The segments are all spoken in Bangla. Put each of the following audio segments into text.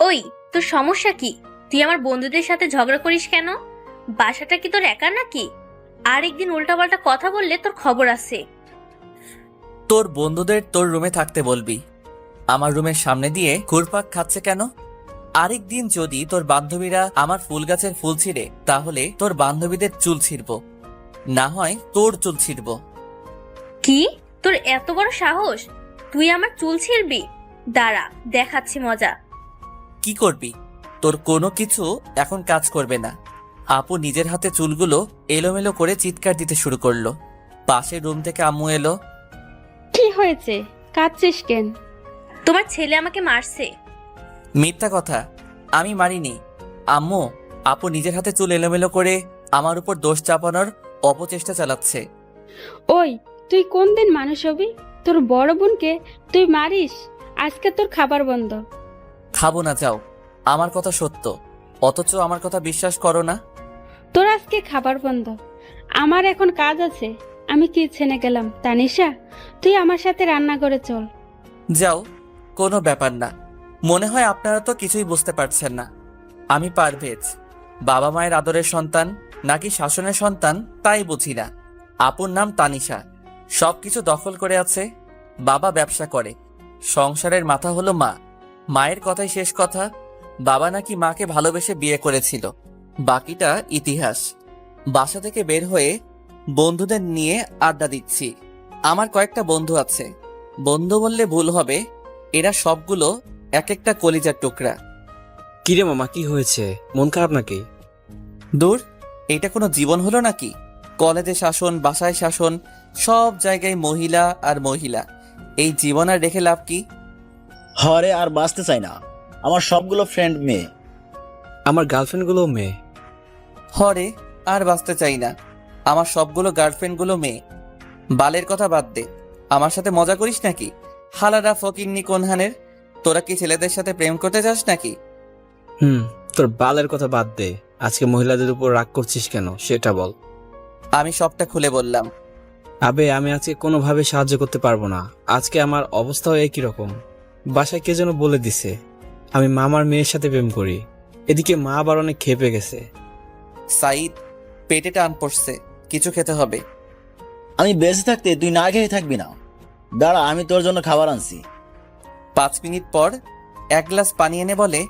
ওই, তোর সমস্যা কি? তুই আমার বন্ধুদের সাথে ঝগড়া করিস কেন? বাসাটা কি তোর একা নাকি? আর একদিন উল্টাপাল্টা কথা বললে তোর খবর আছে। তোর বন্ধুদের তোর রুমে থাকতে বলবি। আমার রুমের সামনে দিয়ে ঘুরপাক খাচ্ছে কেন? আরেকদিন যদি তোর বান্ধবীরা আমার ফুল গাছের ফুল ছিঁড়ে, তাহলে তোর বান্ধবীদের চুল ছিঁড়ব, না হয় তোর চুল ছিঁড়ব। কি? তোর এত বড় সাহস? তুই আমার চুল ছিঁড়বি? দাঁড়া, দেখাচ্ছি মজা। কি করবি? তোর কোনো কিছু এখন কাজ করবে না। আপু নিজের হাতে চুলগুলো এলোমেলো করে চিৎকার দিতে শুরু করলো। পাশের রুম থেকে আম্মু এলো। কি হয়েছে? কাঁদছিস কেন? তোমার ছেলে আমাকে মারছে। মিথ্যা কথা, আমি মারিনি। আম্মু, আপু নিজের হাতে চুল এলোমেলো করে আমার উপর দোষ চাপানোর অপচেষ্টা চালাচ্ছে। ওই, তুই কোন দিন মানুষ হবি? তোর বড় বোনকে তুই মারিস? আজকে তোর খাবার বন্ধ। খাবো না, যাও। আমার কথা সত্য, অথচ আমার কথা বিশ্বাস করো না। তোর আজকে খাবার বন্ধ। আমার এখন কাজ আছে, আমি কিচেনে গেলাম। তানিশা, তুই আমার সাথে রান্না করে চল। যাও, কোনো ব্যাপার না। মনে হয় আপনারা তো কিছুই বুঝতে পারছেন না। আমি পারভেজ, বাবা মায়ের আদরের সন্তান নাকি শাসনের সন্তান তাই বুঝি না। আপুর নাম তানিশা, সবকিছু দখল করে আছে। বাবা ব্যবসা করে, সংসারের মাথা হলো মা। মায়ের কথাই শেষ কথা। বাবা নাকি মাকে ভালোবেসে বিয়ে করেছিল, বাকিটা ইতিহাস। বাসা থেকে বের হয়ে বন্ধুদের নিয়ে আড্ডা দিচ্ছি। আমার কয়েকটা বন্ধু আছে, বন্ধু বললে ভুল হবে, এরা সবগুলো এক একটা কলিজার টুকরা। কিরে মামা, কি হয়েছে? মন খারাপ নাকি? দূর, এটা কোনো জীবন হলো নাকি? কলেজে শাসন, বাসায় শাসন, সব জায়গায় মহিলা আর মহিলা। এই জীবন আর রেখে লাভ কি? হরে আর বাঁচতে চাই না। আমার সবগুলো ফ্রেন্ড মেয়ে। আমার গার্লফ্রেন্ডগুলো মেয়ে। হরে আর বাঁচতে চাই না, আমার সবগুলো গার্লফ্রেন্ডগুলো মেয়ে। বালের কথা বাদ দে, আমার সাথে মজা করিস নাকি? হালারা ফকিন্নি কোনহানের, তোরা কি ছেলেদের সাথে প্রেম করতে চাস নাকি? তোর বালের কথা বাদ দে। আজকে মহিলাদের উপর রাগ করছিস কেন সেটা বল। আমি সবটা খুলে বললাম। আবে, আমি আজকে কোনোভাবে সাহায্য করতে পারবো না। আজকে আমার অবস্থাও একই রকম। বাসায় কে যেন বলে দিছে আমি মামার মেয়ের সাথে প্রেম করি। এদিকে মা আবার অনেক খেপে গেছে। সাইদ, পেটে টান পড়ছে, কিছু খেতে হবে। আমি বেঁচে থাকতে তুই না খেয়ে থাকবি না। দাঁড়া, আমি তোর জন্য খাবার আনছি। 5 মিনিট পর এক গ্লাস পানি এনে বলে,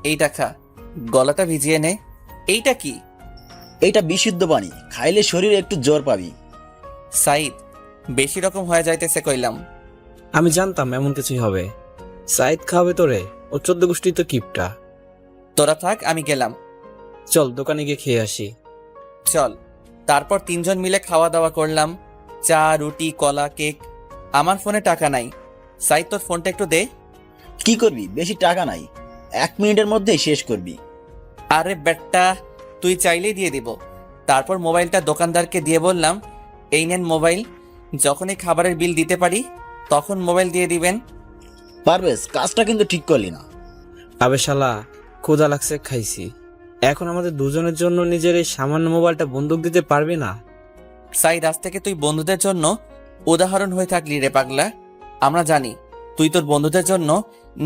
এইটা খা, গলাটা ভিজিয়ে নে। এইটা কি? এইটা বিশুদ্ধ পানি, খাইলে শরীরে একটু জোর পাবি। সাইদ, বেশি রকম হয়ে যাইতেছে কইলাম। আমি জানতাম এমন কিছুই হবে। সাইদ খাওয়াবে তোরে? ও 14 গোষ্ঠী তো কিপটা। তোরা থাক, আমি গেলাম। চল দোকানে গিয়ে খেয়ে আসি। চল। তারপর 3 জন মিলে খাওয়া দাওয়া করলাম, চা, রুটি, কলা, কেক। আমার ফোনে টাকা নাই। সাইদ, তোর ফোনটা একটু দে। কি করবি? বেশি টাকা নাই, 1 মিনিটের মধ্যেই শেষ করবি। আরে বেটা, তুই চাইলেই দিয়ে দিব। তারপর মোবাইলটা দোকানদারকে দিয়ে বললাম, এই নেন মোবাইল, যখনই খাবারের বিল দিতে পারি তখন মোবাইল দিয়ে দিবেন। পারবেশ, কাজটা কিন্তু ঠিক করলি না। আবে শালা, ক্ষুধা লাগছে, খাইছি। এখন আমাদের দুজনের জন্য নিজের এই সামান্য মোবাইলটা বন্দুক দিতে পারবি না? সাইদ, আজ থেকে তুই বন্ধুদের জন্য উদাহরণ হয়ে থাকলি রে পাগলা। আমরা জানি তুই তোর বন্ধুদের জন্য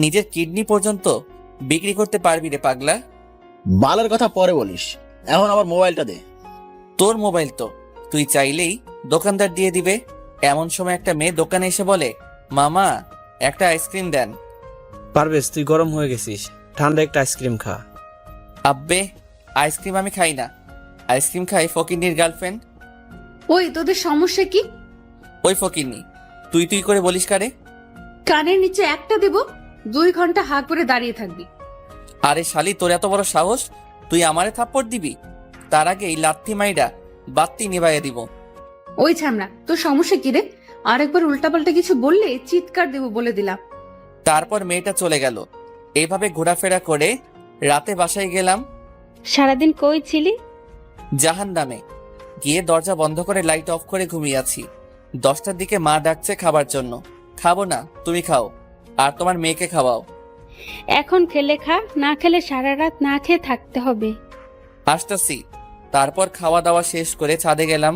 নিজের কিডনি পর্যন্ত বিক্রি করতে পারবি রে পাগলা। বালের কথা পরে বলিস, এখন আমার মোবাইলটা দে। তোর মোবাইল তো তুই চাইলেই দোকানদার দিয়ে দিবে। এমন সময় একটা মেয়ে দোকানে এসে বলে, মামা একটা আইসক্রিম দেন। পারবেশ, তুই গরম হয়ে গেছিস, ঠান্ডা একটা আইসক্রিম খা। আব্বে, আইসক্রিম আমি খাই না, আইসক্রিম খাই ফকিন্নির গার্লফ্রেন্ড। ওই, তোদের সমস্যা কি? ওই ফকিন্নি, তুই তুই করে বলিস কারে? কানের নিচে একটা দেব, 2 ঘন্টা হা করে দাঁড়িয়ে থাকবি। আরে শালি, তোর এত বড় সাহস, তুই আমারে থাপ্পড় দিবি? তার আগে এই লাথি মাইরা বাত্তি নিভাইয়া দিব। ওই ছামড়া, তোর সমস্যা কি রে? আরেকবার উল্টাপাল্টা কিছু বললে চিৎকার দেব বলে দিলাম। তারপর মেয়েটা চলে গেল। এইভাবে ঘোরাফেরা করে রাতে বাসায় গেলাম। সারাদিন কই ছিলি? জাহান্নামে গিয়ে দরজা বন্ধ করে লাইট অফ করে ঘুমিয়ে আছি। 10টার দিকে মা ডাকছে খাবার জন্য। খাবো না, তুমি খাও, আর তোমার মেয়েকে খাওয়াও। এখন খেলে খা, না খেলে সারা রাত না খেয়ে থাকতে হবে। আসতেছি। তারপর খাওয়া দাওয়া শেষ করে ছাদে গেলাম।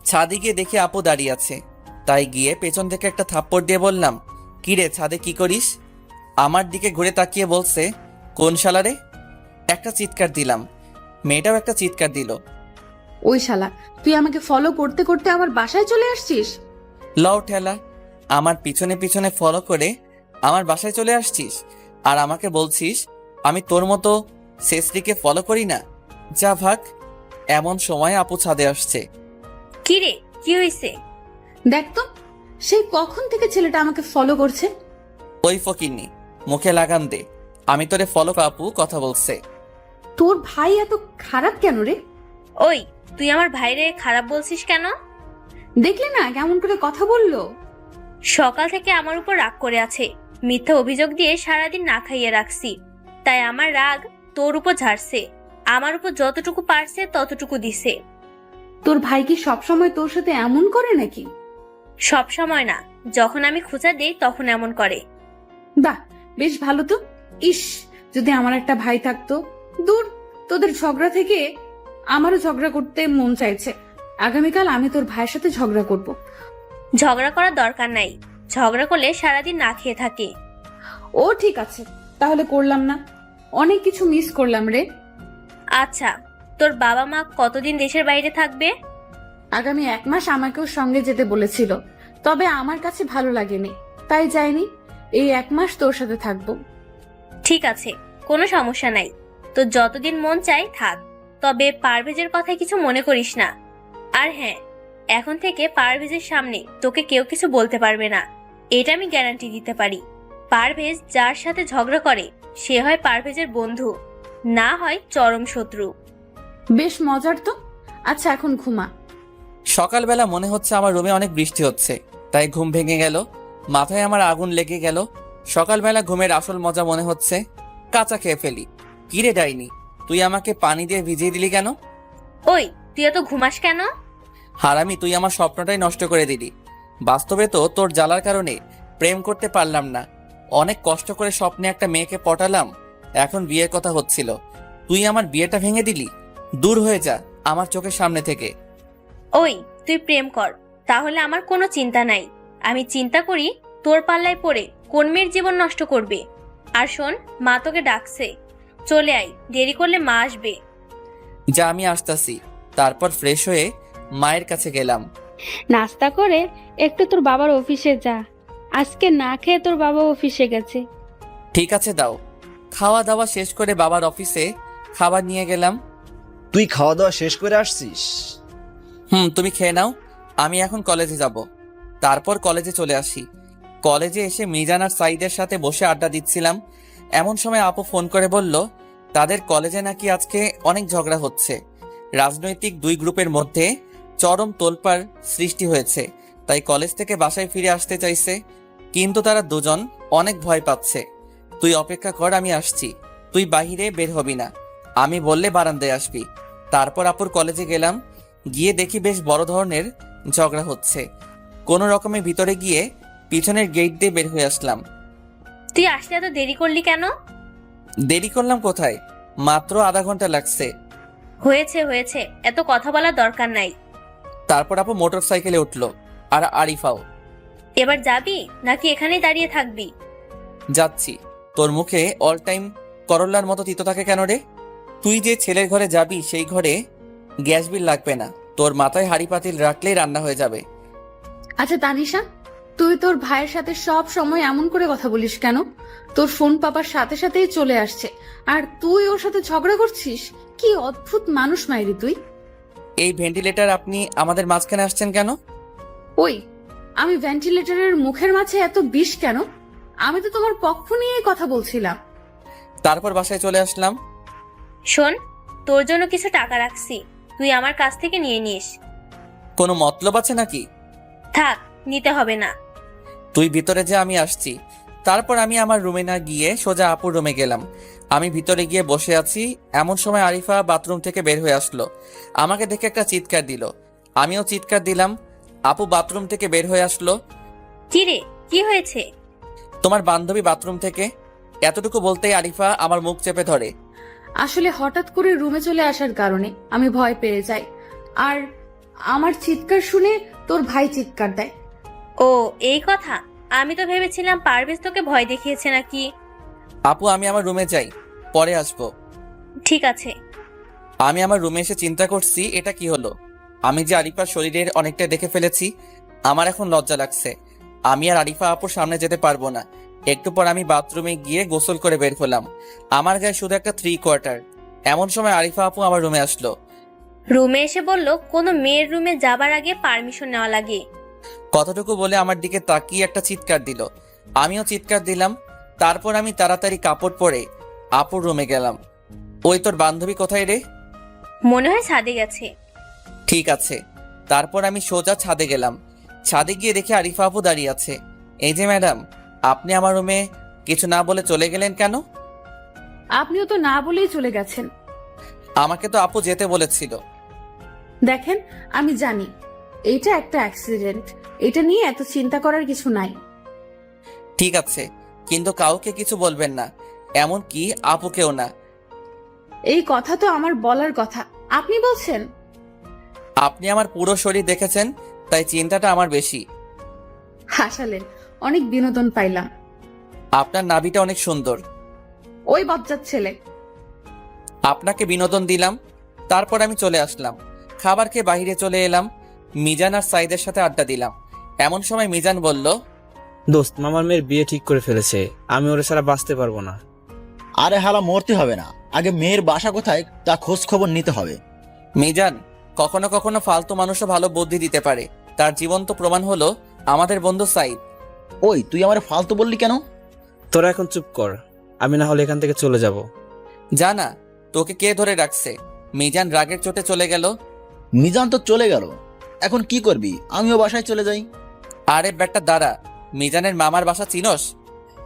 ছাদে গিয়ে দেখি আপু দাঁড়িয়ে আছে, তাই গিয়ে পেছন থেকে একটা থাপ্পড় দিয়ে বললাম, কি রে, ছাদে কি করিস? আমার দিকে ঘুরে তাকিয়ে বলছে, কোন শালারে? একটা চিৎকার দিলাম, মেয়েটাও একটা চিৎকার দিল। ওই শালা, তুই আমাকে ফলো করতে করতে আমার বাসায় চলে আসছিস? লও ঠেলা, আমার পিছনে পিছনে ফলো করে আমার বাসায় চলে আসছিস আর আমাকে বলছিস আমি তোর মতো সেসরিকে ফলো করি না? যা ভাগ। এমন সময় আপু ছাদে আসছে। কি রে, কি হয়েছে? দেখ তো, সেই কখন থেকে ছেলেটা আমাকে ফলো করছে। ওই ফকিন্নি, মুখে লাগাম দে। আমি তোরে ফলো আপু কথা বলছে। তোর ভাই এত খারাপ কেন রে? ওই, তুই আমার ভাইরে খারাপ বলছিস কেন? দেখলে না কেমন করে কথা বললো? সকাল থেকে আমার উপর রাগ করে আছে, মিথ্যা অভিযোগ দিয়ে সারাদিন না খাইয়ে রাখছি, তাই আমার রাগ তোর উপর ঝাড়ছে। আমার উপর যতটুকু পারছে ততটুকু দিছে। তোর ভাই কি সবসময় তোর সাথে এমন করে নাকি? সব সময় না, যখন আমি খোঁচা দেই তখন এমন করে। বাহ, বেশ ভালো তো। ইস, যদি আমার একটা ভাই থাকতো। দূর, তোদের ঝগড়া থেকে আমারও ঝগড়া করতে মন চাইছে। আগামীকাল আমি তোর ভাইয়ের সাথে ঝগড়া করব। ঝগড়া করার দরকার নাই, ঝগড়া করলে সারাদিন না খেয়ে থাকে। ও ঠিক আছে, তাহলে করলাম না। অনেক কিছু মিস করলাম রে। আচ্ছা, তোর বাবা মা কতদিন দেশের বাইরে থাকবে? আগামী 1 মাস আমাকেও সঙ্গে যেতে বলেছিল, তবে আমার কাছে ভালো লাগেনি, তাই যাইনি। এই 1 মাস তোর সাথে থাকবো। ঠিক আছে, কোনো সমস্যা নাই, তোর যতদিন মন চায় থাক, তবে পারভেজের কথায় কিছু মনে করিস না। আর হ্যাঁ, এখন থেকে পারভেজের সামনে তোকে কেউ কিছু বলতে পারবে না, এটা আমি গ্যারান্টি দিতে পারি। পারভেজ যার সাথে ঝগড়া করে সে হয় পারভেজের বন্ধু, না হয় চরম শত্রু। বেশ মজার তো। আচ্ছা, এখন ঘুমা। সকালবেলা মনে হচ্ছে আমার রুমে অনেক বৃষ্টি হচ্ছে, তাই ঘুম ভেঙে গেল। মাথায় আমার আগুন লেগে গেল। সকালবেলা ঘুমের আসল মজা মনে হচ্ছে কাঁচা খেয়ে ফেলি। কিরে ডাইনি, তুই আমাকে পানি দিয়ে ভিজিয়ে দিলি কেন? ওই, তুই এত ঘুমাস কেন? হারামি, তুই আমার স্বপ্নটাই নষ্ট করে দিলি। বাস্তবে তো তোর জ্বালার কারণে প্রেম করতে পারলাম না। অনেক কষ্ট করে স্বপ্নে একটা মেয়েকে পটালাম, এখন বিয়ের কথা হচ্ছিল, তুই আমার বিয়েটা ভেঙে দিলি। দূর হয়ে যা আমার চোখের সামনে থেকে। ওই, তুই প্রেম কর, তাহলে আমার কোনো চিন্তা নাই। আমি চিন্তা করি তোর পাল্লায় পড়ে কোন মেয়ের জীবন নষ্ট করবে। আর শোন, মা তোকে ডাকছে, চলে আয়, দেরি করলে মা আসবে। যা, আমি আসতাছি। তারপর ফ্রেশ হয়ে মায়ের কাছে গেলাম। নাস্তা করে একটু তোর বাবার অফিসে যা, আজকে না খেয়ে তোর বাবা অফিসে গেছে। ঠিক আছে, দাও। খাওয়া দাওয়া শেষ করে বাবার অফিসে খাবার নিয়ে গেলাম। তুই খাওয়া দাওয়া শেষ করে আসছিস? তুমি খেয়ে নাও, আমি এখন কলেজে যাব। তারপর কলেজে চলে আসি। কলেজে এসে মিজান আর সাইদের সাথে বসে আড্ডা দিচ্ছিলাম, এমন সময় আপু ফোন করে বলল তাদের কলেজে নাকি আজকে অনেক ঝগড়া হচ্ছে। রাজনৈতিক 2 গ্রুপের মধ্যে চরম তোলপাড় সৃষ্টি হয়েছে, তাই কলেজ থেকে বাসায় ফিরে আসতে চাইছে, কিন্তু তারা দুজন অনেক ভয় পাচ্ছে। তুই অপেক্ষা কর, আমি আসছি, তুই বাহিরে বের হবি না, আমি বললে বারান্দায় আসবি। তারপর আপুর কলেজে গেলাম, গিয়ে দেখি বেশ বড় ধরনের ঝগড়া হচ্ছে। কোনো রকমে ভিতরে গিয়ে পিছনের গেট দিয়ে বের হয়ে আসলাম। তুই আসতে এত দেরি করলি কেন? দেরি করলাম কোথায়, মাত্র আধা ঘন্টা লাগছে। হয়েছে হয়েছে, এত কথা বলার দরকার নাই। তারপর আপু মোটর সাইকেলে উঠলো, আর আরিফাও। এবার যাবি নাকি এখানেই দাঁড়িয়ে থাকবি? যাচ্ছি। তোর মুখে অল টাইম করল্লার মতো তিতো থাকে কেন রে? তুই যে ছেলের ঘরে যাবি সেই ঘরে গ্যাস বিল লাগবে না, তোর মাথায় হাঁড়ি পাতিল রাখলেই রান্না হয়ে যাবে। আচ্ছা তানিশা, তুই তোর ভাইয়ের সাথে সব সময় এমন করে কথা বলিস কেন? তোর ফোন পাপার সাথে সাথেই চলে আসছে, আর তুই ওর সাথে ঝগড়া করছিস। কি অদ্ভুত মানুষ মাইরি তুই। এই ভেন্টিলেটর আপনি আমাদের মাঝখানে আসছেন কেন? ওই, আমি ভেন্টিলেটরের মুখের মাঝে এত বিষ কেন? আমি তো তোমার পক্ষ নিয়েই কথা বলছিলাম। তারপর বাসায় চলে আসলাম। শোন, তোর জন্য কিছু টাকা রাখছি, তুই আমার কাছ থেকে নিয়ে নিস। কোনো মতলব আছে নাকি? থাক, নিতে হবে না। তুই ভিতরে যা, আমি আসছি। তারপর আমি আমার রুমে না গিয়ে সোজা আপুর রুমে গেলাম। আমি ভিতরে গিয়ে বসে আছি, এমন সময় আরিফা বাথরুম থেকে বের হয়ে আসলো। আমাকে দেখে একটা চিৎকার দিল, আমিও চিৎকার দিলাম। আপু বাথরুম থেকে বের হয়ে আসলো। কি রে, কি হয়েছে? তোমার বান্ধবী বাথরুম থেকে, এতটুকু বলতেই আরিফা আমার মুখ চেপে ধরে। আসলে হঠাৎ করে রুমে চলে আসার কারণে আমি ভয় পেয়ে যাই, আর আমার চিৎকার শুনে তোর ভাই চিৎকার দেয়। ও, এই কথা। আমি তো ভেবেছিলাম পারভেজ তোকে ভয় দেখিয়েছে নাকি। আপু, আমি আমার রুমে যাই, পরে আসবো। ঠিক আছে। আমি আমার রুমে এসে চিন্তা করছি এটা কি হলো। আমি যে আরিফার শরীরের অনেকটা দেখে ফেলেছি। আমার এখন লজ্জা লাগছে। আমি আর আরিফা আপুর সামনে যেতে পারবো না। একটু পর আমি বাথরুমে গিয়ে গোসল করে বের হলাম। আমার গায়ে শুধু একটা 3/4। এমন সময় আরিফা আপু আমার রুমে আসলো। রুমে এসে বলল কোনো মেয়ের রুমে যাবার আগে পারমিশন নেওয়া লাগে। কতটুকু বলে আমার দিকে তাকিয়ে একটা চিৎকার দিল। আমিও চিৎকার দিলাম। তারপর আমি তাড়াতাড়ি কাপড় পরে আপুর রুমে গেলাম। ওই তোর বান্ধবী কোথায় রে? মনে হয় ছাদে গেছে। ঠিক আছে। তারপর আমি সোজা ছাদে গেলাম। ছাদে গিয়ে দেখি আরিফা আপু দাঁড়িয়ে আছে। এই যে ম্যাডাম, আপনি আমার রুমে কিছু না বলে চলে গেলেন কেন? আপনিও তো না বলেই চলে গেছেন। আমাকে তো আপু যেতে বলেছিল। দেখেন, আমি জানি এইটা একটা অ্যাক্সিডেন্ট, এটা নিয়ে এত চিন্তা করার কিছু নাই। ঠিক আছে, কিন্তু কাউকে কিছু বলবেন না, এমনকি আপুকেও না। এই কথা তো আমার বলার কথা, আপনি বলছেন? আপনি আমার পুরো শরীর দেখেছেন, তাই চিন্তাটা আমার বেশি। হাসালেন, অনেক বিনোদন পাইলাম। আপনার নাভিটা অনেক সুন্দর। ওই বজ্জাত ছেলে। আপনাকে বিনোদন দিলাম। তারপর আমি চলে আসলাম। খাবার খেয়ে বাইরে চলে এলাম। মিজান আর সাইদের সাথে আড্ডা দিলাম। এমন সময় মিজান বলল, দোস্ত, মামার মেয়ের বিয়ে ঠিক করে ফেলেছে। আমি ওরা ছাড়া বাঁচতে পারবো না। আরে হালা, মরতে হবে না, আগে মেয়ের বাসা কোথায় তা খোঁজ খবর নিতে হবে। মিজান, কখনো কখনো ফালতু মানুষও ভালো বুদ্ধি দিতে পারে। তার জীবন্ত প্রমাণ হলো আমাদের বন্ধু সাইদ। ওই তুই আমার ফালতু বললি কেন? তোরা এখন চুপ কর, আমি না হলে এখান থেকে চলে যাব। জানা তোকে কে ধরে রাখছে? মিজান রাগের চোটে চলে গেল। মিজান তো চলে গেল, এখন কি করবি? আমিও বাসায় চলে যাই। আরে বেটা দাঁড়া, মিজানের মামার বাসা চিনস?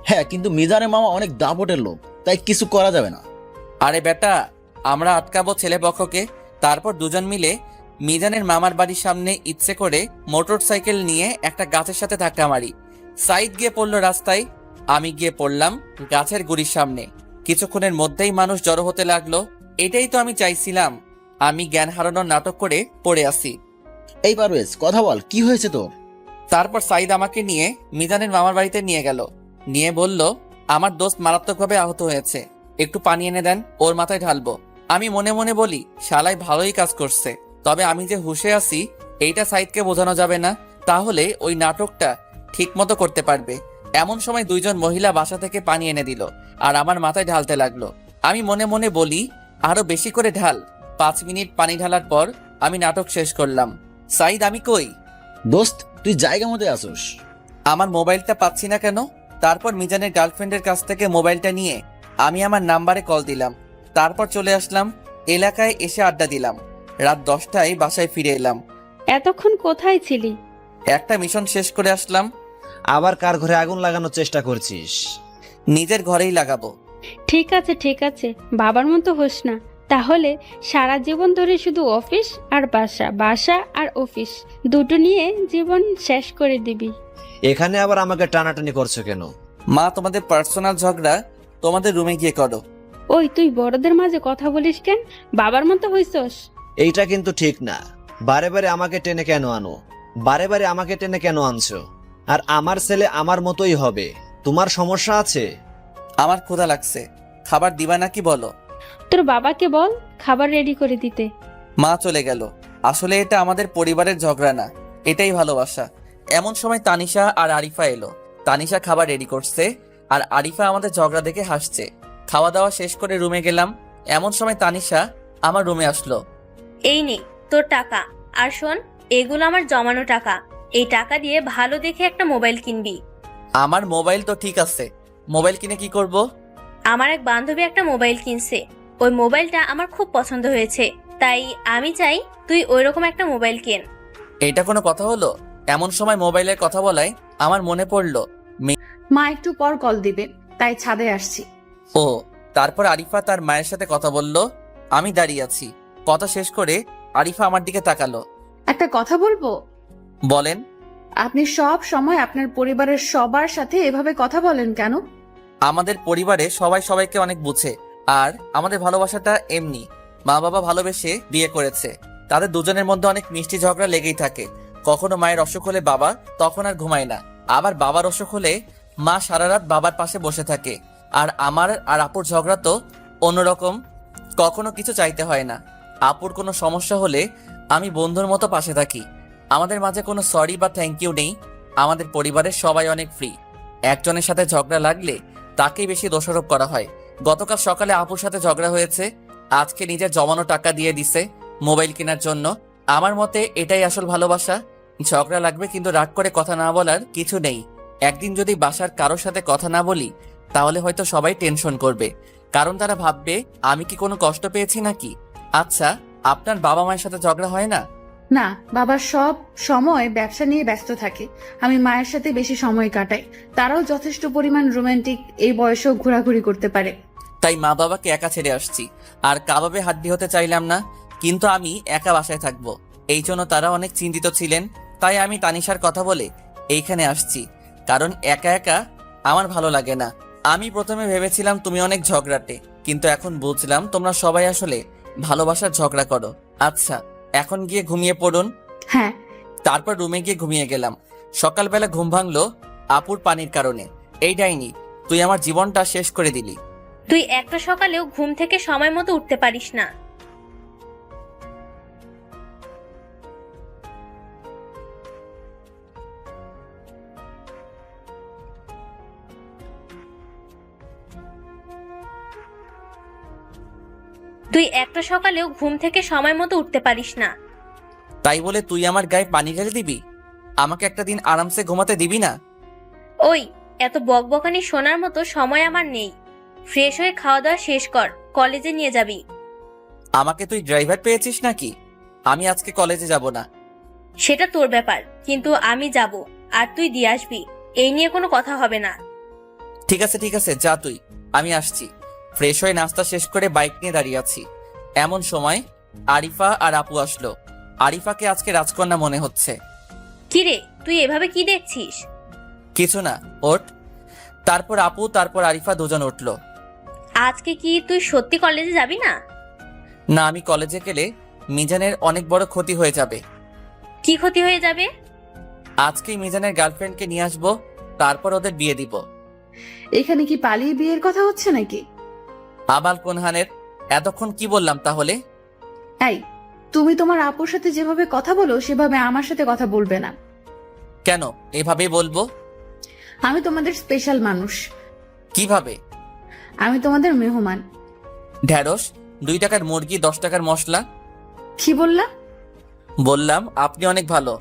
হ্যাঁ, কিন্তু মিজানের মামা অনেক দাপটের লোক, তাই কিছু করা যাবে না। আরে বেটা, আমরা আটকাবো ছেলে পক্ষকে। তারপর দুজন মিলে মিজানের মামার বাড়ির সামনে ইচ্ছে করে মোটর সাইকেল নিয়ে একটা গাছের সাথে ধাক্কা মারি। সাইদ গিয়ে পড়লো রাস্তায়, আমি গিয়ে পড়লাম গাছের গুড়ির সামনে। কিছুক্ষণের মধ্যেই মানুষ জড়ো হতে লাগলো। এটাই তো আমি চাইছিলাম। আমি জ্ঞান হারানোর নাটক করে পড়ে আসি। এই পারভেজ, কথা বল, কি হয়েছে তোর? তারপর সাইদ আমাকে নিয়ে মিজানের মামার বাড়িতে নিয়ে গেল। নিয়ে বলল, আমার দোস্ত মারাত্মকভাবে আহত হয়েছে, একটু পানি এনে দেন, ওর মাথায় ঢালবো। আমি মনে মনে বলি, শালাই ভালোই কাজ করছে। তবে আমি যে হুঁশে আছি এইটা সাইদকে বোঝানো যাবে না, তাহলে ওই নাটকটা ঠিক মতো করতে পারবে। এমন সময় দুইজন মহিলা বাসা থেকে পানি এনে দিল আর আমার মাথায় ঢালতে লাগলো। আমি মনে মনে বলি, আরো বেশি করে ঢাল। 5 মিনিট পানি ঢালার পর আমি নাটক শেষ করলাম। সাইদ, আমি কই? দোস্ত, তুই জায়গা মতো আসোস। আমার মোবাইলটা পাচ্ছি না কেন? তারপর মিজানের গার্লফ্রেন্ডের কাছ থেকে মোবাইলটা নিয়ে আমি আমার নাম্বারে কল দিলাম। তারপর চলে আসলাম এলাকায়, এসে আড্ডা দিলাম। রাত 10টায় বাসায় ফিরে এলাম। এতক্ষণ কোথায় ছিলি? একটা মিশন শেষ করে আসলাম। আবার কার ঘরে আগুন লাগানোর চেষ্টা করছিস? নিজের ঘরেই লাগাবো। ঠিক আছে ঠিক আছে, বাবার মতো হোস না। তাহলে সারা জীবন ধরে শুধু অফিস আর বাসা, বাসা আর অফিস দুটো নিয়ে জীবন শেষ করে দিবি। এখানে আবার আমাকে টানাটানি করছো কেন? মা, তোমাদের পার্সোনাল ঝগড়া তোমাদের রুমে গিয়ে করো। ওই তুই বড়দের মাঝে কথা বলিস কেন? বাবার মতো হইছস। এইটা কিন্তু ঠিক না। বারে বারে আমাকে টেনে কেন আনো? বারে বারে আমাকে টেনে কেন আনছো? আর আমার ছেলে আমার মতোই হবে, তোমার সমস্যা আছে? আমার ক্ষুধা লাগছে, খাবার দিবা নাকি বলো? তোর বাবাকে বল খাবার রেডি করে দিতে। মা চলে গেল। আসলে এটা আমাদের পরিবারের ঝগড়া না, এটাই ভালোবাসা। এমন সময় তানিশা আর আরিফা এলো। তানিশা খাবার রেডি করছে আর আরিফা আমাদের ঝগড়া দেখে হাসছে। খাওয়া দাওয়া শেষ করে রুমে গেলাম। এমন সময় তানিশা আমার রুমে আসলো। এই নে তোর টাকা, আর শোন, এগুলো আমার জমানো টাকা। এই টাকা দিয়ে ভালো দেখে একটা মোবাইল কিনবি। আমার মোবাইল তো ঠিক আছে, মোবাইল কিনে কি করব? আমার এক বান্ধবী একটা মোবাইল কিনছে, ওই মোবাইলটা আমার খুব পছন্দ হয়েছে, তাই আমি চাই তুই ওইরকম একটা মোবাইল কেন। এইটা কোনো কথা হলো? এমন সময় মোবাইলের কথা বলায় আমার মনে পড়লো। মা একটু পর কল দিবে, তাই ছাদে আসছি। ও, তারপর আরিফা তার মায়ের সাথে কথা বলল। আমি দাঁড়িয়ে আছি। কথা শেষ করে আরিফা আমার দিকে তাকালো। একটা কথা বলবো? বলেন। আপনি সব সময় আপনার পরিবারের সবার সাথে এভাবে কথা বলেন কেন? আমাদের পরিবারে সবাই সবাইকে অনেক বুঝে, আর আমাদের ভালোবাসাটা এমনি। মা বাবা ভালোবেসে বিয়ে করেছে, তাদের দুজনের মধ্যে অনেক মিষ্টি ঝগড়া লেগেই থাকে। কখনো মায়ের অসুখ হলে বাবা তখন আর ঘুমায় না, আবার বাবার অসুখ হলে মা সারা রাত বাবার পাশে বসে থাকে। আর আমার আর আপুর ঝগড়া তো অন্যরকম। কখনো কিছু চাইতে হয় না। আপুর কোনো সমস্যা হলে আমি বন্ধুর মতো পাশে থাকি। আমাদের মাঝে কোনো সরি বা থ্যাংক ইউ নেই। আমাদের পরিবারের সবাই অনেক ফ্রি। একজনের সাথে ঝগড়া লাগলে তাকেই বেশি দোষারোপ করা হয়। গতকাল সকালে আপুর সাথে ঝগড়া হয়েছে, আজকে নিজের জমানো টাকা দিয়ে দিছে মোবাইল কেনার জন্য। আমার মতে এটাই আসল ভালোবাসা। ঝগড়া লাগবে কিন্তু রাগ করে কথা না বলার কিছু নেই। একদিন যদি বাসার কারোর সাথে কথা না বলি তাহলে হয়তো সবাই টেনশন করবে, কারণ তারা ভাববে আমি কি কোনো কষ্ট পেয়েছি নাকি। আচ্ছা, আপনার বাবা মায়ের সাথে ঝগড়া হয় না? না, বাবা সব সময় ব্যবসা নিয়ে ব্যস্ত থাকে। আমি মায়ের সাথে বেশি সময় কাটাই। তারাও যথেষ্ট পরিমাণ রোমান্টিক, এই বয়সেও ঘোরাঘুরি করতে পারে। তাই মা বাবাকে একা ছেড়ে আসছি। আর কাবাবে হাড্ডি হতে চাইলাম না, কিন্তু আমি একা বাসায় থাকবো। এই জন্য তারা অনেক চিন্তিত ছিলেন। তাই আমি তানিশার কথা বলে এইখানে আসছি, কারণ একা একা আমার ভালো লাগে না। আমি প্রথমে ভেবেছিলাম তুমি অনেক ঝগড়াটে, কিন্তু এখন বুঝলাম তোমরা সবাই আসলে ভালোবাসার ঝগড়া করো। আচ্ছা, এখন গিয়ে ঘুমিয়ে পড়ুন। হ্যাঁ। তারপর রুমে গিয়ে ঘুমিয়ে গেলাম। সকালবেলা ঘুম ভাঙলো আপুর পানির কারণে। এই ডাইনি, তুই আমার জীবনটা শেষ করে দিলি। তুই একটা সকালেও ঘুম থেকে সময় মতো উঠতে পারিস না। তুই একটা সকালেও ঘুম থেকে সময় মতো উঠতে পারিস না। তাই বলে তুই আমার গায়ে পানি ঢেলে দিবি? আমাকে একটা দিন আরামসে ঘুমাতে দিবি না? ওই, এত বকবকানি শোনার মতো সময় আমার নেই। ফ্রেশ হয়ে খাওয়া দাওয়া শেষ কর, কলেজে নিয়ে যাবি। আমাকে তুই ড্রাইভার পেয়েছিস নাকি? আমি আজকে কলেজে যাব না। সেটা তোর ব্যাপার, কিন্তু আমি যাব, আর তুই দিয়ে আসবি। এই নিয়ে কোনো কথা হবে না। ঠিক আছে ঠিক আছে, যা তুই, আমি আসছি। ফ্রেশ হয়ে নাস্তা শেষ করে বাইক নিয়ে দাঁড়িয়ে আছি। এমন সময় আরিফা আর আপু আসলো। আরিফাকে আজকে রাজকন্যা মনে হচ্ছে। কিরে, তুই এভাবে কি দেখছিস? কিছু না, ওঠ। তারপর আপু, তারপর আরিফা দুজন উঠলো। আজকে কি তুই সত্যি কলেজে যাবি না? না, আমি কলেজে গেলে মিজানের অনেক বড় ক্ষতি হয়ে যাবে। কি ক্ষতি হয়ে যাবে? আজকেই মিজানের গার্লফ্রেন্ডকে নিয়ে আসবো, তারপর ওদের বিয়ে দিব। এখানে কি পালিয়ে বিয়ের কথা হচ্ছে নাকি? আবাল কোনহানের, এতক্ষণ কি বললাম তাহলে? এই, তুমি তোমার আপুর সাথে যেভাবে কথা বলো সেভাবে আমার সাথে কথা বলবে না। কেন এভাবেই বলবো? আমি তোমাদের স্পেশাল মানুষ। কিভাবে? আমি তোমাদের মেহমান। ঢ্যাঁড়স, 2 টাকার মুরগি, 10 টাকার মশলা। কি বললা? বললাম আপনি অনেক ভালো।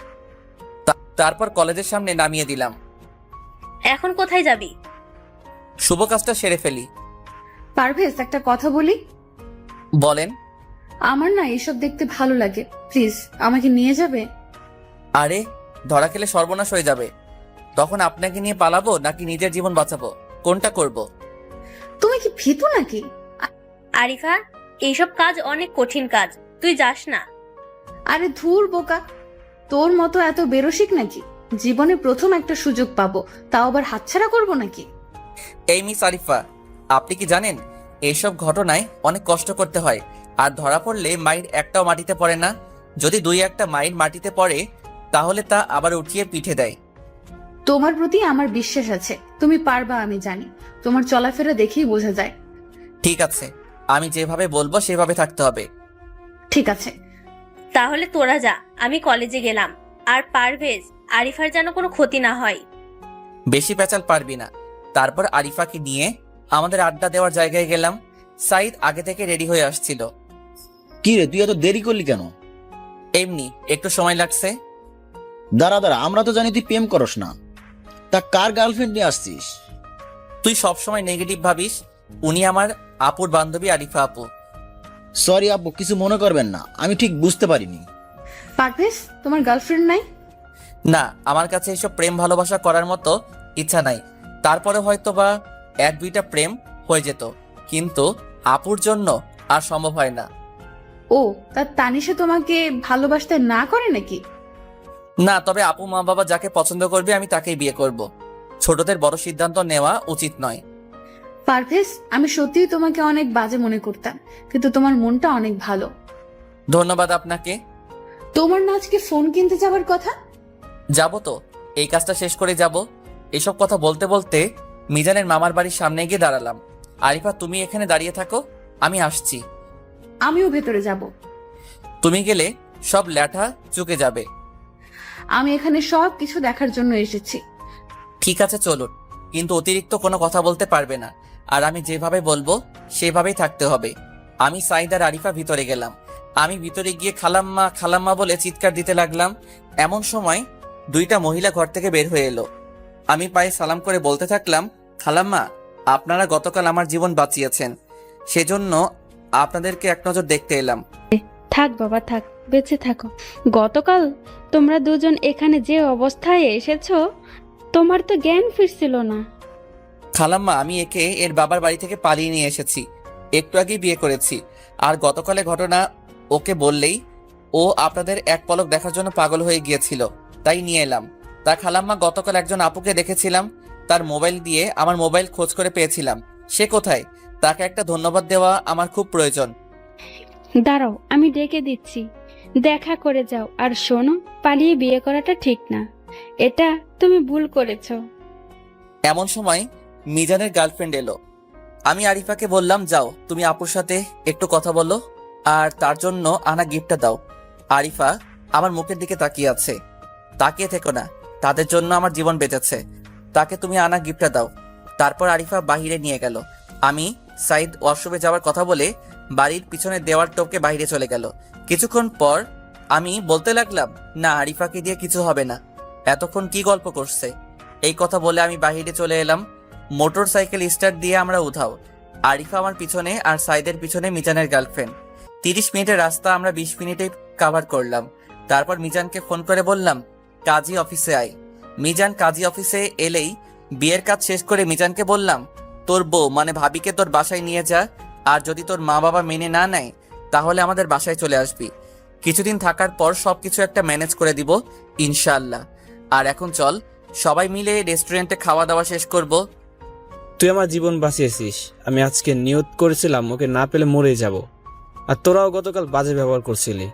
তারপর কলেজের সামনে নামিয়ে দিলাম। এখন কোথায় যাবি? শুভ কাজটা সেরে ফেলি। পারভেজ, একটা কথা বলি। বলেন। আমার না এসব দেখতে ভালো লাগে, প্লিজ আমাকে নিয়ে যাবে? আরে, ধরা খেলে সর্বনাশ হয়ে যাবে। তখন আপনাকে নিয়ে পালাবো নাকি নিজের জীবন বাঁচাবো, কোনটা করব? তুমি কি ভীতু নাকি? আরিফা, এইসব কাজ অনেক কঠিন কাজ, তুই যাস না। আরে ধুর বোকা, তোর মতো এত বেরসিক নাকি? জীবনে প্রথম একটা সুযোগ পাবো, তাও আবার হাতছাড়া করবো নাকি? এই মিস আরিফা, আপনি কি জানেন এইসব ঘটনায় অনেক কষ্ট করতে হয়, আর ধরা পড়লে মাইর একটাও মাটিতে পড়ে না। যদি 2-1টা মাইর মাটিতে পড়ে তাহলে তা আবার উঠিয়ে পিঠে দেয়। তোমার প্রতি আমার বিশ্বাস আছে, তুমি পারবা আমি জানি। তোমার চলাফেরা দেখেই বোঝা যায়। ঠিক আছে, আমি যেভাবে বলবো সেভাবে থাকতে হবে। ঠিক আছে। তাহলে তোরা যা, আমি কলেজে গেলাম। আর পারভেজ, আরিফার যেন কোনো ক্ষতি না হয়। বেশি পেঁচাল পারবি না। তারপর আরিফাকে নিয়ে আমাদের আড্ডা দেওয়ার জায়গায় গেলাম। সাইদ আগে থেকে রেডি হয়ে আসছিল। কি রে, তুই এত দেরি করলি কেন? এমনি একটু সময় লাগছে। দাঁড়া দাঁড়া, আমরা তো জানি তুই প্রেম করস না। তা কার গার্লফ্রেন্ড নিয়ে আসছিস? তুই সবসময় নেগেটিভ ভাবিস। উনি আমার আপুর বান্ধবী আরিফা আপু। সরি আপু, কিছু মনে করবেন না, আমি ঠিক বুঝতে পারিনি। পারভেজ, তোমার গার্লফ্রেন্ড নাই? না, আমার কাছে এসব প্রেম ভালোবাসা করার মতো ইচ্ছা নাই। তারপরে হয়তো বা 1-2টা প্রেম হয়ে যেত, কিন্তু আপুর জন্য আর সম্ভব হয় না। ও, তা তানিশা তোমাকে ভালোবাসতে না করে নাকি? না, তবে আপু মা বাবা যাকে পছন্দ করবে আমি তাকেই বিয়ে করব। ছোটদের বড় সিদ্ধান্ত নেওয়া উচিত নয়। পারভেজ, আমি সত্যিই তোমাকে অনেক বাজে মনে করতাম, কিন্তু তোমার মনটা অনেক ভালো। ধন্যবাদ আপনাকে। তোমার না আজকে ফোন কিনতে যাবার কথা? যাব তো, এই কাজটা শেষ করে যাব। এসব কথা বলতে বলতে মিজানের মামার বাড়ির সামনে গিয়ে দাঁড়ালাম। আরিফা, তুমি এখানে দাঁড়িয়ে থাকো, আমি আসছি। আমিও ভেতরে যাব। তুমি গেলে সব ল্যাঠা চুকে যাবে। আমি এখানে সব কিছু দেখার জন্য এসেছি। ঠিক আছে চলুন, কিন্তু অতিরিক্ত কোনো কথা বলতে পারবে না, আর আমি যেভাবে বলবো সেভাবেই থাকতে হবে। আমি সাইদ আর আরিফা ভিতরে গেলাম। আমি ভিতরে গিয়ে খালাম্মা খালাম্মা বলে চিৎকার দিতে লাগলাম। এমন সময় দুইটা মহিলা ঘর থেকে বের হয়ে এলো। আমি পায়ে সালাম করে বলতে থাকলাম, খালাম্মা, আপনারা গতকাল আমার জীবন বাঁচিয়েছেন, সেজন্য আপনাদেরকে এক নজর দেখতে এলাম। থাক বাবা থাক, বেঁচে থাকো। গতকাল তোমরা দুজন এখানে যে অবস্থায় এসেছো, তোমার তো জ্ঞান ফিরছিল না। খালাম্মা, আমি একে এর বাবার বাড়ি থেকে পালিয়ে নিয়ে এসেছি। একটু আগেই বিয়ে করেছি, আর গতকালের ঘটনা ওকে বললেই ও আপনাদের এক পলক দেখার জন্য পাগল হয়ে গিয়েছিল, তাই নিয়ে এলাম। তা খালাম্মা, গতকাল একজন আপুকে দেখেছিলাম, তার মোবাইল দিয়ে আমার মোবাইল খোঁজ করে পেয়েছিলাম। সে কোথায়? তাকে একটা ধন্যবাদ দেওয়া আমার খুব প্রয়োজন। দাঁড়াও, আমি ডেকে দিচ্ছি, দেখা করে যাও। আর শোনো, পালিয়ে বিয়ে করাটা ঠিক না, এটা তুমি ভুল করেছো। এমন সময় মিজানের গার্লফ্রেন্ড এলো। আমি আরিফাকে বললাম, যাও তুমি আপুর সাথে একটু কথা বলো, আর তার জন্য আনা গিফটটা দাও। আরিফা আমার মুখের দিকে তাকিয়ে আছে। তাকিয়ে থেকো না, তাদের জন্য আমার জীবন বেঁচেছে। তাকে তুমি আনা গিফটটা দাও। তারপর আরিফা বাহিরে নিয়ে গেল। আমি সাইদ ওয়াশরুমে যাওয়ার কথা বলে বাড়ির পিছনে দেওয়াল টপকে বাইরে চলে গেল। কিছুক্ষণ পর আমি বলতে লাগলাম, না, আরিফাকে দিয়ে কিছু হবে না, এতক্ষণ কি গল্প করছে। এই কথা বলে আমি বাহিরে চলে এলাম। মোটর সাইকেল স্টার্ট দিয়ে আমরা উধাও। আরিফা আমার পিছনে আর সাইদের পিছনে মিজানের গার্লফ্রেন্ড। 30 মিনিটের রাস্তা আমরা 20 মিনিটে কভার করলাম। তারপর মিজানকে ফোন করে বললাম, কাজী অফিসে আয়। মিজান কাজী অফিসে এলেই বিয়ের কাজ শেষ করে মিজানকে বললাম, তোর বউ মানে ভাবিকে তোর বাসায় নিয়ে যা, আর যদি তোর মা বাবা মেনে না নেয় তাহলে আমাদের বাসায় চলে আসবি। কিছুদিন থাকার পর সবকিছু একটা ম্যানেজ করে দিব ইনশাআল্লাহ। আর এখন চল সবাই মিলে রেস্টুরেন্টে খাওয়া দাওয়া শেষ করব। তুই আমার জীবন বাঁচিয়েছিস। আমি আজকে নিয়ত করেছিলাম ওকে না পেলে মরে যাব, আর তোরাও গতকাল বাজে ব্যবহার করছিলি।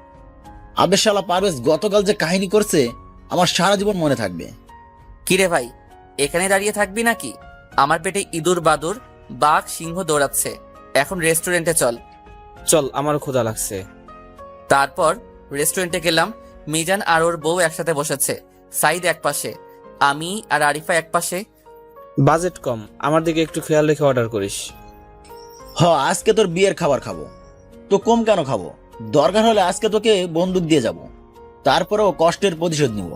আবে শালা পারভেজ গতকাল যে কাহিনী করছে আমার সারা জীবন মনে থাকবে। কিরে ভাই, এখানে দাঁড়িয়ে থাকবি নাকি? আমার পেটে ইঁদুর বাদুর বাঘ সিংহ দৌড়াচ্ছে। এখন রেস্টুরেন্টে চল। চল, আমারও ক্ষুধা লাগছে। তারপর রেস্টুরেন্টে গেলাম। মিজান আর ওর বউ একসাথে বসেছে। সাইদ এক পাশে, আমি আর আরিফা এক পাশে। বাজেট কম, আমার দিকে একটু খেয়াল রেখে অর্ডার করিস। আজকে তোর বিয়ের খাবার খাবো, তো কম কেন খাবো? দরকার হলে আজকে তোকে বন্দুক দিয়ে যাব, তারপরেও কষ্টের প্রতিশোধ নিব।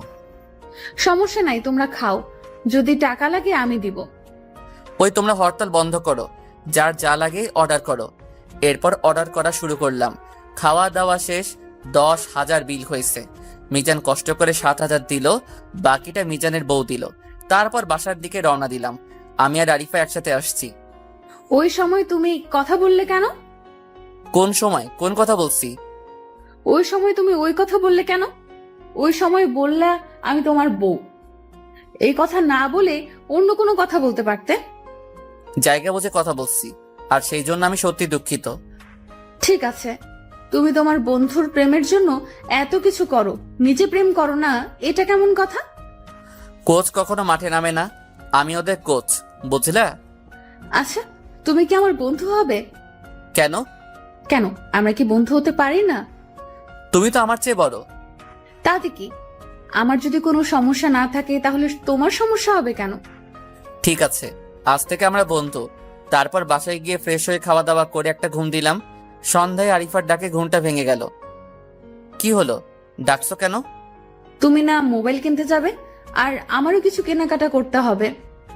সমস্যা নাই, তোমরা খাও, যদি টাকা লাগে আমি দিব। ওই তোমরা হরতাল বন্ধ করো, যার যা লাগে অর্ডার করো। এরপর অর্ডার করা শুরু করলাম। খাওয়া দাওয়া শেষ, 10,000 বিল হয়েছে। মিজান কষ্ট করে 7,000 দিল, বাকিটা মিজানের বউ দিল। তারপর বাসার দিকে রওনা দিলাম। আমি আর আরিফা একসাথে আসছি। ওই সময় তুমি কথা বললে কেন? কোন সময় কোন কথা বলছি? ওই সময় তুমি ওই কথা বললে কেন? ওই সময় বললা আমি তোমার বউ, এই কথা না বলে অন্য কোনো কথা বলতে পারতে। জায়গা বুঝে কথা বলছি, আর সেই জন্য আমি সত্যি দুঃখিত। ঠিক আছে, তুমি তোমার বন্ধুর প্রেমের জন্য এত কিছু করো, নিজে প্রেম করো না, এটা কেমন কথা? কোচ কখনো মাঠে নামে না, আমি ওদের কোচ, বুঝলা? আচ্ছা, তুমি কি আমার বন্ধু হবে? কেন? কেন, আমরা কি বন্ধু হতে পারি না? তুমি তো আমার চেয়ে বড়। তাতে কি? আমার যদি কোনো সমস্যা না থাকে তাহলে তোমার সমস্যা হবে কেন? ঠিক আছে, আজ থেকে আমরা বন্ধু। তারপর বাসায় গিয়ে ফ্রেশ হয়ে খাওয়া দাওয়া করে একটা ঘুম দিলাম। সন্ধ্যায় আরিফার ডাকে ঘুমটা ভেঙে গেল। কি হলো, ডাকছো কেন? তুমি না মোবাইল কিনতে যাবে, আর আমারও কিছু কেনাকাটা করতে হবে,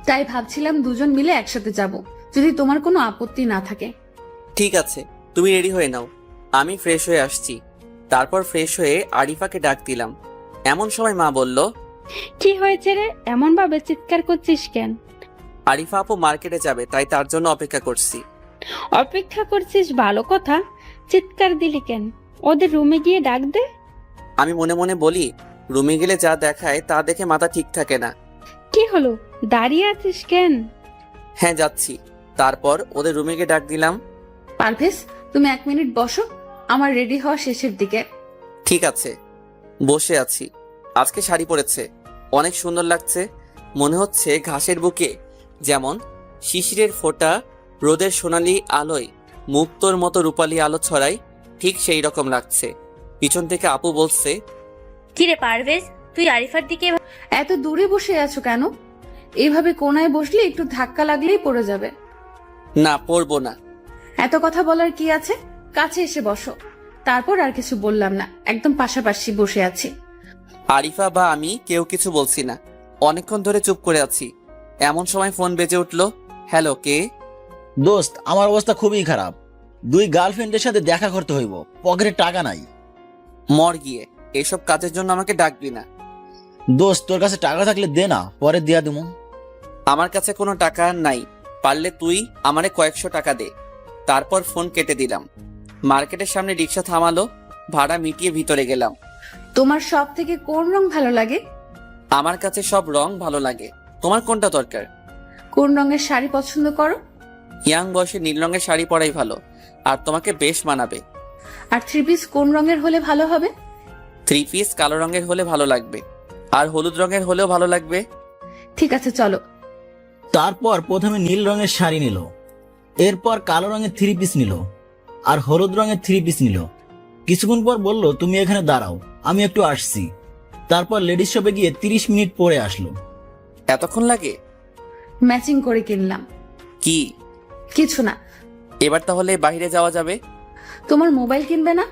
তাই ভাবছিলাম দুজন মিলে একসাথে যাব, যদি তোমার কোনো আপত্তি না থাকে। ঠিক আছে, তুমি রেডি হয়ে নাও, আমি ফ্রেশ হয়ে আসছি। তারপর ফ্রেশ হয়ে আরিফাকে ডাক দিলাম। এমন সময় মা বলল, কি হয়েছে রে, এমন ভাবে চিৎকার করছিস কেন? আরিফা আপু মার্কেটে যাবে, তাই তার জন্য অপেক্ষা করছি। অপেক্ষা করছিস ভালো কথা, চিৎকার দিলি কেন? ওদের রুমে গিয়ে ডাক দে। আমি মনে মনে বলি, রুমে গেলে যা দেখায় তা দেখে মাথা ঠিক থাকে না। কি হলো, দাঁড়িয়ে আছিস কেন? হ্যাঁ, যাচ্ছি। তারপর ওদের রুমে গিয়ে ডাক দিলাম। পারভেজ, তুমি 1 মিনিট বসো, আমার রেডি হওয়া শেষের দিকে। ঠিক আছে, বসে আছি। আজকে শাড়ি পরেছে, অনেক সুন্দর লাগছে। মনে হচ্ছে ঘাসের বুকে যেমন শিশিরের ফোঁটা রোদের সোনালি আলোয় মুক্তোর মতো রূপালী আলো ছড়াই, ঠিক সেই রকম লাগছে। পিছন থেকে আপু বলছে, কিরে পারভেজ, তুই আরিফার দিকে এত দূরে বসে আছো কেন? এইভাবে কোনায় বসলে একটু ধাক্কা লাগলেই পড়ে যাবে। না পড়বো না। এত কথা বলার কি আছে? কাছে এসে বসো। তারপর আর কিছু বললাম না, একদম পাশাপাশি বসে আছি। আরিফা বা আমি কেউ কিছু বলছি না। অনেকক্ষণ ধরে চুপ করে আছি। এমন সময় ফোন বেজে উঠলো। হ্যালো, কে? দোস্ত, আমার অবস্থা খুবই খারাপ। 2 গার্লফ্রেন্ডের সাথে দেখা করতে হইব, পকেটে টাকা নাই। মর গিয়ে, এসব কাজের জন্য আমাকে ডাকবি না। দোস্ত, তোর কাছে টাকা থাকলে দে না, পরে দিয়া দিমু। আমার কাছে কোনো টাকা নাই। পারলে তুই আমারে কয়েকশো টাকা দে। তারপর ফোন কেটে দিলাম। মার্কেটের সামনে রিক্সা থামালো, ভাড়া মিটিয়ে ভিতরে গেলাম। তোমার সব থেকে কোন রং ভালো লাগে? আমার কাছে সব রং ভালো লাগে। তোমার কোনটা দরকার? কোন রঙের শাড়ি পছন্দ করো? ইয়াং বয়সে নীল রঙের শাড়ি পরাই ভালো, আর তোমাকে বেশ মানাবে। আর 3 পিস কোন রঙের হলে ভালো হবে? 3 পিস কালো রঙের হলে ভালো লাগবে, আর হলুদ রঙের হলেও ভালো লাগবে। ঠিক আছে, চলো। তারপর প্রথমে নীল রঙের শাড়ি নিল, এরপর কালো রঙের 3 পিস নিল, আর হলুদ রঙের 3 পিস নিল। কিছুক্ষণ পর বলল, তুমি এখানে দাঁড়াও, আমি একটু আসছি। তারপর লেডিস শপে গিয়ে 30 মিনিট পরে আসলো। এতক্ষণ লাগে? ম্যাচিং করে কিনলাম। কি? কিছু না। এবার তাহলে বাইরে যাওয়া যাবে? তোমার মোবাইল কিনবে না?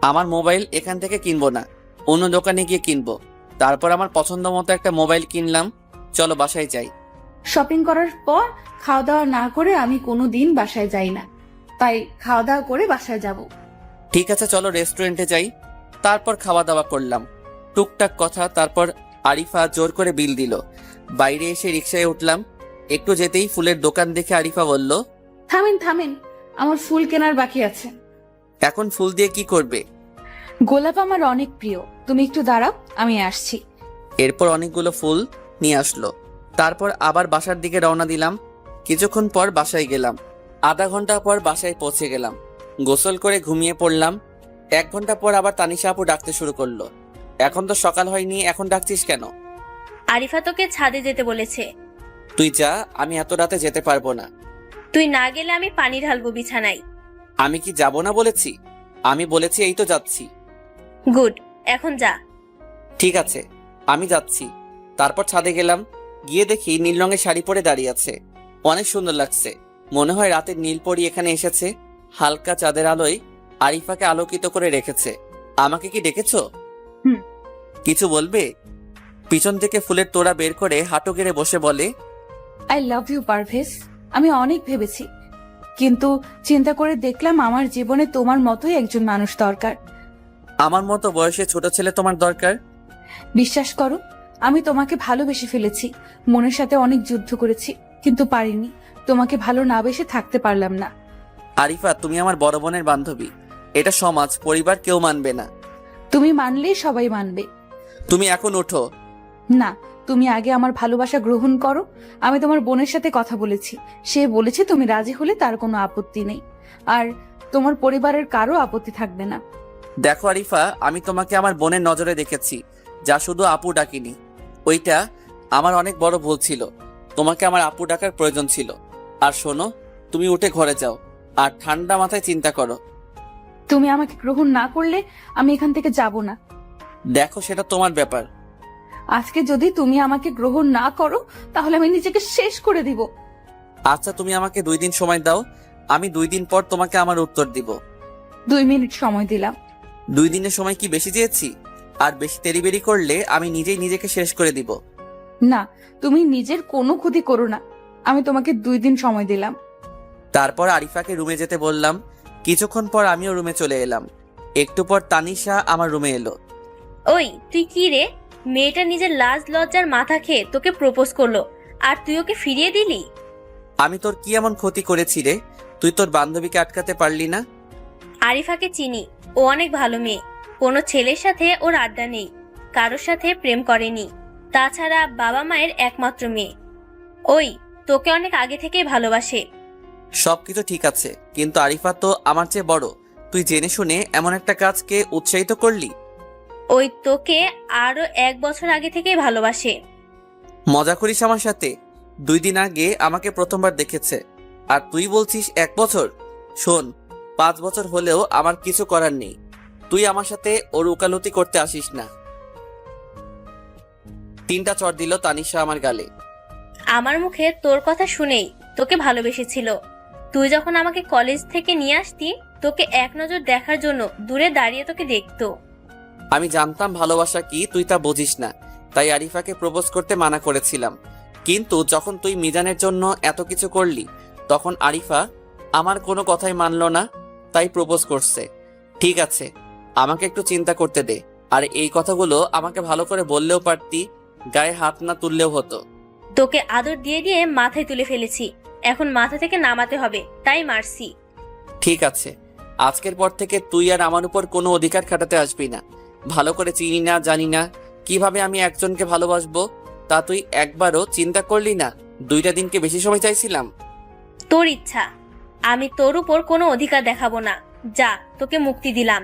আমার মোবাইল এখান থেকে কিনবো না, অন্য দোকানে গিয়ে কিনবো। তারপর আমার পছন্দ মতো একটা মোবাইল কিনলাম। চলো বাসায় যাই। শপিং করার পর খাওয়া দাওয়া না করে আমি কোনো দিন বাসায় যাই না, তাই খাওয়া দাওয়া করে বাসায় যাব। ঠিক আছে, চলো রেস্টুরেন্টে যাই। তারপর খাওয়া দাওয়া করলাম, টুকটাক কথা। তারপর আরিফা জোর করে বিল দিল। বাইরে এসে রিক্সায় উঠলাম। একটু যেতেই ফুলের দোকান দেখে আরিফা বলল, থামেন থামেন, আমার ফুল কেনার বাকি আছে। এখন ফুল দিয়ে কি করবে? গোলাপ আমার অনেক প্রিয়, তুমি একটু দাঁড়াও, আমি আসছি। এরপর অনেকগুলো ফুল নিয়ে আসলো। তারপর আবার বাসার দিকে রওনা দিলাম। কিছুক্ষণ পর বাসায় গেলাম। আধা ঘন্টা পর বাসায় পৌঁছে গেলাম। গোসল করে ঘুমিয়ে পড়লাম। 1 ঘন্টা পর আবার তানিশা আপু ডাকতে শুরু করলো। এখন তো সকাল হয়নি, এখন ডাকছিস কেন? আরিফা তোকে ছাদে যেতে বলেছে। তুই যা, আমি এত রাতে যেতে পারবো না। তুই না গেলে আমি পানি ঢালবো বিছানায়। আমি কি যাব না বলেছি? আমি বলেছি এই তো যাচ্ছি। গুড, এখন যা। ঠিক আছে, আমি যাচ্ছি। তারপর ছাদে গেলাম। গিয়ে দেখি নীল রঙের শাড়ি পরে দাঁড়িয়ে আছে। অনেক সুন্দর লাগছে। মনে হয় রাতের নীলপরি এখানে এসেছে। হালকা চাঁদের আলোয় আরিফাকে আলোকিত করে রেখেছে। আমাকে কি ডেকেছো? হুম। কিছু বলবে? পিছন থেকে ফুলের তোড়া বের করে হাঁটু গেড়ে বসে বলে, আই লাভ ইউ পারভেজ। আমি অনেক ভেবেছি, কিন্তু চিন্তা করে দেখলাম আমার জীবনে তোমার মতোই একজন মানুষ দরকার। আমার মতো বয়সে ছোট ছেলে তোমার দরকার? বিশ্বাস করো, আমি তোমাকে ভালোবেসে ফেলেছি। মনের সাথে অনেক যুদ্ধ করেছি, কিন্তু পারিনি। তোমাকে ভালো না বেসে থাকতে পারলাম না। আরিফা, তুমি আমার বড় বোনের বান্ধবী। এটা সমাজ, পরিবার কেউ মানবে না। তুমি মানলেই সবাই মানবে। তুমি এখন ওঠো। না, তুমি আগে আমার ভালোবাসা গ্রহণ করো। আমি তোমার বোনের সাথে কথা বলেছি, সে বলেছে তুমি রাজি হলে তার কোনো আপত্তি নেই, আর তোমার পরিবারের কারো আপত্তি থাকবে না। দেখো আরিফা, আমি তোমাকে আমার বোনের নজরে দেখেছি, যা শুধু আপু ডাকিনি। ওইটা আমার অনেক বড় ভুল ছিল। তোমাকে আমার আপু ডাকার প্রয়োজন ছিল। আর শোনো, তুমি উঠে ঘরে যাও, আর ঠান্ডা মাথায় চিন্তা করো। তুমি আমাকে গ্রহণ না করলে আমি এখান থেকে যাব না। দেখো, সেটা তোমার ব্যাপার। আজকে যদি তুমি আমাকে গ্রহণ না করো, তাহলে আমি নিজেকে শেষ করে দিব। আচ্ছা, তুমি আমাকে 2 দিন সময় দাও। আমি 2 দিন পর তোমাকে আমার উত্তর দিব। 2 মিনিট সময় দিলাম। 2 দিনের সময় কি বেশি চেয়েছি? আর বেশি তেরিবেরি করলে আমি নিজেই নিজেকে শেষ করে দিব। না, তুমি নিজের কোনো ক্ষতি করো না। আমি তোমাকে 2 দিন সময় দিলাম। তারপর আরিফাকে রুমে যেতে বললাম। কিছুক্ষণ পর আমিও রুমে চলে এলাম। একটু পর তানিশা আমার রুমে এলো। ওই তুই কি রে? মেয়েটা নিজের লাজ লজ্জার মাথা খেয়ে তোকে প্রপোজ করলো, আর তুই ওকে ফিরিয়ে দিলি? আমি তোর কি এমন ক্ষতি করেছি রে? তুই তোর বান্ধবীকে আটকাতে পারলি না? আরিফাকে চিনি, ও অনেক ভালো মেয়ে। কোনো ছেলের সাথে ওর আড্ডা নেই, কারোর সাথে প্রেম করেনি। তাছাড়া বাবা মায়ের একমাত্র মেয়ে। ওই তোকে অনেক আগে থেকেই ভালোবাসে। সবকিছু ঠিক আছে, কিন্তু আরিফা তো আমার চেয়ে বড়। তুই জেনে শুনে এমন একটা কাজকে উৎসাহিত করলি। ওই তোকে আরো 1 বছর আগে থেকেই ভালোবাসে। মজা করিস আমার সাথে? 2 দিন আগে আমাকে প্রথমবার দেখেছে, আর তুই বলছিস 1 বছর? শোন, 5 বছর হলেও আমার কিছু করার নেই। তুই আমার সাথে ওর উকালতি করতে আসিস না। 3টা চড় দিল তানিশা আমার গালে। আমার মুখে তোর কথা শুনেই তোকে ভালোবেসেছিল। তুই যখন আমাকে কলেজ থেকে নিয়ে আসতি, তোকে এক নজর দেখার জন্য দূরে দাঁড়িয়ে তোকে দেখতো। আমি জানতাম ভালোবাসা কি, তুই তা বুঝিস না, তাই আরিফাকে প্রপোজ করতে মানা করেছিলাম। কিন্তু যখন তুই মিজানের জন্য এত কিছু করলি, তখন আরিফা আমার কোনো কথাই মানলো না, তাই প্রপোজ করছে। ঠিক আছে, আমাকে একটু চিন্তা করতে দে। আর এই কথাগুলো আমাকে ভালো করে বললেও পারতি, গায়ে হাত না তুললেও হতো। তোকে আদর দিয়ে দিয়ে মাথায় তুলে ফেলেছি, এখন মাথা থেকে নামাতে হবে, তাই মারছি। ঠিক আছে, আজকের পর থেকে তুই আর আমার উপর কোনো অধিকার খাটাতে আসবি না। ভালো করে চিনি না, জানি না কিভাবে আমি একজনকে ভালোবাসবো, তা তুই একবারও চিন্তা করলি না? 2টা দিনকে বেশি সময় চাইছিলাম। তোর ইচ্ছা, আমি তোর উপর কোনো অধিকার দেখাবো না। যা, তোকে মুক্তি দিলাম।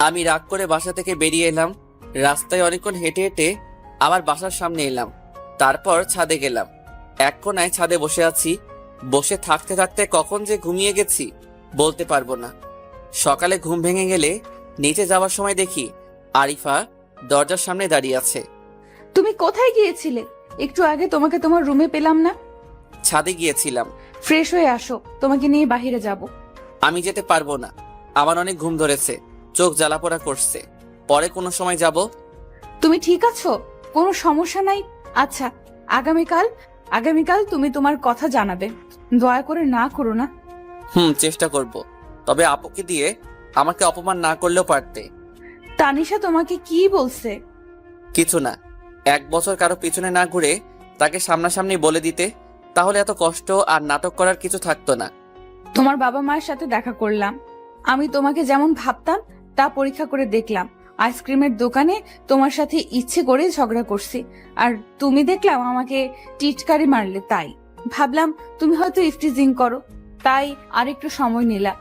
আমি রাগ করে বাসা থেকে বেরিয়ে এলাম। রাস্তায় অনেকক্ষণ হেঁটে হেঁটে আবার বাসার সামনে এলাম। তারপর ছাদে গেলাম। এক কোনায় ছাদে বসে আছি। বসে থাকতে থাকতে কখন যে ঘুমিয়ে গেছি বলতে পারবো না। সকালে ঘুম ভেঙে গেলে নিচে যাওয়ার সময় দেখি আরিফা দরজার সামনে দাঁড়িয়ে আছে। তুমি কোথায় গিয়েছিলে? একটু আগে তোমাকে তোমার রুমে পেলাম না। ছাদে গিয়েছিলাম। ফ্রেশ হয়ে আসো, তোমাকে নিয়ে বাইরে যাব। আমি যেতে পারবো না, আমার অনেক ঘুম ধরেছে, চোখ জ্বালাপোড়া করছে। পরে কোনো সময় যাব। তুমি ঠিক আছো? কোনো সমস্যা নাই? আচ্ছা, আগামীকাল তুমি তোমার কথা জানাবে। দয়া করে না করো না। চেষ্টা করব। তবে আপুকে দিয়ে আমাকে অপমান না করলেও পারতে। তানিশা তোমাকে কি বলছে? কিছু না, 1 বছর কারো পিছনে না ঘুরে তাকে সামনাসামনি বলে দিতে, তাহলে এত কষ্ট আর নাটক করার কিছু থাকতো না। তোমার বাবা মায়ের সাথে দেখা করলাম। আমি তোমাকে যেমন ভাবতাম তা পরীক্ষা করে দেখলাম। আইসক্রিমের দোকানে তোমার সাথে ইচ্ছে করে ঝগড়া করছি, আর তুমি দেখলাম আমাকে টিটকারি মারলে। তাই ভাবলাম তুমি হয়তো ইফটিজিং করো, তাই আরেকটু সময় নিলাম।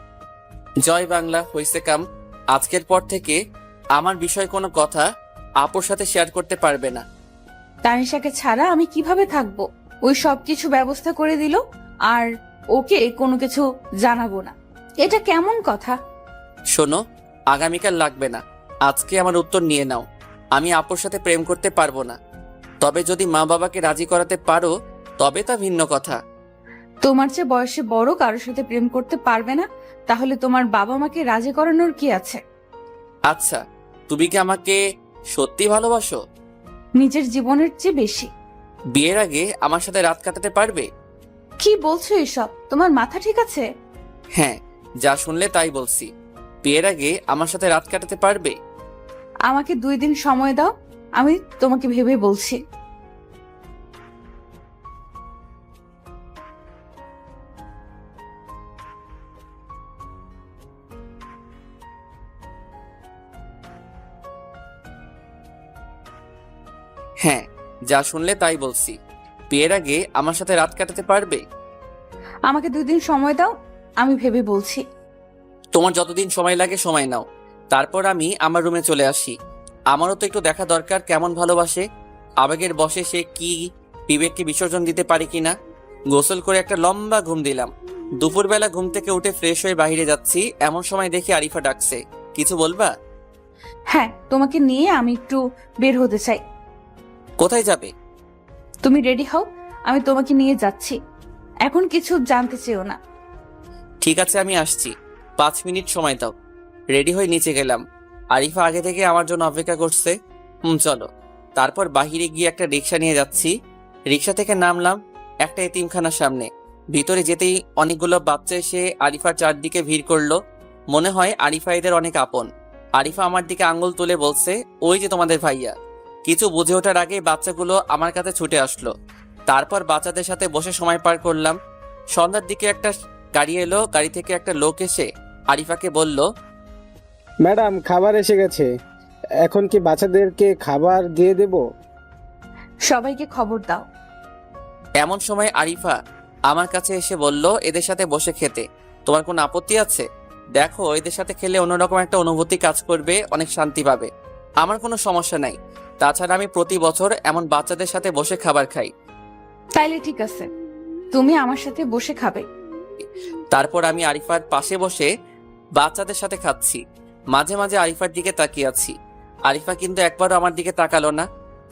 জয় বাংলা, হইছে কাম। আজকের পর থেকে আমার বিষয় কোনো কথা আপুর সাথে শেয়ার করতে পারবে না। তানিশাকে ছাড়া আমি কিভাবে থাকবো? ওই সব কিছু ব্যবস্থা করে দিল, আর ওকে কোনো কিছু জানাবো না। এটা কেমন কথা? শোনো, আগামীকাল লাগবে না, আজকে আমার উত্তর নিয়ে নাও। আমি আপুর সাথে প্রেম করতে পারবো না। তবে যদি মা বাবাকে রাজি করাতে পারো তবে তা ভিন্ন কথা। তোমার চেয়ে বয়সে বড় কারোর সাথে প্রেম করতে পারবে না? তাহলে তোমার বাবা মাকে রাজি করানোর কি আছে? আচ্ছা, তুমি কি আমাকে সত্যি ভালোবাসো? নিজের জীবনের চেয়ে বেশি। বিয়ের আগে আমার সাথে রাত কাটাতে পারবে? কি বলছো এসব? তোমার মাথা ঠিক আছে? হ্যাঁ, যা শুনলে তাই বলছি। বিয়ের আগে আমার সাথে রাত কাটাতে পারবে? আমাকে 2 দিন সময় দাও, আমি তোমাকে ভেবে বলছি। হ্যাঁ, যা শুনলে তাই বলছি। বিয়ের আগে আমার সাথে রাত কাটাতে পারবে? আমাকে 2 দিন সময় দাও, আমি ভেবে বলছি। তোমার যতদিন সময় লাগে সময় নাও, তারপর আমি আমার রুমে চলে আসি। আমারও তো একটু দেখা দরকার কেমন ভালোবাসে। আবেগের বশে সে কি বিবেককে বিসর্জন দিতে পারে কিনা। গোসল করে একটা লম্বা ঘুম দিলাম। দুপুরবেলা ঘুম থেকে উঠে ফ্রেশ হয়ে বাইরে যাচ্ছি, এমন সময় দেখি আরিফা ডাকছে। কিছু বলবা? হ্যাঁ, তোমাকে নিয়ে আমি একটু বের হতে চাই। কোথায় যাবে? তুমি রেডি হও, আমি তোমাকে নিয়ে যাচ্ছি। এখন কিছু জানতে চেও না। ঠিক আছে, আমি আসছি। 5 মিনিট সময় দাও। রেডি হয়ে নিচে গেলাম। আরিফা আগে থেকে আমার জন্য অপেক্ষা করছে। চলো। তারপর বাহিরে গিয়ে একটা রিক্সা নিয়ে যাচ্ছি। রিক্সা থেকে নামলাম একটা এতিমখানার সামনে। ভিতরে যেতেই অনেকগুলো বাচ্চা এসে আরিফার চারদিকে ভিড় করলো। মনে হয় আরিফা এদের অনেক আপন। আরিফা আমার দিকে আঙ্গুল তুলে বলছে, ওই যে তোমাদের ভাইয়া। কিছু বুঝে ওঠার আগে বাচ্চাগুলো আমার কাছে ছুটে আসলো। তারপর বাচ্চাদের সাথে বসে সময় পার করলাম। সন্ধ্যার দিকে একটা গাড়ি এলো। গাড়ি থেকে একটা লোক এসে আরিফাকে বলল, ম্যাডাম, খাবার এসে গেছে। এখন কি বাচ্চাদেরকে খাবার দিয়ে দেব? সবাইকে খবর দাও। এমন সময় আরিফা আমার কাছে এসে বলল, এদের সাথে বসে খেতে তোমার কোনো আপত্তি আছে? দেখো, এদের সাথে খেলে অন্যরকম একটা অনুভূতি কাজ করবে, অনেক শান্তি পাবে। আমার কোনো সমস্যা নাই। তাছাড়া আমি প্রতি বছর এমন বাচ্চাদের সাথে বসে খাবার খাই। তাইলে ঠিক আছে, তুমি আমার সাথে বসে খাবে। তারপর আমি আরিফার পাশে বসে বাচ্চাদের সাথে খাচ্ছি। মাঝে মাঝে আরিফার দিকে তাকিয়ে আছি। আরিফা কিন্তু একবারও আমার দিকে তাকালো না।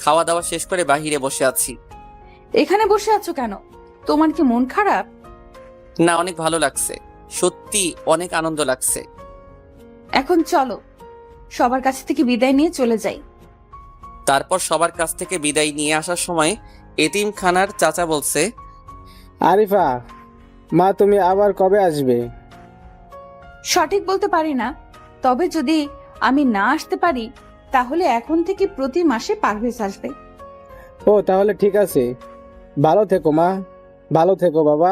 খাওয়া দাওয়া শেষ করে বাহিরে বসে আছি। এখানে বসে আছো কেন? তোমার কি মন খারাপ? না, অনেক ভালো লাগছে, সত্যি অনেক আনন্দ লাগছে। এখন চলো, সবার কাছ থেকে বিদায় নিয়ে চলে যাই। তারপর সবার কাছ থেকে বিদায় নিয়ে আসার সময় এতিমখানার চাচা বলছে, আরিফা, মা তুমি আবার কবে আসবে? সঠিক বলতে পারি না, তবে যদি আমি না আসতে পারি তাহলে এখন থেকে প্রতি মাসে পারভেজ আসবে। ও তাহলে ঠিক আছে, ভালো থেকো মা, ভালো থেকো বাবা।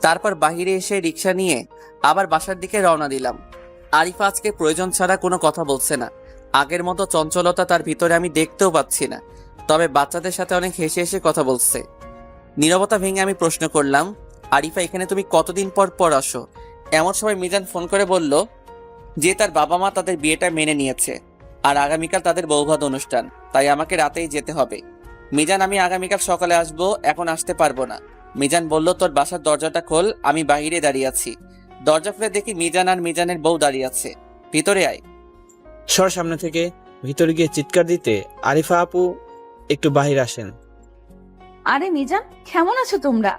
তারপর বাহিরে এসে রিক্সা নিয়ে আবার বাসার দিকে রওনা দিলাম। আরিফা আজকে প্রয়োজন ছাড়া কোনো কথা বলছে না। আগের মতো চঞ্চলতা তার ভিতরে আমি দেখতেও পাচ্ছি না। তবে বাচ্চাদের সাথে অনেক হেসে হেসে কথা বলছে। নীরবতা ভেঙে আমি প্রশ্ন করলাম, আরিফা এখানে তুমি কতদিন পর পর আসো? এমন সময় মিজান ফোন করে বলল যে তার বাবা মা তাদের বিয়েটা মেনে নিয়েছে আর আগামীকাল তাদের বৌভাত অনুষ্ঠান, তাই আমাকে রাতেই যেতে হবে। মিজান, আমি আগামীকাল সকালে আসবো, এখন আসতে পারবো না। মিজান বলল, তোর বাসার দরজাটা খোল, আমি বাইরে দাঁড়িয়ে আছি। দরজা খুলে দেখি মিজান আর মিজানের বউ দাঁড়িয়ে আছে। ভিতরে আয়। সর সামনে থেকে। ভিতরে গিয়ে চিৎকার দিতে আরিফা আপু একটু বাহির আসেন। আরে মিজান, কেমন আছো তোমরা?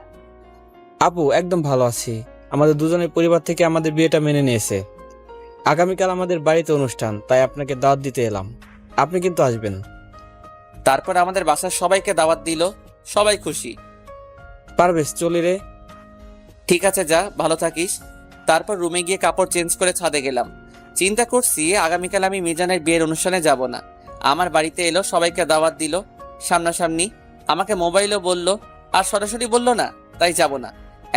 আপু একদম ভালো আছি। আমাদের দুজনের পরিবার থেকে আমাদের বিয়েটা মেনে নিয়েছে। আগামীকাল আমাদের বাড়িতে অনুষ্ঠান, তাই আপনাকে দাওয়াত দিতে এলাম। আপনি কিন্তু আসবেন। তারপর আমাদের বাসার সবাইকে দাওয়াত দিল। সবাই খুশি। পারভেজ চলি রে। ঠিক আছে, যা, ভালো থাকিস। তারপর রুমে গিয়ে কাপড় চেঞ্জ করে ছাদে গেলাম। চিন্তা করছি আগামীকাল আমি মিজানের বিয়ের অনুষ্ঠানে যাব না। আমার বাড়িতে এলো, সবাইকে দাওয়াত দিল সামনাসামনি, আমাকে মোবাইলও বলল, আর সরাসরি বলল না, তাই যাব না।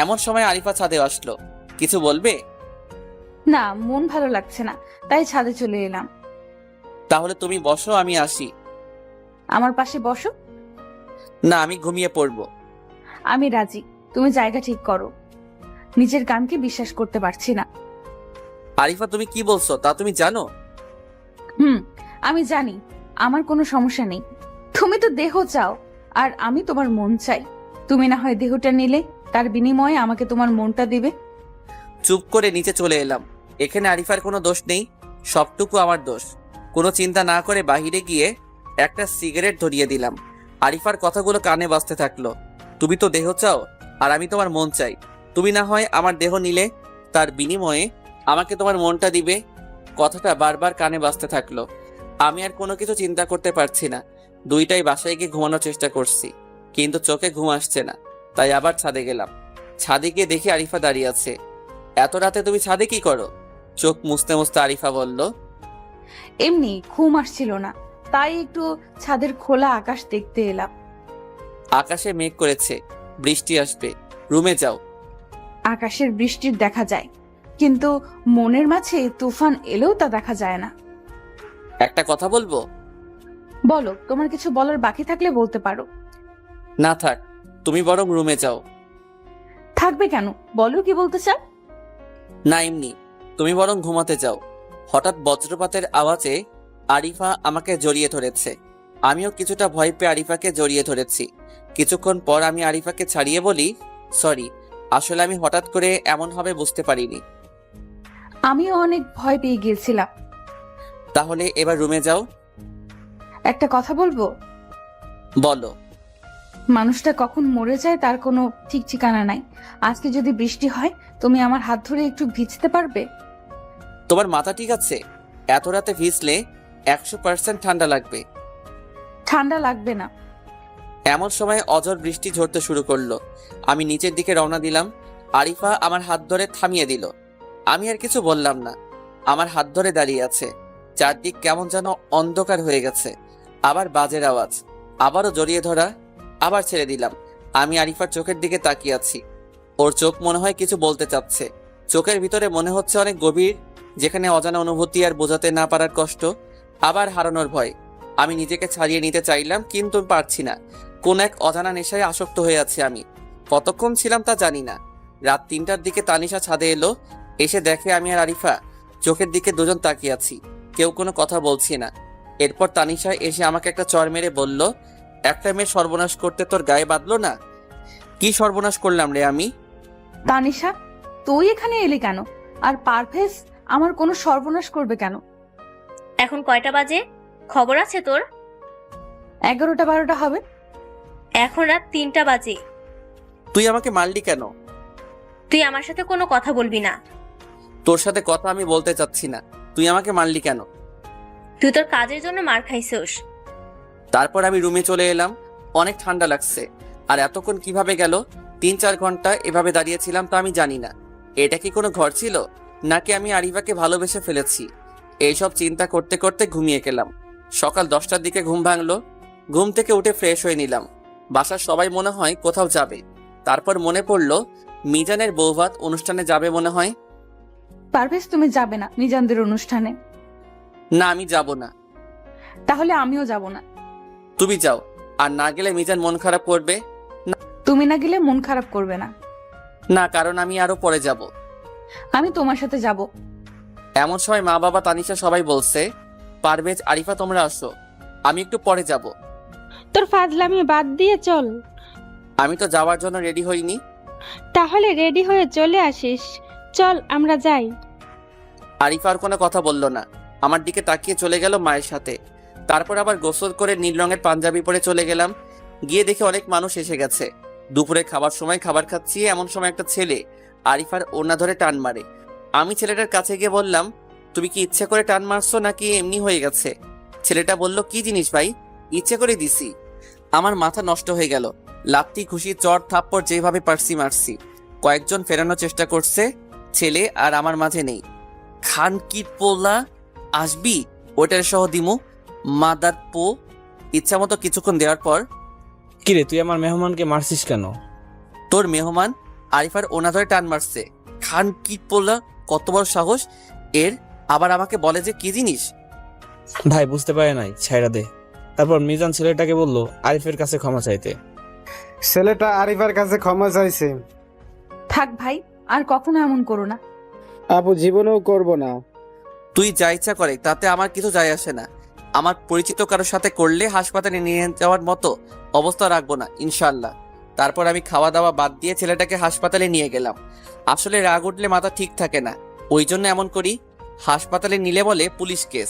এমন সময় আরিফা ছাদে আসলো। কিছু বলবে? না, মন ভালো লাগছে না, তাই ছাদে চলে এলাম। তাহলে তুমি বসো, আমি আসি। আমার পাশে বসো। না, আমি ঘুমিয়ে পড়বো। আমি রাজি, তুমি জায়গা ঠিক করো। নিজের কানকে বিশ্বাস করতে পারছি না। আরিফা, তুমি কি বলছো তা তুমি জানো? আমি জানি, আমার কোনো সমস্যা নেই। তুমি তো দেহ চাও, আর আমি তোমার মন চাই। তুমি না হয় দেহটা নিলে, তার বিনিময়ে আমাকে তোমার মনটা দিবে। চুপ করে নিচে চলে এলাম। এখানে আরিফার কোনো দোষ নেই, সবটুকু আমার দোষ। কোনো চিন্তা না করে বাহিরে গিয়ে একটা সিগারেট ধরিয়ে দিলাম। আরিফার কথাগুলো কানে বাজতে থাকলো। তুমি তো দেহ চাও, আর আমি তোমার মন চাই। তুমি না হয় আমার দেহ নিলে, তার বিনিময়ে আমাকে তোমার মনটা দিবে। কথাটা বারবার কানে বাজতে থাকলো। আমি আর কোনো কিছু চিন্তা করতে পারছি না। দুইটাই বাসায় গিয়ে ঘুমানোর চেষ্টা করছি, কিন্তু চোখে ঘুম আসছে না। তাই আবার ছাদে গেলাম। ছাদে গিয়ে দেখি আরিফা দাঁড়িয়ে আছে। এত রাতে তুমি ছাদে কি করো? চোখ মুছতে মুছতে আরিফা বলল, এমনি ঘুম আসছিল না, তাই একটু ছাদের খোলা আকাশ দেখতে এলাম। আকাশে মেঘ করেছে, বৃষ্টি আসবে, রুমে যাও। আকাশের বৃষ্টির দেখা যায়, কিন্তু মনের মাঝে তুফান এলেও তা দেখা যায় না। একটা কথা বলবো? বলো, তোমার কিছু বলার বাকি থাকলে বলতে পারো। না থাক, তুমি বরং রুমে যাও। থাকবে কেন, বলো কি বলতে চাও। না এমনি, তুমি বরং ঘুমাতে যাও। হঠাৎ বজ্রপাতের আওয়াজে আরিফা আমাকে জড়িয়ে ধরেছে। আমিও কিছুটা ভয় পেয়ে আরিফাকে জড়িয়ে ধরেছি। কিছুক্ষণ পর আমি আরিফাকে ছাড়িয়ে বলি, সরি, আসলে আমি হঠাৎ করে এমন হবে বুঝতে পারিনি। আমিও অনেক ভয় পেয়ে গিয়েছিলাম। তাহলে এবার রুমে যাও। একটা কথা বলবো। বলো। মানুষটা কখন মরে যায় তার কোনো ঠিক ঠিকানা নাই। আজকে যদি বৃষ্টি হয়, তুমি আমার হাত ধরে একটু ভিজতে পারবে? তোমার মাথা ঠিক আছে? এত রাতে ভিজলে 100% ঠান্ডা লাগবে। ঠান্ডা লাগবে না। এমন সময় অঝোর বৃষ্টি ঝরতে শুরু করলো। আমি নিচের দিকে রওনা দিলাম। আরিফা আমার হাত ধরে থামিয়ে দিল। আমি আর কিছু বললাম না। আমার হাত ধরে দাঁড়িয়ে আছে। চারদিক কেমন যেন অন্ধকার হয়ে গেছে। আবার বাজের আওয়াজ, আবারও জড়িয়ে ধরা, আবার ছেড়ে দিলাম। আমি আরিফার চোখের দিকে তাকিয়ে আছি। ওর চোখ মনে হয় কিছু বলতে চাচ্ছে। চোখের ভিতরে মনে হচ্ছে অনেক গভীর, যেখানে অজানা অনুভূতি আর বোঝাতে না পারার কষ্ট, আবার হারানোর ভয়। আমি নিজেকে ছাড়িয়ে নিতে চাইলাম, কিন্তু পারছি না। কোন এক অজানা নেশায় আসক্ত হয়ে আছি আমি। কতক্ষণ ছিলাম তা জানি না। রাত 3টার দিকে তানিশা ছাদে এলো। এসে দেখে আমি আর আরিফা চোখের দিকে দুজন তাকিয়ে আছি, কেউ কোনো কথা বলছি না। এরপর তানিশা এসে আমাকে একটা চড় মেরে বলল, একটা মেয়ে সর্বনাশ করতে তোর গায়ে বাঁধলো না? কি সর্বনাশ করলাম রে আমি? তানিশা, তুই এখানে এলি কেন? আর পারভেজ আমার কোনো সর্বনাশ করবে কেন? এখন কয়টা বাজে? খবর আছে তোর? 11টা 12টা হবে। এখন রাত 3টা বাজে। তুই আমাকে মারলি কেন? তুই আমার সাথে কোনো কথা বলবি না। তোর সাথে কথা আমি বলতে চাচ্ছি না, তুই আমাকে মারলি কেন? তুই তোর কাজের জন্য মার খাইছিস। তারপর আমি রুমে চলে এলাম। অনেক ঠান্ডা লাগছে। আর এতক্ষণ কিভাবে গেল? 3-4 ঘন্টা এভাবে দাঁড়িয়েছিলাম তো আমি জানি না। এটা কি কোনো ঘর ছিল, নাকি আমি আরিফাকে ভালোবেসে ফেলেছি? এইসব চিন্তা করতে করতে ঘুমিয়ে গেলাম। সকাল 10টার দিকে ঘুম ভাঙলো। ঘুম থেকে উঠে ফ্রেশ হয়ে নিলাম। বাসার সবাই মনে হয় কোথাও যাবে। তারপর মনে পড়লো মিজানের বৌভাত অনুষ্ঠানে যাবে মনে হয়। পারভেজ, তুমি যাবে না মিজানদের অনুষ্ঠানে? না, আমি যাব না। তাহলে আমিও যাব না। তুমি যাও, আর না গেলে মিজান মন খারাপ করবে। তুমি না গেলে মন খারাপ করবে না। না, কারণ আমি আরো পরে যাব। আমি তোমার সাথে যাব। এমন সময় মা বাবা তানিশা সবাই বলছে, পারভেজ আরিফা তোমরা আসো, আমি একটু পরে যাব। তোর ফাজলামি বাদ দিয়ে চল। আমি তো যাওয়ার জন্য রেডি হইনি। তাহলে রেডি হয়ে চলে আসিস। চল আমরা যাই। আরিফা আর কোনো কথা বলল না, আমার দিকে তাকিয়ে চলে গেল মায়ের সাথে। তারপর আবার গোসল করে নীল রঙের পাঞ্জাবি পরে চলে গেলাম। গিয়ে দেখে অনেক মানুষ এসে গেছে। দুপুরে খাবার সময় খাবার খাচ্ছি, এমন সময় একটা ছেলে আরিফার ওড়না ধরে টান মারে। আমি ছেলেটার কাছে গিয়ে বললাম, তুমি কি ইচ্ছে করে টান মারছো নাকি এমনি হয়ে গেছে? ছেলেটা বলল, কি জিনিস ভাই, ইচ্ছে করে দিছি। আমার মাথা নষ্ট হয়ে গেল। লাত্তি, ঘুষি, চড়, থাপ্পড় যেভাবে পারছি মারছি। কয়েকজন ফেরানোর চেষ্টা করছে, ছেলে আর আমার মাঝে নেই। খান কি পোলা, আসবি ওটার সহ দিমু মাদার পো। ইচ্ছা মতো কিছুক্ষণ দেওয়ার পর, কিরে, তুই আমার মেহমানকে মারছিস কেন? তোর মেহমান আরিফার ওনা ধরে টান মারছে। খান কি পোলা, কত বড় সাহস এর! আবার আমাকে বলে যে কি জিনিস। ভাই বুঝতে পারে নাই, ছাইড়া দে। তারপর মিজান ছেলেটাকে বলল আরিফের কাছে ক্ষমা চাইতে। ছেলেটা আরিফার কাছে ক্ষমা চাইছে। থাক ভাই, আর কখনো এমন করো না। আপু, জীবনেও করব না। তুই যা ইচ্ছা করে, তাতে আমার কিছু যায় আসে না। আমার পরিচিত কারোর সাথে করলে হাসপাতালে নিয়ে যাওয়ার মতো অবস্থা রাখবো না ইনশাল্লাহ। তারপর আমি খাওয়া দাওয়া বাদ দিয়ে ছেলেটাকে হাসপাতালে নিয়ে গেলাম। আসলে রাগ উঠলে মাথা ঠিক থাকে না, ওই জন্য এমন করি। হাসপাতালে নিলে বলে পুলিশ কেস,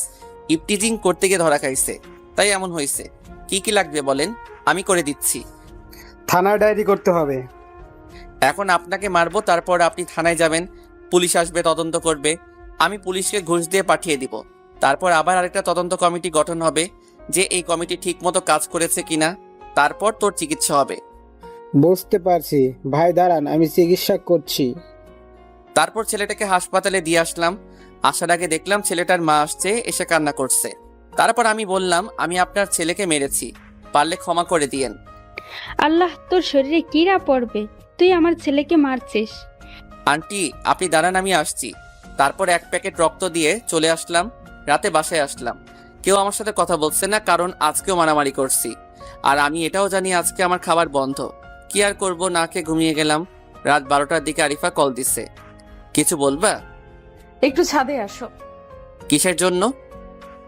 ইপটিজিং করতে গিয়ে ধরা খাইছে, তাই এমন হয়েছে। কি কি লাগবে বলেন, আমি করে দিচ্ছি। থানায় ডায়েরি করতে হবে। এখন আপনাকে মারবো, তারপর আপনি থানায় যাবেন, পুলিশ আসবে, তদন্ত করবে। আমি পুলিশকে ঘুষ দিয়ে পাঠিয়ে দিব। তারপর আবার আরেকটা তদন্ত কমিটি গঠন হবে, যে এই কমিটি ঠিক মতো কাজ করেছে কিনা। তারপর তোর চিকিৎসা হবে। বুঝতে পারছি ভাই, দাঁড়ান আমি চিকিৎসা করছি। তারপর ছেলেটাকে হাসপাতালে দিয়ে আসলাম। আসার আগে দেখলাম ছেলেটার মা আসছে, এসে কান্না করছে। তারপর আমি বললাম, আমি আপনার ছেলেকে মেরেছি, পারলে ক্ষমা করে দিয়েন। আল্লাহ, তোর শরীরে কিরা পড়বে, তুই আমার ছেলেকে মারছিস। আন্টি আপনি দাঁড়ান, আমি আসছি। তারপর 1 প্যাকেট রক্ত দিয়ে চলে আসলাম। রাতে বাসায় আসলাম। কেউ আমার সাথে কথা বলছে না, কারণ আজকেও মারামারি করছি। আর আমি এটাও জানি আজকে আমার খাবার বন্ধ। কি আর করব, না খেয়ে ঘুমিয়ে গেলাম। রাত 12টার দিকে আরিফা কল দিছে। কিছু বলবা? একটু ছাদে আসো। কিসের জন্য?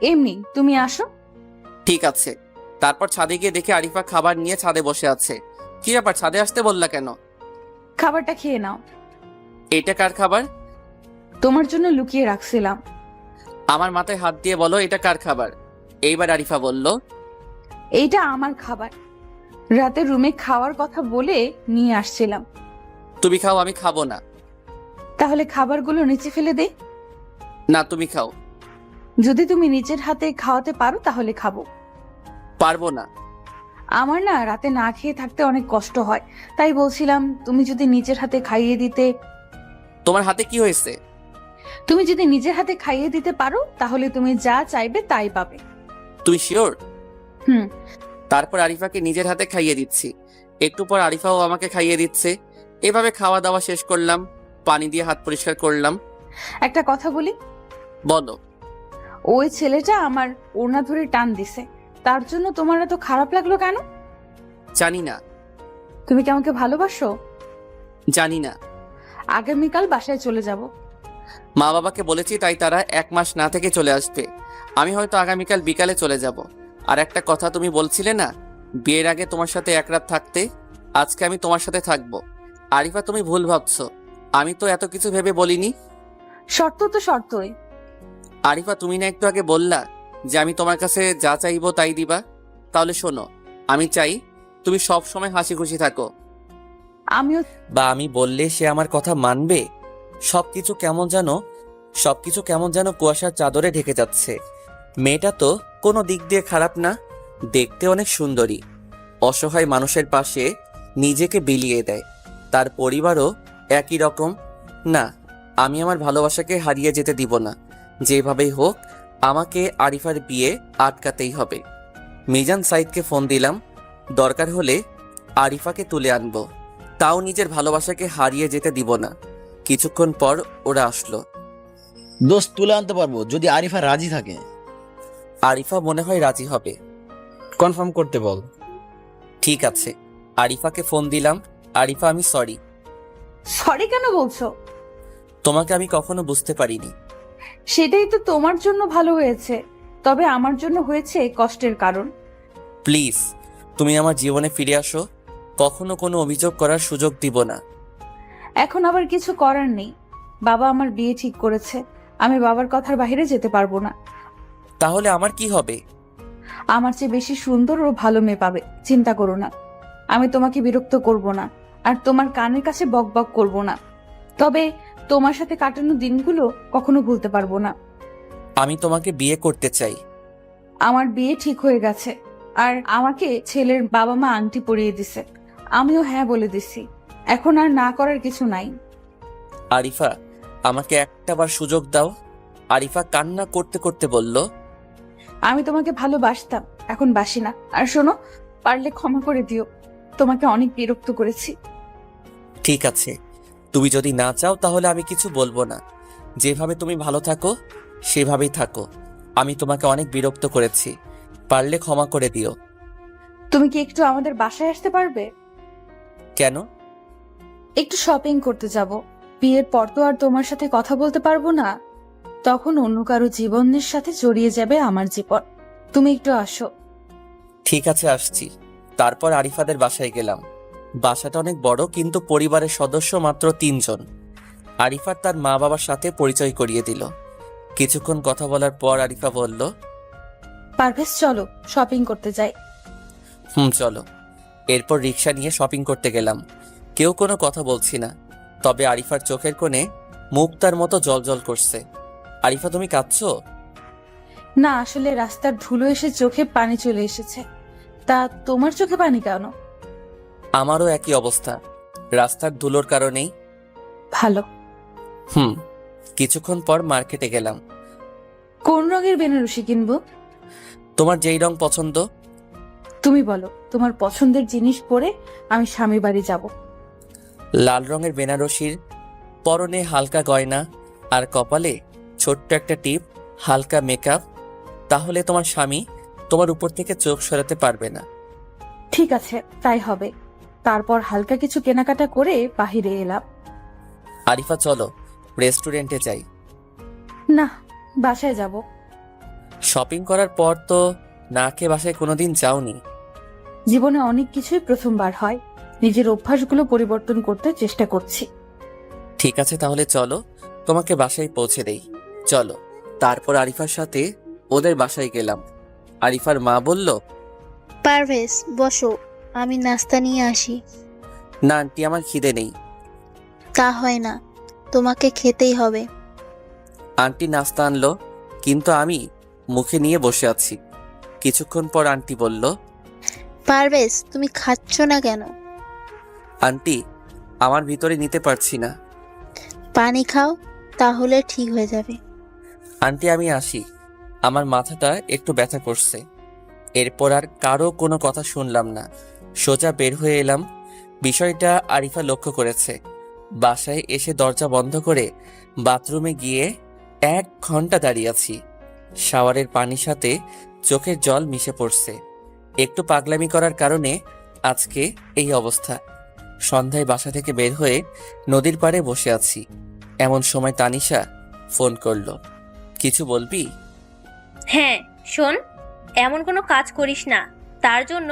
এমনি, তুমি আসো। ঠিক আছে। তারপর ছাদে গিয়ে দেখে আরিফা খাবার নিয়ে ছাদে বসে আছে। কি ব্যাপার, ছাদে আসতে বললা কেন? খাবারটা খেয়ে নাও। এইটা কার খাবার? তোমার জন্য লুকিয়ে রাখছিলাম। আমার মাথায় হাত দিয়ে বলো, এটা কার খাবার? এইবার আরিফা বলল, এইটা আমার খাবার। রাতে রুমে খাওয়ার কথা বলে নিয়ে আসছিলাম। তুমি খাও, আমি খাবো না। তাহলে খাবারগুলো নিচে ফেলে দে। না, তুমি খাও। যদি তুমি নিজের হাতে খাওয়াতে পারো তাহলে খাবো। পারবো না। আমার না রাতে না খেয়ে থাকতে অনেক কষ্ট হয়, তাই বলছিলাম তুমি যদি নিজের হাতে খাইয়ে দিতে। তোমার হাতে কি হয়েছে? তুমি যদি নিজের হাতে খাইয়ে দিতে পারো তাহলে তুমি যা চাইবে তাই পাবে। তুই শিওর? হুম। তারপর আরিফাকে নিজের হাতে খাইয়ে দিচ্ছি। একটু পর আরিফাও আমাকে খাইয়ে দিচ্ছে। এভাবে খাওয়া দাওয়া শেষ করলাম। পানি দিয়ে হাত পরিষ্কার করলাম। একটা কথা বলি। বলো। ওই ছেলেটা আমার ওড়না ধরে টান দিছে, তার জন্য তোমার এত খারাপ লাগলো কেন? জানি না। তুমি কি আমাকে ভালোবাসো? জানি না। আগামীকাল বাসায় চলে যাব। মা বাবাকে বলেছি, তাই তারা 1 মাস না থেকে চলে আসবে। আমি হয়তো আগামীকাল বিকালে চলে যাব। আর একটা কথা, তুমি বলছিলে না বিয়ের আগে তোমার সাথে 1 রাত থাকতে, আজকে আমি তোমার সাথে থাকবো। আরিফা, তুমি ভুল ভাবছো। আমি তো এত কিছু ভেবে বলিনি। শর্ত তো শর্তই। আরিফা, তুমি না একটু আগে বললা যে আমি তোমার কাছে যা চাইবো তাই দিবা? তাহলে শোনো, আমি চাই তুমি সব সময় হাসি খুশি থাকো। আমিও বা আমি বললে সে আমার কথা মানবে? সবকিছু কেমন যেন কুয়াশার চাদরে ঢেকে যাচ্ছে। মেয়েটা তো কোনো দিক দিয়ে খারাপ না, দেখতে অনেক সুন্দরী। অসহায় মানুষের পাশে নিজেকে বিলিয়ে দেয়। তার পরিবারও একই রকম। না, আমি আমার ভালোবাসাকে হারিয়ে যেতে দিব না। যেভাবেই হোক আমাকে আরিফার বিয়ে আটকাতেই হবে। মিজান সাইদকে ফোন দিলাম, দরকার হলে আরিফাকে তুলে আনবো, তাও নিজের ভালোবাসাকে হারিয়ে যেতে দিব না। কিছুক্ষণ পর ওরা আসলো। দোস্ত, তুলে আনতে পারবো যদি আরিফা রাজি থাকে। আরিফা মনে হয় রাজি হবে। কনফার্ম করতে বল। ঠিক আছে, আরিফাকে ফোন দিলাম। আরিফা, আমি সরি। সরি কেন বলছো? তোমাকে আমি কখনো বুঝতে পারিনি। সেটাই তো তোমার জন্য ভালো হয়েছে, তবে আমার জন্য হয়েছে কষ্টের কারণ। প্লিজ, তুমি আমার জীবনে ফিরে আসো। কখনো কোনো অভিযোগ করার সুযোগ দিব না। এখন আবার কিছু করার নেই। বাবা আমার বিয়ে ঠিক করেছে, আমি বাবার কথার বাইরে যেতে পারবো না। তাহলে আমার কি হবে? আমার চেয়ে বেশি সুন্দর ও ভালো মেয়ে পাবে, চিন্তা করো না। আমি তোমাকে বিরক্ত করব না, আর তোমার কানের কাছে বক বক করবো না। তবে তোমার সাথে কাটানো দিনগুলো কখনো ভুলতে পারবো না। আমি তোমাকে বিয়ে করতে চাই। আমার বিয়ে ঠিক হয়ে গেছে, আর আমাকে ছেলের বাবা মা আংটি পরিয়ে দিছে। আমিও হ্যাঁ বলে দিছি। এখন আর না করার কিছু নাই। আরিফা, আমাকে একটাবার সুযোগ দাও। আরিফা কান্না করতে করতে বলল, আমি তোমাকে ভালোবাসতাম, এখন বাসি না। আর শোনো, পারলে ক্ষমা করে দিও, তোমাকে অনেক বিরক্ত করেছি। ঠিক আছে, তুমি যদি না চাও তাহলে আমি কিছু বলবো না। যেভাবে তুমি ভালো থাকো সেভাবেই থাকো। আমি তোমাকে অনেক বিরক্ত করেছি, পারলে ক্ষমা করে দিও। তুমি কি একটু আমাদের বাসায় আসতে পারবে? কেন? একটু শপিং করতে যাব। বিয়ের পর তো আর তোমার সাথে কথা বলতে পারবো না, তখন অন্য কারো জীবনের সাথে জড়িয়ে যাবে আমার জীবন। তুমি একটু আসো। ঠিক আছে, আসছি। তারপর আরিফাদের বাসায় গেলাম। বাসাটা অনেক বড়, কিন্তু পরিবারের সদস্য মাত্র 3 জন। আরিফার তার মা বাবার সাথে পরিচয় করিয়ে দিল। কিছুক্ষণ কথা বলার পর আরিফা বলল, পারভেজ, চলো শপিং করতে যাই। চলো। এরপর রিক্সা নিয়ে শপিং করতে গেলাম। কেউ কোনো কথা বলছি না, তবে আরিফার চোখের কোণে মুক্তার মতো জলজল করছে। আরিফা, তুমি কাঁদছো? না, আসলে রাস্তার ধুলো এসে চোখে পানি চলে এসেছে। তা তোমার চোখে পানি কেন? আমারও একই অবস্থা, রাস্তার ধুলোর কারণেই। ভালো। কিছুক্ষণ পর মার্কেটে গেলাম। কোন রঙের বেনারসি কিনবো? তোমার যেই রং পছন্দ। তুমি বলো, তোমার পছন্দের জিনিস পরে আমি স্বামী বাড়ি যাব। লাল রঙের বেনারসির, পরনে হালকা গয়না, আর কপালে ছোট্ট একটা টিপ, হালকা মেকআপ। তাহলে তোমার স্বামী তোমার উপর থেকে চোখ সরাতে পারবে না। ঠিক আছে, তাই হবে। তারপর হালকা কিছু কেনাকাটা করে বাহিরে এলাম। আরিফা, চলো রেস্টুরেন্টে যাই। না, বাসায় যাব। শপিং করার পর তো না খেয়ে বাসায় কোনোদিন যাওনি। জীবনে অনেক কিছুই প্রথমবার হয়, নিজের অভ্যাসগুলো পরিবর্তন করতে চেষ্টা করছি। ঠিক আছে, তাহলে চলো তোমাকে বাসায় পৌঁছে দেই। চলো। তারপর আরিফার সাথে ওদের বাসায় গেলাম। আরিফার মা বলল, পারভেজ, বসো, আমি নাস্তা নিয়ে আসি। না আন্টি, আমার খিদে নেই। তা হয় না, তোমাকে খেতেই হবে। আন্টি নাস্তা আনলো, কিন্তু আমি মুখে নিয়ে বসে আছি। কিছুক্ষণ পর আন্টি বলল, পারভেজ, তুমি খাচ্ছ না কেন? আন্টি, আমার ভিতরে নিতে পারছি না। পানি খাও, তাহলে ঠিক হয়ে যাবে। আন্টি, আমি আসি, আমার মাথাটা একটু ব্যথা করছে। এরপর আর কারো কোনো কথা শুনলাম না, সোজা বের হয়ে এলাম। বিষয়টা আরিফা লক্ষ্য করেছে। বাসায় এসে দরজা বন্ধ করে বাথরুমে গিয়ে 1 ঘন্টা দাঁড়িয়ে আছি। শাওয়ারের পানির সাথে চোখের জল মিশে পড়ছে। একটু পাগলামি করার কারণে আজকে এই অবস্থা। সন্ধ্যায় বাসা থেকে বের হয়ে নদীর পাড়ে বসে আছি। এমন সময় তানিশা ফোন করলো। কিছু বলবি? হ্যাঁ, শোন, এমন কোনো কাজ করিস না, তার জন্য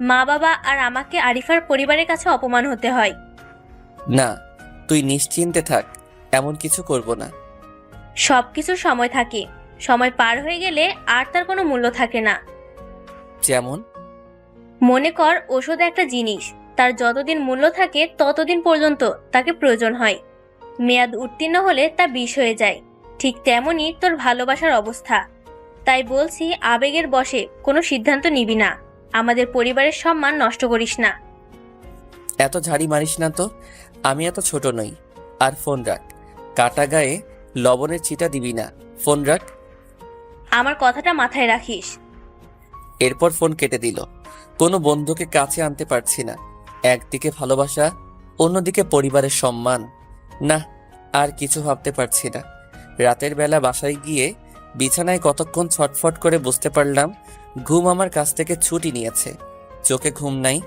মা বাবা আর আমাকে আরিফার পরিবারের কাছে অপমান হতে হয়। না, তুই নিশ্চিন্তে থাক, এমন কিছু করব না। সবকিছুর সময় থাকে, সময় পার হয়ে গেলে আর তার কোনো মূল্য থাকে না। যেমন? মনে কর ওষুধ একটা জিনিস, তার যতদিন মূল্য থাকে ততদিন পর্যন্ত তাকে প্রয়োজন হয়। মেয়াদ উত্তীর্ণ হলে তা বিষ হয়ে যায়। ঠিক তেমনই তোর ভালোবাসার অবস্থা। তাই বলছি, আবেগের বশে কোনো সিদ্ধান্ত নিবি না। আমাদের পরিবারের সম্মান নষ্ট করিস না। এত ঝাড়ি মারিস না তো, আমি এত ছোট নই। আর ফোন রাখ, কাটা গায়ে লবণের ছিটা দিবি না। ফোন রাখ। আমার কথাটা মাথায় রাখিস। এরপর ফোন কেটে দিল। কোনো বন্ধুকে কাছে আনতে পারছি না। একদিকে ভালোবাসা, অন্যদিকে পরিবারের সম্মান। না, আর কিছু ভাবতে পারছি না। রাতের বেলা বাসায় গিয়ে বিছানায় কতক্ষণ ছটফট করে বুঝতে পারলাম ঘুম আমার কাছ থেকে ছুটি নিয়েছে। চোখে ঘুম নাই,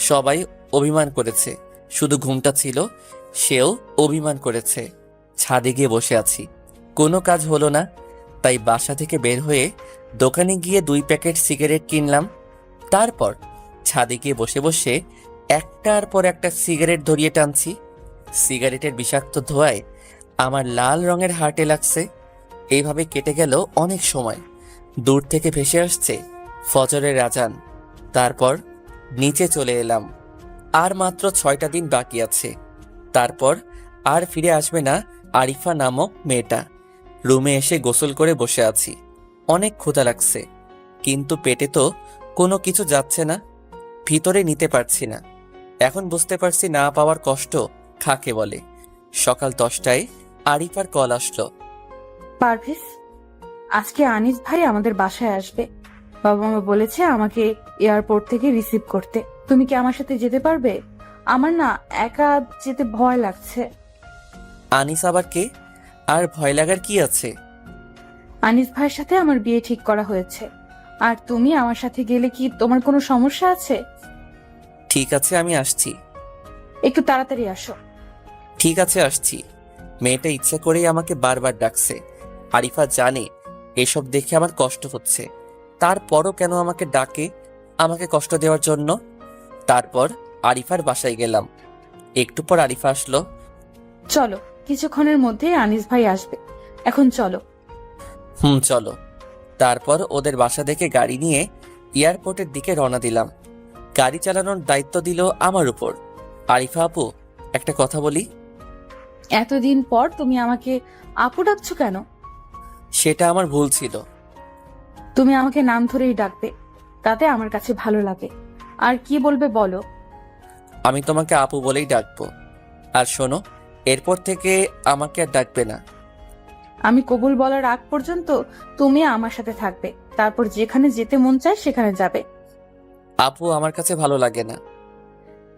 সবাই অভিমান করেছে। শুধু ঘুমটা ছিল, সেও অভিমান করেছে। ছাদে গিয়ে বসে আছি, কোনো কাজ হলো না। তাই বাসা থেকে বের হয়ে দোকানে গিয়ে 2 প্যাকেট সিগারেট কিনলাম। তারপর ছাদে গিয়ে বসে বসে একটার পর একটা সিগারেট ধরিয়ে টানছি। সিগারেটের বিষাক্ত ধোঁয়ায় আমার লাল রঙের হার্টে লাগছে। এইভাবে কেটে গেল অনেক সময়। দূর থেকে ভেসে আসছে ফজরের আজান। তারপর নিচে চলে এলাম। আর মাত্র 6টা দিন বাকি আছে। তারপর আর ফিরে আসবে না আরিফা নামক মেয়েটা। রুমে এসে গোসল করে বসে আছি। অনেক ক্ষুধা লাগছে, কিন্তু পেটে তো কোনো কিছু যাচ্ছে না, ভিতরে নিতে পারছি না। এখন বুঝতে পারছি না পাওয়ার কষ্ট কাকে বলে। সকাল 10টায় আরিফার কল আসলো। পারভেজ, আজকে আনিস ভাই আমাদের বাসায় আসবে। বাবা মা বলেছে আমাকে এয়ারপোর্ট থেকে রিসিভ করতে। তুমি কি আমার সাথে যেতে পারবে? আমার না একা যেতে ভয় লাগছে। আনিস আবার কে? আর ভয় লাগার কি আছে? আনিস ভাইয়ের সাথে আমার বিয়ে ঠিক করা হয়েছে। আর তুমি আমার সাথে গেলে কি তোমার কোনো সমস্যা আছে? ঠিক আছে, আমি আসছি। একটু তাড়াতাড়ি আসো। ঠিক আছে, আসছি। মেয়েটা ইচ্ছে করেই আমাকে বারবার ডাকছে। আরিফা জানে এসব দেখে আমার কষ্ট হচ্ছে, তারপরও কেন আমাকে ডাকে, আমাকে কষ্ট দেওয়ার জন্য। তারপর আরিফার বাসায় গেলাম। একটু পর আরিফা আসলো। চলো, কিছুক্ষণের মধ্যেই আনিস ভাই আসবে। এখন চলো। চলো। তারপর ওদের বাসা থেকে গাড়ি নিয়ে এয়ারপোর্টের দিকে রওনা দিলাম। গাড়ি চালানোর দায়িত্ব দিল আমার উপর। আরিফা আপু, একটা কথা বলি। এতদিন পর তুমি আমাকে আপু ডাকছো কেন? সেটা আমার ভুল ছিল। তুমি আমাকে নাম ধরেই ডাকবে, তাতে আমার কাছে ভালো লাগে। আর কি বলবে বলো। আমি তোমাকে আপু বলেই ডাকবো। আর শোনো, এরপর থেকে আমাকে আর ডাকবে না। আমি কবুল বলার আগ পর্যন্ত তুমি আমার সাথে থাকবে, তারপর যেখানে যেতে মন চায় সেখানে যাবে। আপু আমার কাছে ভালো লাগে না।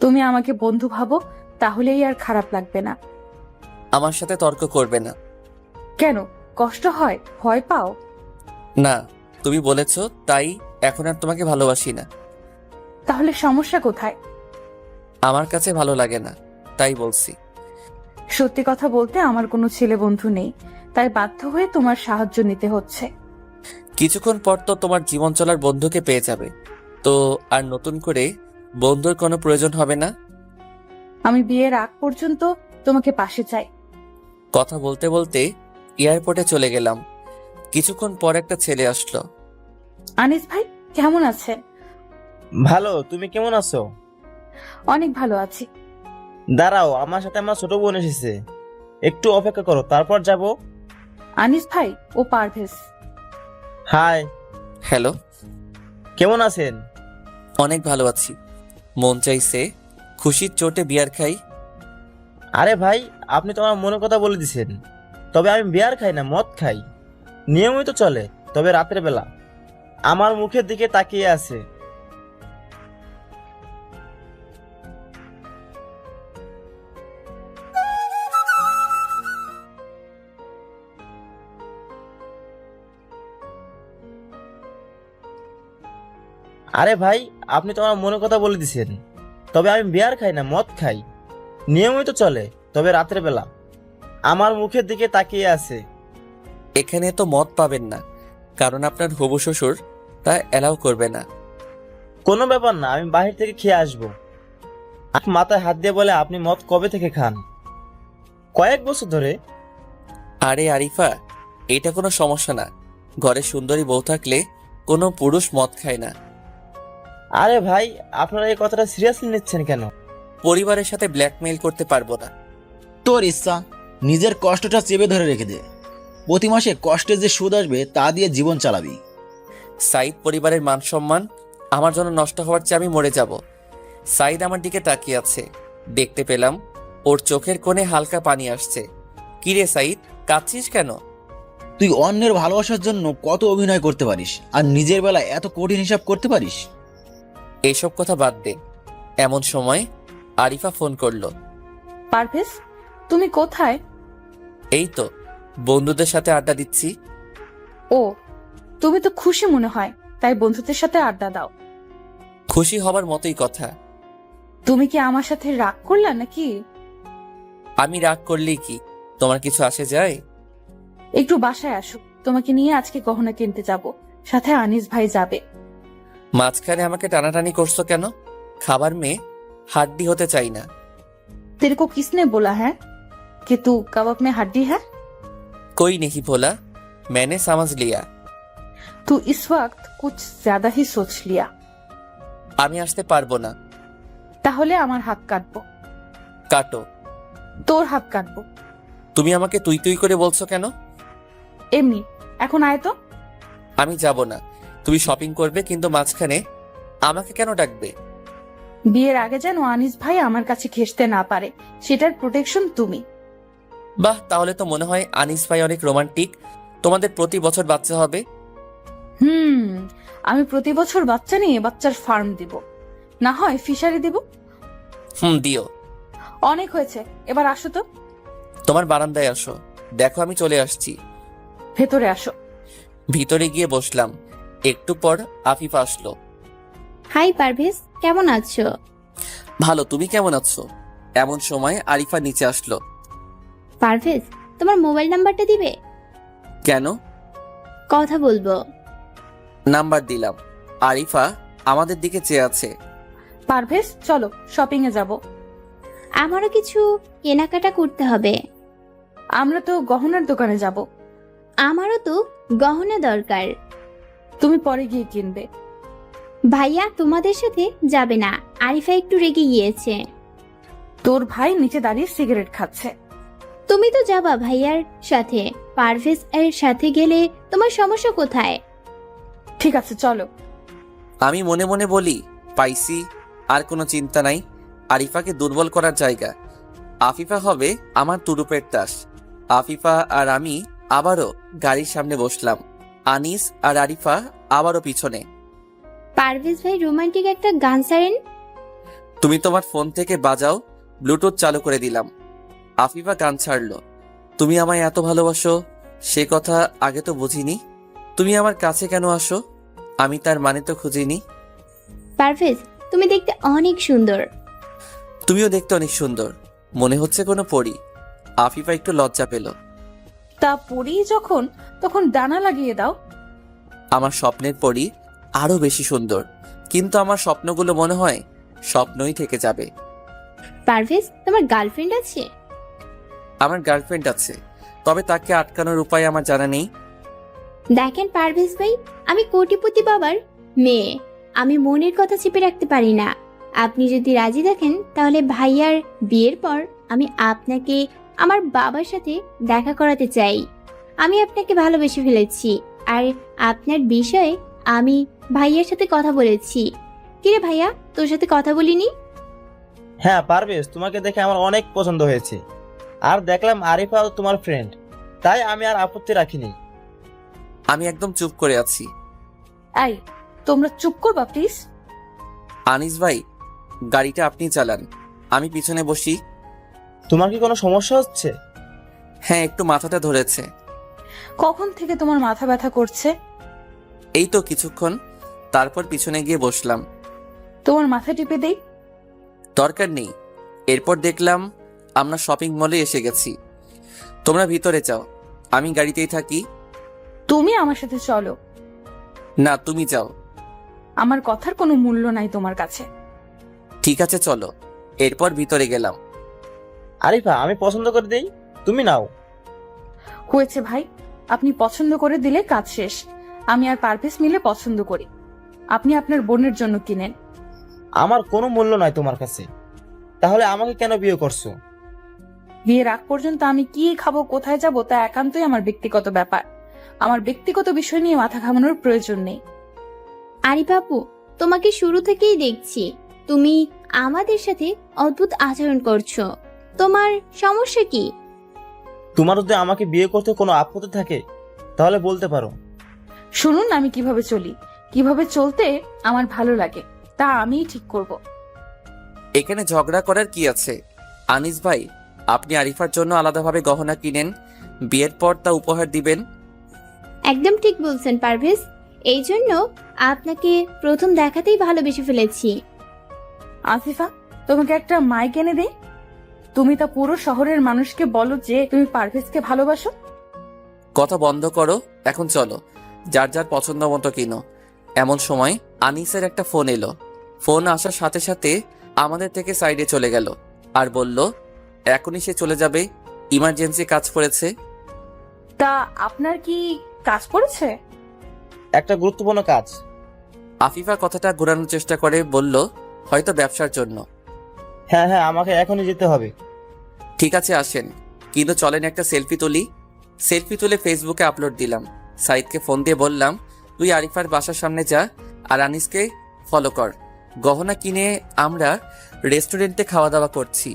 তুমি আমাকে বন্ধু ভাবো, তাহলেই আর খারাপ লাগবে না। আমার সাথে তর্ক করবে না। কেন, কষ্ট হয়, ভয় পাও? না, তুমি বলেছো তাই এখন আর তোমাকে ভালোবাসি না। তাহলে সমস্যা কোথায়? আমার কাছে ভালো লাগে না, তাই বলছি। সত্যি কথা বলতে আমার কোনো ছেলে বন্ধু নেই, তাই বাধ্য হয়ে তোমার সাহায্য নিতে হচ্ছে। কিছুক্ষণ পর তো তোমার জীবন চলার বন্ধুকে পেয়ে যাবে, তো আর নতুন করে বন্ধুর কোনো প্রয়োজন হবে না। আমি বিয়ের আগ পর্যন্ত তোমাকে পাশে চাই। কথা বলতে বলতে এয়ারপোর্টে চলে গেলাম। কিছুক্ষণ পর একটা ছেলে আসলো। আনিস ভাই, কেমন আছেন? ভালো, তুমি কেমন আছো? অনেক ভালো আছি। দাঁড়াও, আমার সাথে আমার ছোট বোন এসেছে, একটু অপেক্ষা করো, তারপর যাব। আনিস ভাই, ও পারভেজ। হাই। হ্যালো। কেমন আছেন? অনেক ভালো আছি। মন চাইছে খুশির চোটে বিয়ার খাই। আরে ভাই, আপনি তো আমার মনের কথা বলে দিছেন। তবে আমি বিয়ার খাই না, মদ খাই। নিয়মিত চলে, তবে রাতের বেলা। আমার মুখের দিকে তাকিয়ে আছে। আরে ভাই, আপনি তো আমার মনের কথা বলে দিছেন। তবে আমি বিয়ার খাই না, মদ খাই। নিয়মিত চলে, তবে রাতের বেলা। আমার মুখের দিকে তাকিয়ে আছে। এখানে তো মদ পাবেন না, কারণ আপনার হবু শ্বশুর তা অ্যালাউ করবে না। কোনো ব্যাপার না, আমি বাহির থেকে খেয়ে আসবো। আপনি মাথায় হাত দিয়ে বলে আপনি মদ কবে থেকে খান? কয়েক বছর ধরে? আরে আরিফা, এটা কোনো সমস্যা না। ঘরে সুন্দরী বউ থাকলে কোনো পুরুষ মদ খায় না। আরে ভাই, আপনারা এই কথাটা সিরিয়াসলি নিচ্ছেন কেন? পরিবারের সাথে ব্ল্যাকমেইল করতে পারবো না। তোর ইচ্ছা, নিজের কষ্টটা চেপে ধরে রেখে দে। প্রতি মাসে কষ্টের যে সুদ আসবে তা দিয়ে জীবন চালাবি। সাইদ পরিবারের মান সম্মান আমার জন্য নষ্ট হওয়ার চেয়ে আমি মরে যাব। সাইদ আমার দিকে তাকিয়ে আছে, দেখতে পেলাম ওর চোখের কোণে হালকা পানি আসছে। কিরে সাইদ, কাঁদছিস কেন? তুই অন্যের ভালোবাসার জন্য কত অভিনয় করতে পারিস, আর নিজের বেলায় এত কঠিন হিসাব করতে পারিস? এইসব কথা বাদ দে। এমন সময় আরিফা ফোন করলো। পারভেজ, তুমি কোথায়? এই তো বন্ধুদের সাথে আড্ডা দিচ্ছি। ও, তুমি তো খুশি মনে হয়, তাই বন্ধুদের সাথে আড্ডা দাও। খুশি হবার মতোই কথা। তুমি কি আমার সাথে রাগ করলা নাকি? আমি রাগ করলেই কি তোমার কিছু আসে যায়? একটু বাসায় আসো, তোমাকে নিয়ে আজকে গহনা কিনতে যাব, সাথে আনিস ভাই যাবে। মাঝখানে আমাকে টানাটানি করছো কেন? খাবার মেয়ে, হাড্ডি হতে চাই না। तेरे को किसने बोला है कि तू कबाब में हड्डी है? कोई नहीं बोला, मैंने समझ लिया। तू इस वक्त कुछ ज्यादा ही सोच लिया। আমি আসতে পারবো না। তাহলে আমার হাত কাটবো। কাটো। তোর হাত কাটবো। তুমি আমাকে তুই তুই করে বলছো কেন? এমনি, এখন আয় তো। আমি যাব না। তুমি শপিং করবে, কিন্তু মাঝখানে আমাকে কেন ডাকবে? বিয়ের আগে যেন আনিস ভাই আমার কাছে ঘেঁষতে না পারে, সেটার প্রোটেকশন তুমি। বাহ, তাহলে তো মনে হয় আনিস ভাই অনেক রোমান্টিক। তোমাদের প্রতি বছর বাচ্চা হবে? আমি প্রতি বছর বাচ্চা নিয়ে বাচ্চার ফার্ম দিব, না হয় ফিশারি দিব। দিও। অনেক হয়েছে, এবার আসো তো। তোমার বারান্দায় আসো, দেখো আমি চলে আসছি। ভেতরে আসো। ভিতরে গিয়ে বসলাম। একটু পর আফিফা আসলো। হাই পারভেজ, কেমন আছো? ভালো, তুমি কেমন আছো? এমন সময় আরিফা নিচে আসলো। পারভেজ, তোমার মোবাইল নাম্বারটা দিবে? কেন? কথা বলবো। নাম্বার দিলাম। আরিফা আমাদের দিকে চেয়ে আছে। পারভেজ, চলো শপিং এ যাব। আমারও কিছু কেনাকাটা করতে হবে। আমরা তো গহনার দোকানে যাব। আমারও তো গহনা দরকার। তুমি পরে গিয়ে কিনবে। ভাইয়া তোমাদের সাথে যাবে না, আরিফা একটু রেগে গিয়েছে। তোর ভাই নিচে দাঁড়িয়ে সিগারেট খাচ্ছে। তুমি তো যাবা ভাইয়ার সাথে, পারভেজ এর সাথে গেলে তোমার সমস্যা কোথায়? ঠিক আছে, চলো। আমি মনে মনে বলি, পাইছি, আর কোনো চিন্তা নাই। আরিফাকে দুর্বল করার জায়গা। আফিফা হবে আমার তুরুপের তাস। আফিফা আর আমি আবারও গাড়ির সামনে বসলাম। আনিস আর আরিফা আবারও পিছনে। পারভেজ ভাই রোমান্টিক একটা গান ছাড়েন। তুমি তোমার ফোন থেকে বাজাও, ব্লুটুথ চালু করে দিলাম। আফিফা গান ছাড়লো। তুমি আমায় এত ভালোবাসো সে কথা আগে তো বুঝিনি। তুমি আমার কাছে কেন আসো, আমি তার মানে তো খুঁজিনি। পারভেজ, তুমি দেখতে অনেক সুন্দর। তুমিও দেখতে অনেক সুন্দর, মনে হচ্ছে কোনো পরী। আফিফা একটু লজ্জা পেল। তা পড়ি যখন, তখন ডানা লাগিয়ে দাও। আমার স্বপ্নের পরী আরো বেশি সুন্দর, কিন্তু আমার স্বপ্নগুলো মনে হয় স্বপ্নই থেকে যাবে। পারভেজ, তোমার গার্লফ্রেন্ড আছে? আমার গার্লফ্রেন্ড আছে, তবে তাকে আটকানোর উপায় আমার জানা নেই। দেখেন পারভেজ ভাই, আমি কোটিপতি বাবার মেয়ে, আমি মনের কথা চেপে রাখতে পারি না। আপনি যদি রাজি থাকেন তাহলে ভাইয়ার বিয়ের পর আমি আপনাকে আমার বাবার সাথে দেখা করাতে চাই। আমি আপনাকে ভালোবেসে ফেলেছি, আর আপনার বিষয়ে আমি ভাইয়ার সাথে কথা বলেছি। কিরে ভাইয়া, তোর সাথে কথা বলিনি? হ্যাঁ পারভেজ, তোমাকে দেখে আমার অনেক পছন্দ হয়েছে, আর দেখলাম আরিফা তোমার ফ্রেন্ড, তাই আমি আর আপত্তি রাখিনি। আমি একদম চুপ করে আছি। এই, তোমরা চুপ করবা প্লিজ। আনিস ভাই, গাড়িটা আপনি চালান, আমি পিছনে বসি। তোমার কি কোনো সমস্যা হচ্ছে? হ্যাঁ, একটু মাথাটা ধরেছে। কখন থেকে তোমার মাথা ব্যথা করছে? এই তো কিছুক্ষণ। তারপর পিছনে গিয়ে বসলাম। তোমার মাথা টিপে দেই? দরকার নেই। এরপর দেখলাম আমরা শপিং মলে এসে গেছি। তোমরা ভিতরে যাও, আমি গাড়িতেই থাকি। তুমি আমার সাথে চলো। না, তুমি যাও। আমার কথার কোনো মূল্য নাই তোমার কাছে। ঠিক আছে চলো। এরপর ভিতরে গেলাম। আরিফা, আমি পছন্দ করে দেই, তুমি নাও। হয়েছে ভাই, আপনি পছন্দ করে দিলে কাজ শেষ। আমি আর পারভেজ মিলে পছন্দ করি, আপনি আপনার বোনের জন্য কিনেন। আমার কোনো মূল্য নাই তোমার কাছে, তাহলে আমাকে কেন বিয়ে করছো? বিয়ের আগ পর্যন্ত আমি কি খাবো, কোথায় যাব, তা একান্তই আমার ব্যক্তিগত ব্যাপার। আমার ব্যক্তিগত বিষয় নিয়ে মাথা ঘামানোর প্রয়োজন নেই। আরিফ আপু, তোমাকে শুরু থেকেই দেখছি তুমি আমাদের সাথে অদ্ভুত আচরণ করছো। তোমার সমস্যা কি? তোমার যদি আমাকে বিয়ে করতে কোনো আপত্তি থাকে তাহলে বলতে পারো। শুনুন, আমি কিভাবে চলি, কিভাবে চলতে আমার ভালো লাগে, তা আমিই ঠিক করব। এখানে ঝগড়া করার কি আছে? আনিস ভাই, আপনি আরিফার জন্য আলাদাভাবে গহনা কিনেন, বিয়ের পর তা উপহার দিবেন। একদম ঠিক বলছেন পারভেজ, এই জন্য আপনাকে প্রথম দেখাতেই ভালোবেসে ফেলেছি। আসিফা, তোমাকে একটা মাইক এনে দেই, তুমি তা পুরো শহরের মানুষকে বলো যে তুমি পারভেজকে ভালোবাসো। কথা বন্ধ করো, এখন চলো, যার যার পছন্দ মতো কিনো। এমন সময় আনিসের একটা ফোন এলো। ফোন আসার সাথে সাথে আমাদের থেকে সাইডে চলে গেল আর বলল এখনই সে চলে যাবে, ইমার্জেন্সি কাজ পড়েছে। তা আপনার কি কাজ পড়েছে? একটা গুরুত্বপূর্ণ কাজ। আফিফা কথাটা ঘোরানোর চেষ্টা করে বলল হয়তো ব্যবসার জন্য। হ্যাঁ হ্যাঁ, আমাকে এখনই যেতে হবে। ঠিক আছে আসেন, কিন্তু চলেন একটা সেলফি তুলি। সেলফি তুলে ফেসবুকে আপলোড দিলাম। সাইদকে ফোন দিয়ে বললাম তুই আরিফার বাসার সামনে যা আর আনিসকে ফলো কর। গহনা কিনে আমরা রেস্টুরেন্টে খাওয়া দাওয়া করছি।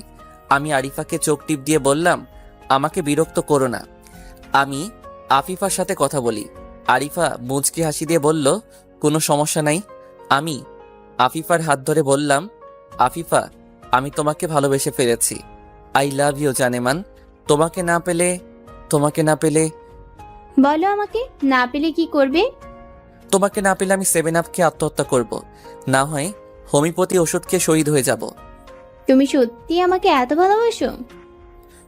আমি আরিফাকে চোখ টিপ দিয়ে বললাম আমাকে বিরক্ত করো না, আমি আফিফার সাথে কথা বলি। আরিফা মুচকি হাসি দিয়ে বলল কোনো সমস্যা নাই। আমি আফিফার হাত ধরে বললাম আফিফা, আমি তোমাকে ভালোবেসে ফেলেছি। আই লাভ ইউ জানেমান। তোমাকে না পেলে বলো আমাকে, না পেলে কি করবে? তোমাকে না পেলে আমি 7 আপ খেয়ে আত্মহত্যা করব, না হয় হোমিওপ্যাথি ওষুধ খেয়ে শহীদ হয়ে যাব। তুমি সত্যি আমাকে এত ভালোবাসো?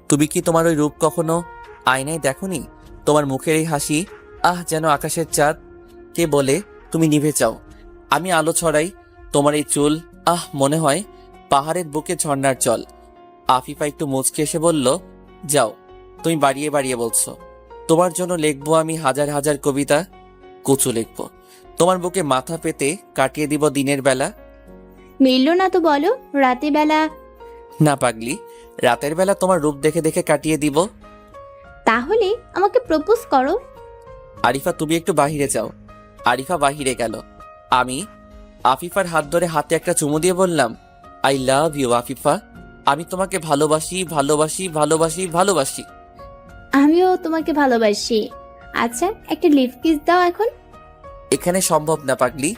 তুমি কি তোমার ওই রূপ কখনো আয়নায় দেখোনি? তোমার মুখের এই হাসি, আহ যেন আকাশের চাঁদ। কে বলে তুমি নিভে যাও, আমি আলো ছড়াই। তোমার এই চুল, আহ মনে হয় পাহাড়ের বুকে ঝর্ণার জল। আফিফা একটু মুচকে এসে বলল যাও, তুমি বাড়িয়ে বাড়িয়ে বলছো। তোমার জন্য লিখবো আমি হাজার হাজার কবিতা, কুচু লিখবো। তোমার বুকে মাথা পেতে কাটিয়ে দিব দিনের বেলা। মিললো না তো বলো, রাতে বেলা। না পাগলি, রাতের বেলা তোমার রূপ দেখে দেখে কাটিয়ে দিব। তাহলে আমাকে প্রপোজ করো। আরিফা তুমি একটু বাহিরে যাও। আরিফা বাহিরে গেল। আমি আফিফার হাত ধরে হাতে একটা চুমু দিয়ে বললাম আই লাভ ইউ আফিফা, আমি তোমাকে ভালোবাসি ভালোবাসি ভালোবাসি ভালোবাসি। আমিও তোমাকে ভালোবাসি। আচ্ছা, একটা লিপ কিস দাও এখন। এখানে সম্ভব না পাগলি।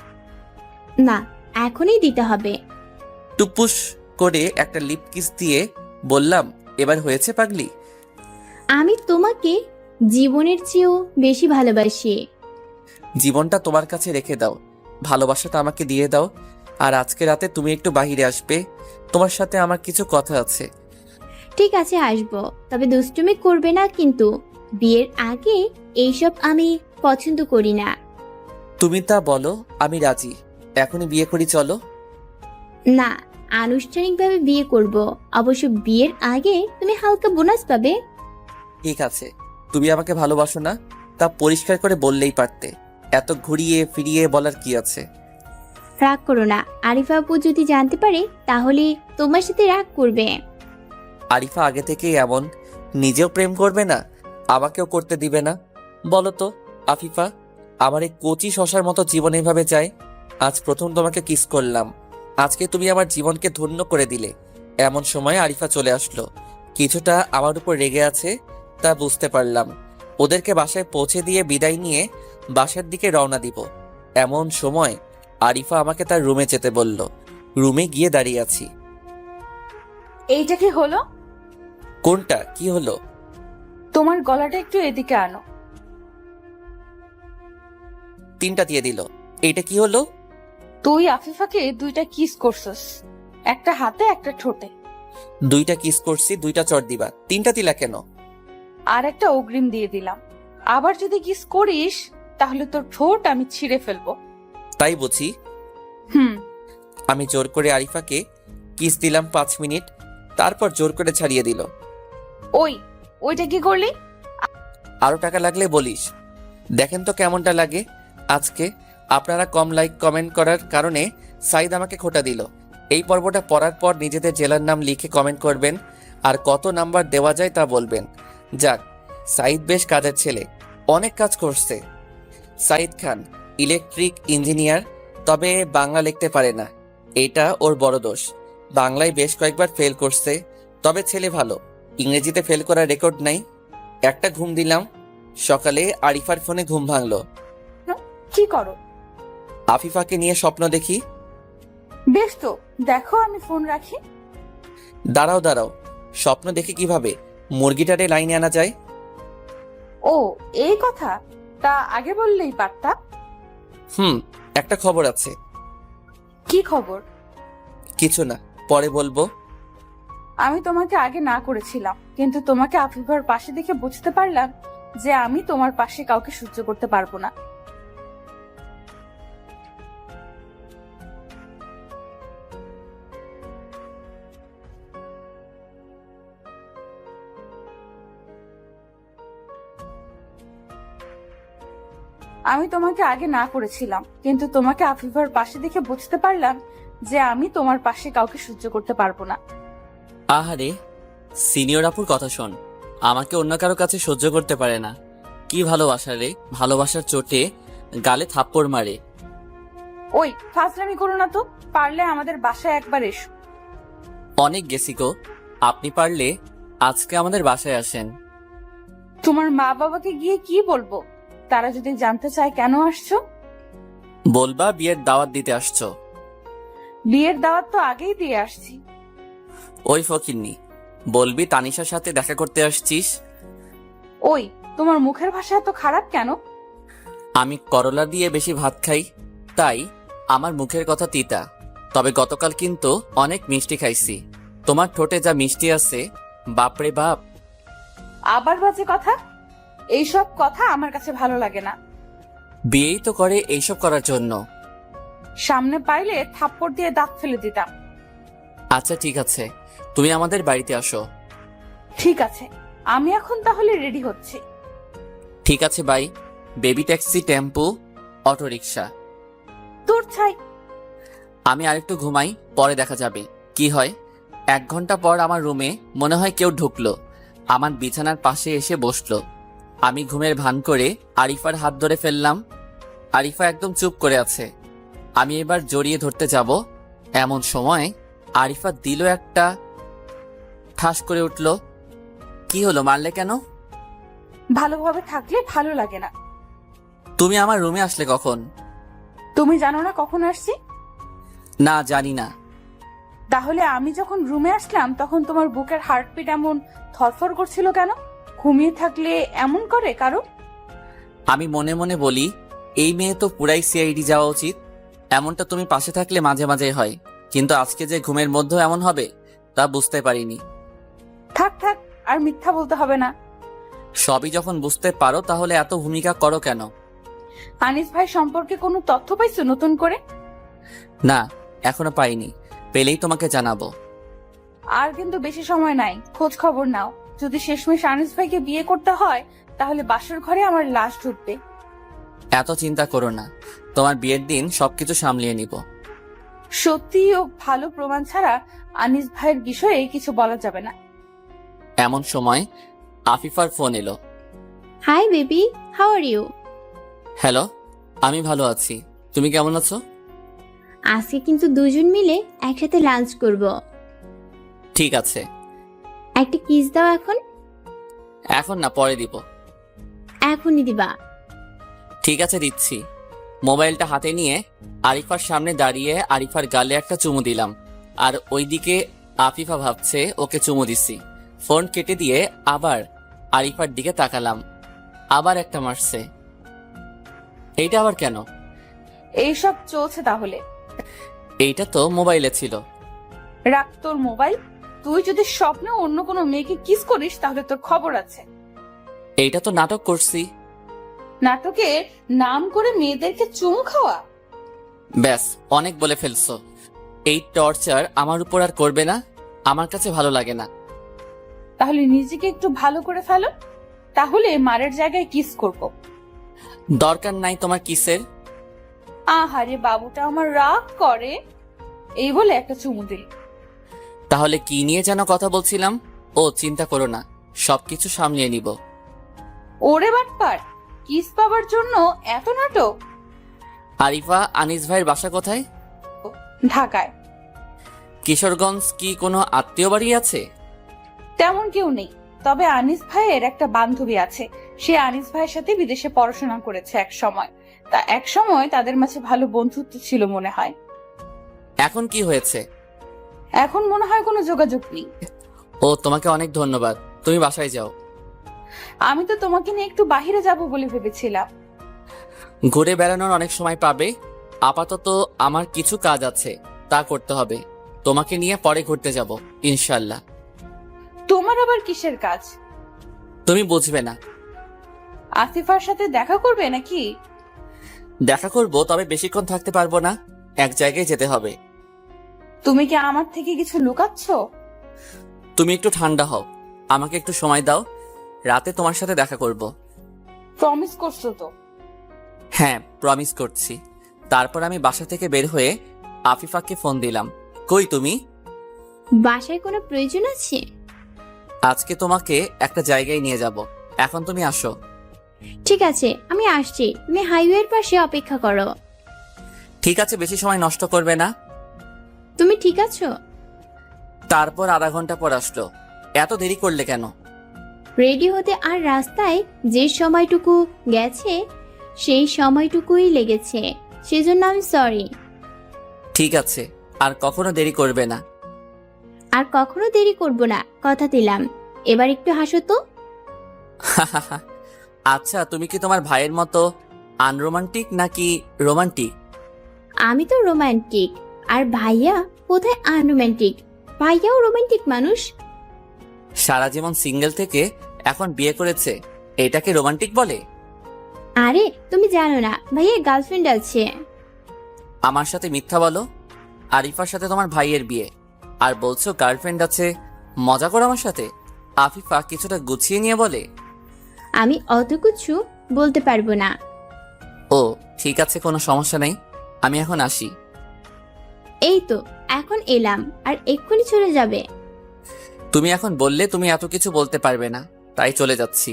না, এখনই দিতে হবে। টুপুস করে একটা লিপ কিস দিয়ে বললাম এবার হয়েছে পাগলি? আমি তোমাকে জীবনের চেয়েও বেশি ভালোবাসি। জীবনটা তোমার কাছে রেখে দাও, ভালোবাসাটা আমাকে দিয়ে দাও। আর আজকে রাতে তুমি একটু বাহিরে আসবে, তোমার সাথে আমার কিছু কথা আছে। ঠিক আছে, আসবো, তবে দুষ্টুমি করবে না কিন্তু। বিয়ের আগে এইসব আমি পছন্দ করি না। তুমি তা বলো, আমি রাজি। এখনই বিয়ে করি চলো। না, আনুষ্ঠানিকভাবে বিয়ে করব। অবশ্য বিয়ের আগে তুমি হালকা বোনাস পাবে। ঠিক আছে, তুমি আমাকে ভালোবাসো না তা পরিষ্কার করে বললেই পারতে, এত ঘুরিয়ে ফিরিয়ে বলার কি আছে? রাগ করো না, আরিফা আপু যদি জানতে পারে তাহলে তোমার সাথে রাগ করবে। আরিফা আগে থেকেই এমন, নিজেও প্রেম করবে না, আমাকেও করতে দিবে না। বলো তো আফিফা, আমার এই কচি শশার মতো জীবন এইভাবে যায়? আজ প্রথম তোমাকে কিস করলাম, আজকে তুমি আমার জীবনকে ধন্য করে দিলে। এমন সময় আরিফা চলে আসলো। কিছুটা আমার উপর রেগে আছে তা বুঝতে পারলাম। ওদেরকে বাসায় পৌঁছে দিয়ে বিদায় নিয়ে বাসার দিকে রওনা দিব। এমন সময় আরিফা আমাকে তার রুমে যেতে বলল। রুমে গিয়ে দাঁড়িয়ে আছি। এইটা কি হলো? কোনটা কি হলো? তোমার গলাটা একটু এদিকে আনো। 3টা দিয়ে দিল। এইটা কি হলো? তুই আফিফাকে 2টা কিস করছস, একটা হাতে একটা ঠোঁটে। 2টা কিস করছি, 2টা চড় দিবা, 3টা দিলা কেন? আর একটা অগ্রিম দিয়ে দিলাম। আবার যদি কিস করিস তাহলে তোর ঠোঁট আমি ছিঁড়ে ফেলবো। তাই বুঝি? হুম। আমি জোর করে আরিফাকে কিস দিলাম 5 মিনিট, তারপর জোর করে ছাড়িয়ে দিল। ওইটা কি করলি? আরো টাকা লাগলে বলিস। দেখেন তো কেমনটা লাগে। আজকে আপনারা কম লাইক কমেন্ট করার কারণে সাইদ আমাকে খোটা দিল। এই পর্বটা পড়ার পর নিজেদের জেলার নাম লিখে কমেন্ট করবেন আর কত নাম্বার দেওয়া যায় তা বলবেন। যাক, সাইদ বেশ কাজের ছেলে, অনেক কাজ করছে। সাইদ খান ইলেকট্রিক ইঞ্জিনিয়ার, তবে বাংলা লিখতে পারে না, এটা ওর বড় দোষ। বাংলায় বেশ কয়েকবার ফেল করছে, তবে ছেলে ভালো। ইংরেজিতে ফেল করার রেকর্ড নাই। একটা ঘুম দিলাম, সকালে আরিফার ফোনে ঘুম ভাঙলো। কি করো? আফিফাকে নিয়ে স্বপ্ন দেখি। বেশ তো, দেখো আমি ফোন রাখি। দাঁড়াও, স্বপ্ন দেখে কিভাবে মুরগিটারে লাইনে আনা যায়? ও, এই কথা? তা আগে বললেই পারতা। একটা খবর আছে। কি খবর? কিছু না, পরে বলবো। আমি তোমাকে আগে না করেছিলাম, কিন্তু তোমাকে আফিফার পাশে দেখে বুঝতে পারলাম যে আমি তোমার পাশে কাউকে সহ্য করতে পারবো না। আমি তোমাকে আগে না করেছিলাম, কিন্তু তোমাকে আফিফার পাশে দেখে বুঝতে পারলাম যে আমি তোমার পাশে কাউকে সহ্য করতে পারবো না। আহারে, সিনিয়র আপুর কথা শোন। আমাকে অন্য কারো কাছে সহ্য করতে পারে না। কি ভালোবাসা রে, ভালোবাসার চোটে গালে থাপ্পড় মারে। ওই ফাজলামি করো না তো, পারলে আমাদের বাসায় একবার এসো। অনেক গেছি গো, আপনি পারলে আজকে আমাদের বাসায় আসেন। তোমার মা বাবাকে গিয়ে কি বলবো? তারা যদি জানতে চায় কেন আসছো? বলবা বিয়ের দাওয়াত দিতে আসছো। বিয়ের দাওয়াত তো আগেই দিয়ে আসছি। ওই ফকিন্নি, বলবি তানিশার সাথে দেখা করতে আসছিস। ওই, তোমার মুখের ভাষা এত খারাপ কেন? আমি করলা দিয়ে বেশি ভাত খাই, তাই আমার মুখের কথা তিতা। তবে গতকাল কিন্তু অনেক মিষ্টি খাইছি। তোমার ঠোঁটে যা মিষ্টি আছে, বাপরে বাপ। আবার বাজে কথা। এইসব কথা আমার কাছে ভালো লাগে না। বিয়েই তো করে এইসব করার জন্য। সামনে পাইলে থাপ্পড় দিয়ে দাঁত ফেলে দিতাম। আচ্ছা ঠিক আছে, তুমি আমাদের বাড়িতে আসো। ঠিক আছে, আমি এখন তাহলে রেডি হচ্ছি। ঠিক আছে bye. Baby taxi, tempo, autorickshaw. তোর ছাই। আমি আরেকটু ঘুমাই, পরে দেখা যাবে কি হয়। 1 ঘন্টা পর আমার রুমে মনে হয় কেউ ঢুকলো। আমার বিছানার পাশে এসে বসলো। আমি ঘুমের ভান করে আরিফার হাত ধরে ফেললাম। আরিফা একদম চুপ করে আছে। আমি এবার জড়িয়ে ধরতে যাব, এমন সময় আরিফা দিল একটা ঠাস করে উঠল। কি হলো, মারলে কেন? ভালোভাবে থাকলে ভালো লাগে না। তুমি আমার রুমে আসলে কখন? তুমি জানো না কখন আসছি? না, জানি না। তাহলে আমি যখন রুমে আসলাম তখন তোমার বুকের হার্টবিট এমন থরথর করছিল কেন? ঘুমিয়ে থাকলে এমন করে কারো? আমি মনে মনে বলি, এই মেয়ে তো পুরাই সিআইডি যাওয়া উচিত। এমনটা তুমি পাশে থাকলে মাঝে মাঝে হয়, কিন্তু আজকে যে ঘুমের মধ্যেও এমন হবে তা বুঝতে পারিনি। থাক থাক, আর মিথ্যা বলতে হবে না। সবই যখন বুঝতে পারো তাহলে এত ভূমিকা করো কেন? আনিস ভাই সম্পর্কে কোনো তথ্য পাইছো নতুন করে? না, এখনো পাইনি, পেলেই তোমাকে জানাবো। আর কিন্তু বেশি সময় নাই, খোঁজ খবর নাও। যদি শেষমেশ আনিস ভাইকে বিয়ে করতে হয় তাহলে বাসর ঘরে আমার লাশ ঢুকবে। এত চিন্তা করো না, তোমার বিয়ের দিন সবকিছু সামলিয়ে নিব। সত্যি ও ভালো প্রমাণ ছাড়া আনিস ভাইয়ের বিষয়ে কিছু বলা যাবে না। এমন সময় আফিফার ফোন এলো। Hi baby, how are you? Hello, আমি ভালো আছি, তুমি কেমন আছো? আজকে কিন্তু দুজন মিলে একসাথে লাঞ্চ করব। ঠিক আছে। একটা কিস দাও এখন। এখন না, পরে দিব। এখনই দিবা? ঠিক আছে, দিচ্ছি। মোবাইলটা হাতে নিয়ে আরিফার সামনে দাঁড়িয়ে আরিফার গালে একটা চুমু দিলাম, আর ওইদিকে আফিফা ভাবছে ওকে চুমু দিছি। ফোন কেটে দিয়ে আবার আরিফার দিকে তাকালাম, আবার একটা মারছে। এইটা আবার কেন? এইসব চলছে তাহলে? এইটা তো মোবাইলে ছিল। রাখ তোর মোবাইল। তুই যদি স্বপ্নে অন্য কোনো মেয়েকে কিস করিস তাহলে তোর খবর আছে। এইটা তো নাটক করছি। নাটকের নাম করে মেয়েদেরকে চুমু খাওয়া? ব্যাস, অনেক বলে ফেলছো। এই টর্চার আমার উপর আর করবে না, আমার কাছে ভালো লাগে না। তাহলে নিজেকে একটু ভালো করে ফেলো, তাহলে মারের জায়গায় কিস করব। দরকার নাই তোমার কিসের। আহারে বাবুটা আমার রাগ করে, এই বলে একটা চুমু দিল। তাহলে কি নিয়ে যেন কথা বলছিলাম? ও চিন্তা করো না, সবকিছু সামলিয়ে নিব। ওরে বাটপার, কিস পাবার জন্য এত নাটক? আরিফা, আনিস ভাইয়ের বাসা কোথায়? ঢাকায়। কিশোরগঞ্জ কি কোনো আত্মীয় বাড়ি আছে? তেমন কেউ নেই, তবে আনিস ভাইয়ের একটা বান্ধবী আছে। সে আনিস ভাইয়ের সাথে বিদেশে পড়াশোনা করেছে এক সময়। এক সময় তাদের মাঝে ভালো বন্ধুত্ব ছিল মনে হয়। এখন কি হয়েছে? এখন মনে হয় কোনো যোগাযোগ নেই। ও, তোমাকে অনেক ধন্যবাদ, তুমি বাসায় যাও। আমি তো তোমাকে নিয়ে একটু বাহিরে যাব বলে ভেবেছিলাম। ঘুরে বেড়ানোর অনেক সময় পাবে, আপাতত আমার কিছু কাজ আছে, তা করতে হবে। তোমাকে নিয়ে পরে ঘুরতে যাব ইনশাল্লাহ। তোমার আবার কিসের কাজ? তুমি বুঝবে না। আসিফার সাথে দেখা করবে নাকি? দেখা করব, তবে বেশিক্ষণ থাকতে পারবো না, এক জায়গায় যেতে হবে। তুমি কি আমার থেকে কিছু লুকাচ্ছ? তুমি একটু ঠান্ডা হও, আমাকে একটু সময় দাও, রাতে তোমার সাথে দেখা করব। প্রমিস করছো তো? হ্যাঁ, প্রমিস করছি। তারপর আমি বাসা থেকে বের হয়ে আফিফাকে ফোন দিলাম। কই তুমি? বাসায় কোনো প্রয়োজন আছে? আজকে তোমাকে একটা জায়গায় নিয়ে যাব, এখন তুমি আসো। ঠিক আছে, আমি আসছি, তুমি হাইওয়ের পাশে অপেক্ষা করো। ঠিক আছে, বেশি সময় নষ্ট করবে না। তুমি ঠিক আছো? তারপর আধা ঘন্টা পর আসলো। এত দেরি করলে কেন? রেডি হতে আর রাস্তায় যে সময়টুকু গেছে সেই সময়টুকুই লেগেছে, সেজন্য আমি সরি। ঠিক আছে, আর কখনো দেরি করবে না। আর কখনো দেরি করব না, কথা দিলাম। এবার একটু হাসো তো। আচ্ছা, তুমি কি তোমার ভাইয়ের মতো আনরোমান্টিক নাকি রোমান্টিক? আমি তো রোমান্টিক, আর ভাইয়া কোথায় আনরোমান্টিক? ভাইয়াও রোমান্টিক মানুষ। সারা জীবন সিঙ্গেল থেকে এখন বিয়ে করেছে, এটাকে রোমান্টিক বলে? আরে তুমি জানো না, ভাইয়ের গার্লফ্রেন্ড আছে। আমার সাথে মিথ্যা বলো। আরিফার সাথে তোমার ভাইয়ের বিয়ে, আর বলছো গার্লফ্রেন্ড আছে? মজা করো আমার সাথে? আফিফা কিছুটা গুছিয়ে নিয়ে বলে। আমি অত কিছু বলতে পারবো না। ও ঠিক আছে, কোনো সমস্যা নেই, আমি এখন আসি। এই তো এখন এলাম, আর এক্ষুনি চলে যাবে? তুমি এখন বললে তুমি এত কিছু বলতে পারবে না, তাই চলে যাচ্ছি।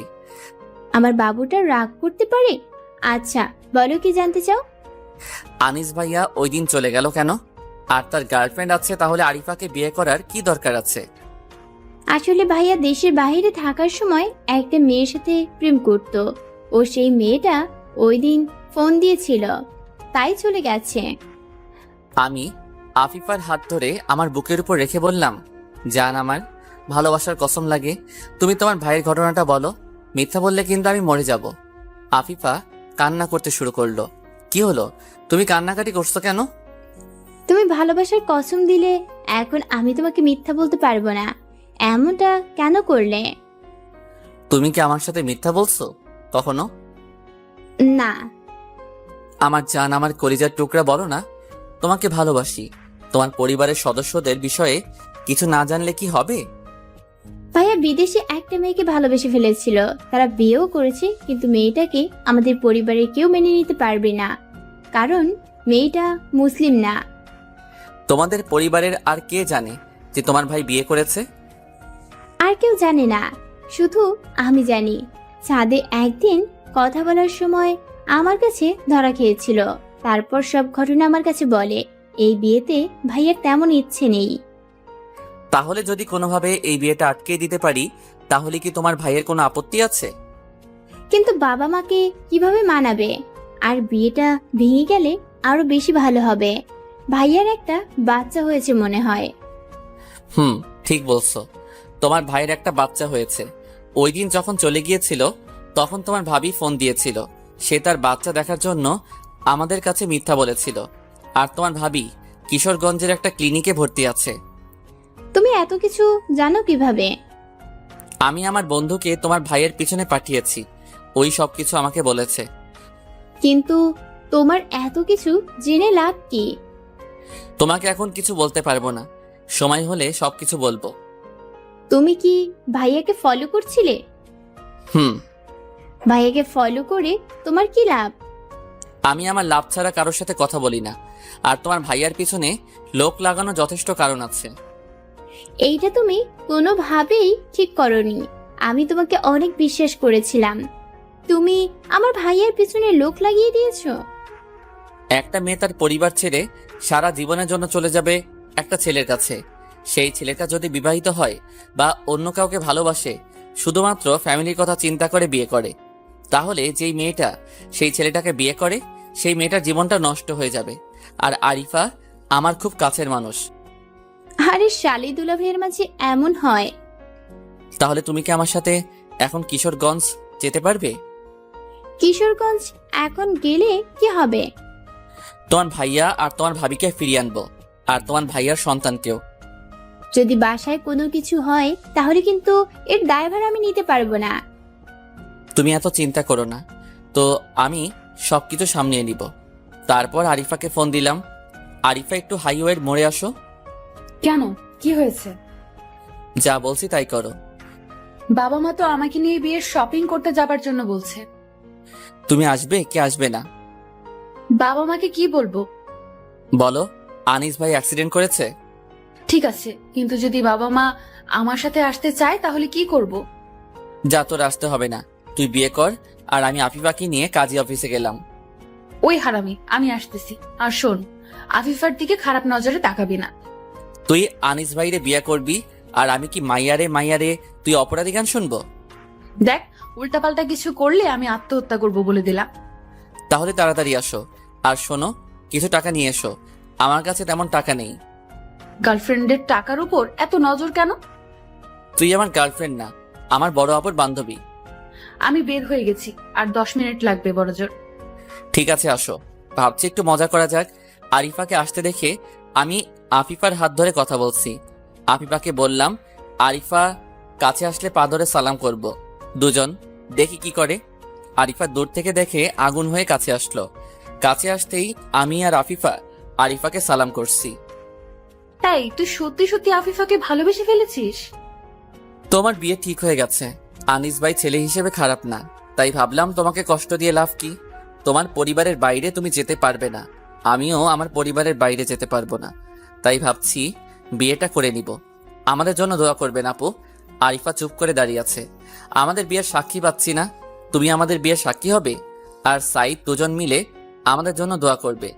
আমার বাবুটা রাগ করতে পারে? আচ্ছা বলো, কি জানতে চাও? আনিস ভাইয়া ওই দিন চলে গেল কেন? আর তার গার্লফ্রেন্ড আছে, তাহলে আরিফাকে বিয়ে করার কি দরকার আছে? আসলে ভাইয়া দেশের বাইরে থাকার সময় একটা মেয়ের সাথে প্রেম করত, ও সেই মেয়েটা ওই দিন ফোন দিয়েছিল, তাই চলে গেছে। আমি আফিফার হাত ধরে আমার বুকের উপর রেখে বললাম, জান আমার, ভালোবাসার কসম লাগে, তুমি তোমার ভাইয়ের ঘটনাটা বলো, মিথ্যা বললে কিন্তু আমি মরে যাব। আফিফা কান্না করতে শুরু করলো। কি হলো, তুমি কান্নাকাটি করছো কেন? তুমি ভালোবাসার কসম দিলে, এখন আমি তোমাকে মিথ্যা বলতে পারবো না, এমনটা কেন করলে? তুমি কি আমার সাথে মিথ্যা বলছো কখনো? না। আমার জান, আমার কলিজার টুকরা, বলো না তোমাকে ভালোবাসি। তোমার পরিবারের সদস্যদের বিষয়ে কিছু না জানলে কি হবে? ভাইয়া বিদেশে একটা মেয়েকে ভালোবেসে ফেলেছিল, তারা বিয়েও করেছে, কিন্তু মেয়েটাকে আমাদের পরিবারের কেউ মেনে নিতে পারবে না, কারণ মেয়েটা মুসলিম না। তোমাদের পরিবারের আর কে জানে যে তোমার ভাই বিয়ে করেছে? আর কেউ জানে না, শুধু আমি জানি। ছাদে একদিন কথা বলার সময় আমার কাছে ধরা খেয়েছিল, তারপর সব ঘটনা আমার কাছে বলে। এই বিয়েতে ভাইয়ার তেমন ইচ্ছে নেই। তাহলে যদি কোনোভাবে এই বিয়েটা আটকে দিতে পারি, তাহলে কি তোমার ভাইয়ের কোনো আপত্তি আছে? কিন্তু বাবা মাকে কিভাবে মানাবে? আর বিয়েটা ভেঙে গেলে আরো বেশি ভালো হবে। ভাইয়ার একটা বাচ্চা হয়েছে মনে হয়। ঠিক বলছো, তোমার ভাইয়ের একটা বাচ্চা হয়েছে। ওই দিন যখন চলে গিয়েছিল, তখন তোমার ভাবি ফোন দিয়েছিল, সে তার বাচ্চা দেখার জন্য আমাদের কাছে মিথ্যা বলেছিল। আর তোমার ভাবি কিশোরগঞ্জের একটা ক্লিনিকে ভর্তি আছে। তুমি এত কিছু জানো কিভাবে? আমি আমার বন্ধুকে তোমার ভাইয়ের পিছনে পাঠিয়েছি, ওই সব কিছু আমাকে বলেছে। কিন্তু তোমার এত কিছু জেনে লাভ কি? তোমাকে এখন কিছু বলতে পারবো না, সময় হলে সবকিছু বলবো। তুমি কি ভাইয়াকে ফলো করছিলে? হুম। ভাইয়াকে ফলো করে তোমার কি লাভ? আমি আমার লাভ ছাড়া কারোর সাথে কথা বলি না, আর তোমার ভাইয়ার পিছনে লোক লাগানো যথেষ্ট কারণ আছে। এইটা তুমি কোনোভাবেই ঠিক করনি। আমি তোমাকে অনেক বিশ্বাস করেছিলাম, তুমি আমার ভাইয়ের পিছনে লোক লাগিয়ে দিয়েছো। একটা মেয়ে তার পরিবার ছেড়ে সারা জীবনের জন্য চলে যাবে একটা ছেলের কাছে। সেই ছেলেটা যদি বিবাহিত হয় বা অন্য কাউকে ভালোবাসে, শুধুমাত্র ফ্যামিলির কথা চিন্তা করে বিয়ে করে, তাহলে যেই মেয়েটা সেই ছেলেটাকে বিয়ে করে, সেই মেয়েটার জীবনটা নষ্ট হয়ে যাবে। আর আরিফা আমার খুব কাছের মানুষ। আরে শালি দুলাভাইয়ের মাঝে এমন হয়? তাহলে তুমি কি আমার সাথে এখন কিশোরগঞ্জ যেতে পারবে? কিশোরগঞ্জ এখন গেলে কি হবে? তোমার ভাইয়া আর তোমার ভাবিকে ফিরিয়ে আনবো, আর তোমার ভাইয়ার সন্তানকেও। যদি বাসায় কোনো কিছু হয় তাহলে কিন্তু এর দায়ভার আমি নিতে পারবো না। তুমি এত চিন্তা করো না, তো আমি সবকিছু সামলিয়ে নিব। তারপর আরিফাকে ফোন দিলাম, আরিফা একটু হাইওয়ের মোড়ে আসো। কেন, কি হয়েছে? যা বলছি তাই করো। বাবা মা তো আমাকে নিয়ে বিয়ের শপিং করতে যাবার জন্য বলছে। তুমি আসবে কি আসবে না? বাবা মাকে কি বলবো? বলো আনিস ভাই অ্যাক্সিডেন্ট করেছে। ঠিক আছে, কিন্তু যদি বাবা মা আমার সাথে আসতে চায় তাহলে কি করব? যা, তোর আসতে হবে না, তুই বিয়ে কর। আর আমি আফিফাকে নিয়ে কাজী অফিসে গেলাম। ওই হারামি, আমি আসতেছি। আর শোন, আফিফার দিকে খারাপ নজরে তাকাবি না। তুই আনিস ভাইরে বিয়ে করবি, আর আমি কি মাইয়ারে মাইয়ারে তুই অপরাধী গান শুনবো? দেখ, উল্টাপাল্টা কিছু করলে আমি আত্মহত্যা করব বলে দিলাম। তাহলে তাড়াতাড়ি আসো। আর শোনো, কিছু টাকা নিয়ে এসো, আমার কাছে তেমন টাকা নেই। গার্লফ্রেন্ডের টাকার উপর এত নজর কেন? তুই আমার গার্লফ্রেন্ড না, আমার বড় আপুর বান্ধবী। আমি বের হয়ে গেছি, আর 10 মিনিট লাগবে বড়জোর। ঠিক আছে আসো, ভাবছি একটু মজা করা যাক। আরিফাকে আসতে দেখে আমি আফিফার হাত ধরে কথা বলছি। আফিফাকে বললাম আরিফা কাছে আসলে পা ধরে সালাম করব। দুজন দেখি কি করে। আরিফা দূর থেকে দেখে আগুন হয়ে কাছে আসলো। কাছে আসতেই আমি আর আফিফা আরিফাকে সালাম করছি। তাই তুই সত্যি সত্যি আফিফাকে ভালোবেসে ফেলেছিস? তোমার বিয়ে ঠিক হয়ে গেছে। আনিস ভাই ছেলে হিসেবে খারাপ না, তাই ভাবলাম তোমাকে কষ্ট দিয়ে লাভ কি। তোমার পরিবারের বাইরে তুমি যেতে পারবে না, আমিও আমার পরিবারের বাইরে যেতে পারবো না, তাই ভাবছি বিয়েটা করে নিব। আমাদের জন্য দোয়া করবেন আপু। আরিফা চুপ করে দাঁড়িয়ে আছে। আমাদের বিয়ের সাক্ষী পাচ্ছি না, তুমি আমাদের বিয়ের সাক্ষী হবে। আর সাইদ দুজন মিলে আমাদের জন্য দোয়া করবে।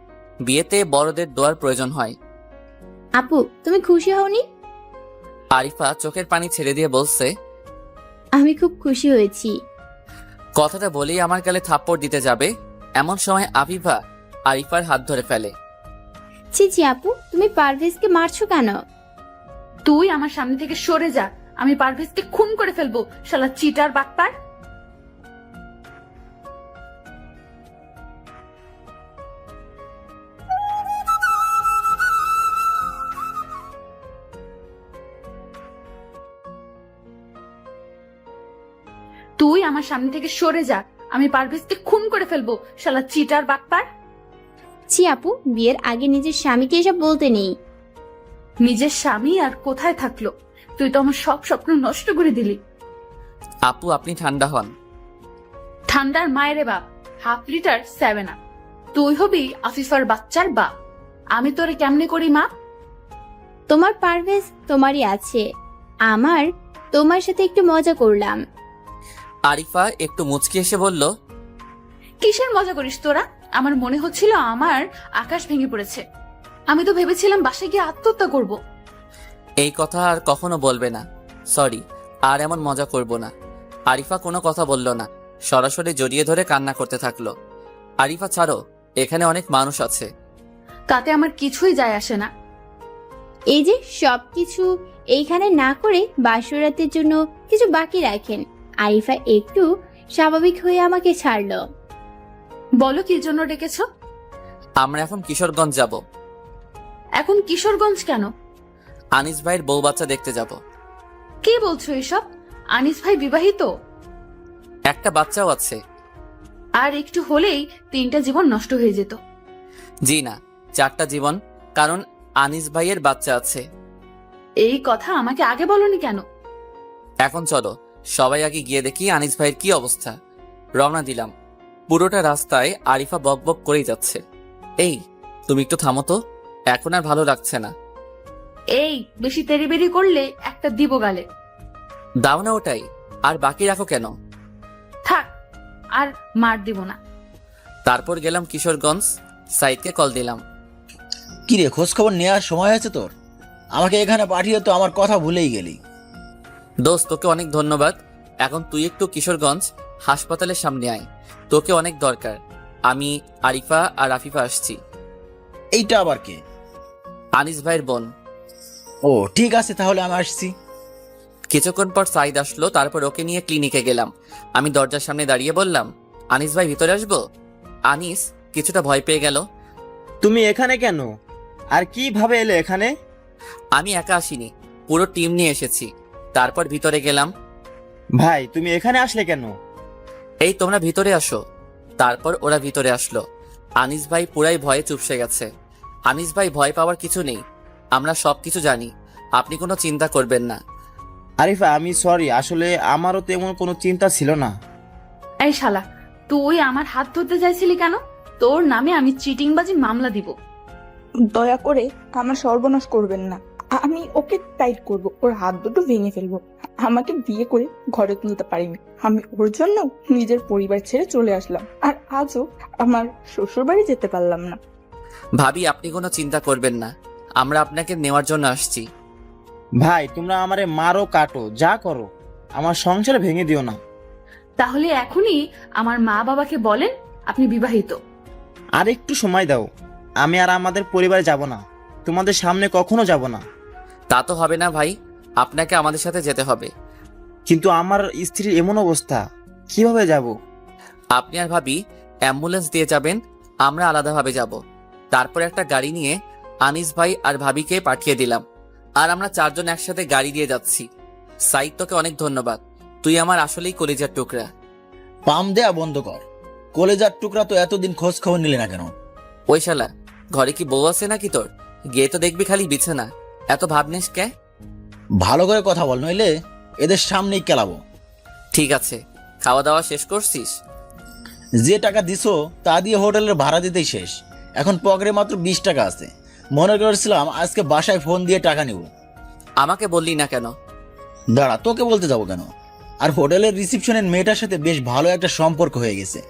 বিয়েতে বড়দের দোয়ার প্রয়োজন হয়। আপু, তুমি খুশি হওনি? আরিফা চোখের পানি ছেড়ে দিয়ে বলছে, আমি খুব খুশি হয়েছি। কথাটা বলেই আমার গালে থাপ্পড় দিতে যাবে, এমন সময় আফিফা আরিফার হাত ধরে ফেলে। ছি ছি আপু, তুমি পারভেজকে মারছো কেন? তুই আমার সামনে থেকে সরে যা, আমি পারভেজকে খুন করে ফেলবো, শালা চিটার বাটপার। তুই আমার সামনে থেকে সরে যা, আমি পারভেজকে খুন করে ফেলবো, শালা চিটার বাটপার। ছি আপু, বিয়ের আগে নিজের স্বামীকে এসব বলতে নেই। নিজের স্বামী আর কোথায় থাকলো? তুই তো আমার সব স্বপ্ন নষ্ট করে দিলি। আপু আপনি ঠান্ডা হন। ঠান্ডার মায়েরে বাপ, 1/2 লিটার 7 আপ। তুই হবি আফিফার বাচ্চার বাপ। আমি তোরে কেমনে করি মা? তোমার পারভেজ তোমারই আছে, আমার তোমার সাথে একটু মজা করলাম। আরিফা একটু মুচকি এসে বলল, কিসের মজা করিস তোরা? আমার মনে হচ্ছিল আমার আকাশ ভেঙে পড়েছে। আমি তো ভেবেছিলাম বাসায় গিয়ে আত্মহত্যা করব। এই কথা আর কখনো বলবে না, সরি, আর এমন মজা করব না। আরিফা কোনো কথা বলল না, সরাসরি জড়িয়ে ধরে কান্না করতে থাকলো। আরিফা ছাড়ো, এখানে অনেক মানুষ আছে। তাতে আমার কিছুই যায় আসে না। এই যে সবকিছু এইখানে না করে বাসরাতের জন্য কিছু বাকি রাখেন। আরিফা একটু স্বাভাবিক হয়ে আমাকে ছাড়লো। বলো কি জন্য ডেকেছ? আমরা এখন কিশোরগঞ্জ যাব। এখন কিশোরগঞ্জ কেন? আনিস ভাইয়ের বউ বাচ্চা দেখতে যাব। কি বলছো এসব? আনিস ভাই বিবাহিত? একটা বাচ্চাও আছে। আর একটু হলেই 3টা জীবন নষ্ট হয়ে যেত। জি না, 4টা জীবন। কারণ আনিস ভাইয়ের বাচ্চা আছে। এই কথা আমাকে আগে বলনি কেন? এখন চলো সবাই আগে গিয়ে দেখি আনিস ভাইয়ের কি অবস্থা। রওনা দিলাম। পুরোটা রাস্তায় আরিফা বক বক করেই যাচ্ছে। এই তুমি একটু থামো তো, এখন আর ভালো লাগছে না। এই বেশি তেড়িবেড়ি করলে একটা দিব গালে। দাও না ওটাই, আর বাকি রাখো কেন? থাক, আর মার দিব না। তারপর গেলাম কিশোরগঞ্জ। সাইদকে কল দিলাম। কি রে, খোঁজ খবর নেওয়ার সময় হয়েছে তোর? আমাকে এখানে পাঠিয়ে তো আমার কথা ভুলেই গেলি। দোস্ত তোকে অনেক ধন্যবাদ। এখন তুই একটু কিশোরগঞ্জ হাসপাতালের সামনে আয়, তোকে অনেক দরকার। আমি, আরিফা আর আফিফা আসছি। এইটা আবার কে? আনিস ভাইয়ের বোন। ও ঠিক আছে, তাহলে আমি আসছি। কিছুক্ষণ পর সাইদ আসলো, তারপর ওকে নিয়ে ক্লিনিকে গেলাম। আমি দরজার সামনে দাঁড়িয়ে বললাম, আনিস ভাই ভিতরে আসবো? আনিস কিছুটা ভয় পেয়ে গেল। তুমি এখানে কেন? আর কিভাবে এলে এখানে? আমি একা আসিনি, পুরো টিম নিয়ে এসেছি। তারপর ভিতরে গেলাম। ভাই তুমি এখানে আসলে কেন? এই তোমরা ভিতরে আসো। তারপর ওরা ভিতরে আসলো। আনিস ভাই পুরাই ভয়ে চুপসে গেছে। আনিস ভাই ভয় পাওয়ার কিছু নেই, আমরা সবকিছু জানি, আপনি কোনো চিন্তা করবেন না। আরিফা আমি সরি, আসলে আমারও তেমন কোনো চিন্তা ছিল না। এই শালা, তুই আমার হাত ধরতে চাইছিলি কেন? তোর নামে আমি চিটিংবাজি মামলা দিব। দয়া করে আমার সর্বনাশ করবেন না। আমি ওকে টাইট করব, ওর হাত দুটো ভেঙে ফেলবো। আমাকে বিয়ে করে ঘরে তুলতে পারিনি, আমি ওর জন্য নিজের পরিবার ছেড়ে চলে আসলাম, আর আজও আমার শ্বশুর বাড়ি যেতে পারলাম না। ভাবি আপনি কোনো চিন্তা করবেন না, আমরা আপনাকে নেওয়ার জন্য আসছি। ভাই তোমরা আমারে মারো কাটো যা করো, আমার সংসার ভেঙে দিও না। তাহলে এখনই আমার মা বাবাকে বলেন আপনি বিবাহিত। আর একটু সময় দাও, আমি আর আমাদের পরিবারে যাব না, তোমাদের সামনে কখনো যাব না। তা তো হবে না ভাই, আপনাকে আমাদের সাথে যেতে হবে। কিন্তু আমার স্ত্রীর এমন অবস্থা, কিভাবে যাব? আপনি আর ভাবি অ্যাম্বুলেন্স দিয়ে যাবেন, আমরা আলাদাভাবে যাব। তারপর একটা গাড়ি নিয়ে আনিস ভাই আর ভাবিকে পাঠিয়ে দিলাম, আর আমরা চারজন একসাথে গাড়ি দিয়ে যাচ্ছি। সাইদ তোকে অনেক ধন্যবাদ, তুই আমার আসলেই কলিজার টুকরা। পাম দেয়া বন্ধ কর। কলেজার টুকরা তো এতদিন খোঁজ খবর নিলে না কেন? ওই শালা, ঘরে কি বউ আছে নাকি তোর? গিয়ে তো দেখবি খালি বিছানা, এত ভাবনিস কে? ভালো করে কথা বল, নইলে এদের সামনেই কেলাবো। ঠিক আছে, খাওয়া দাওয়া শেষ করছিস? যে টাকা দিছো তা দিয়ে হোটেলের ভাড়া দিতেই শেষ। এখন পকেটে মাত্র 20 টাকা আছে। মনে করেছিলাম আজকে বাসায় ফোন দিয়ে টাকা নিব। আমাকে বললি না কেন? দাঁড়া, তোকে বলতে যাবো কেন? আর হোটেলের রিসিপশনের মেয়েটার সাথে বেশ ভালো একটা সম্পর্ক হয়ে গেছে,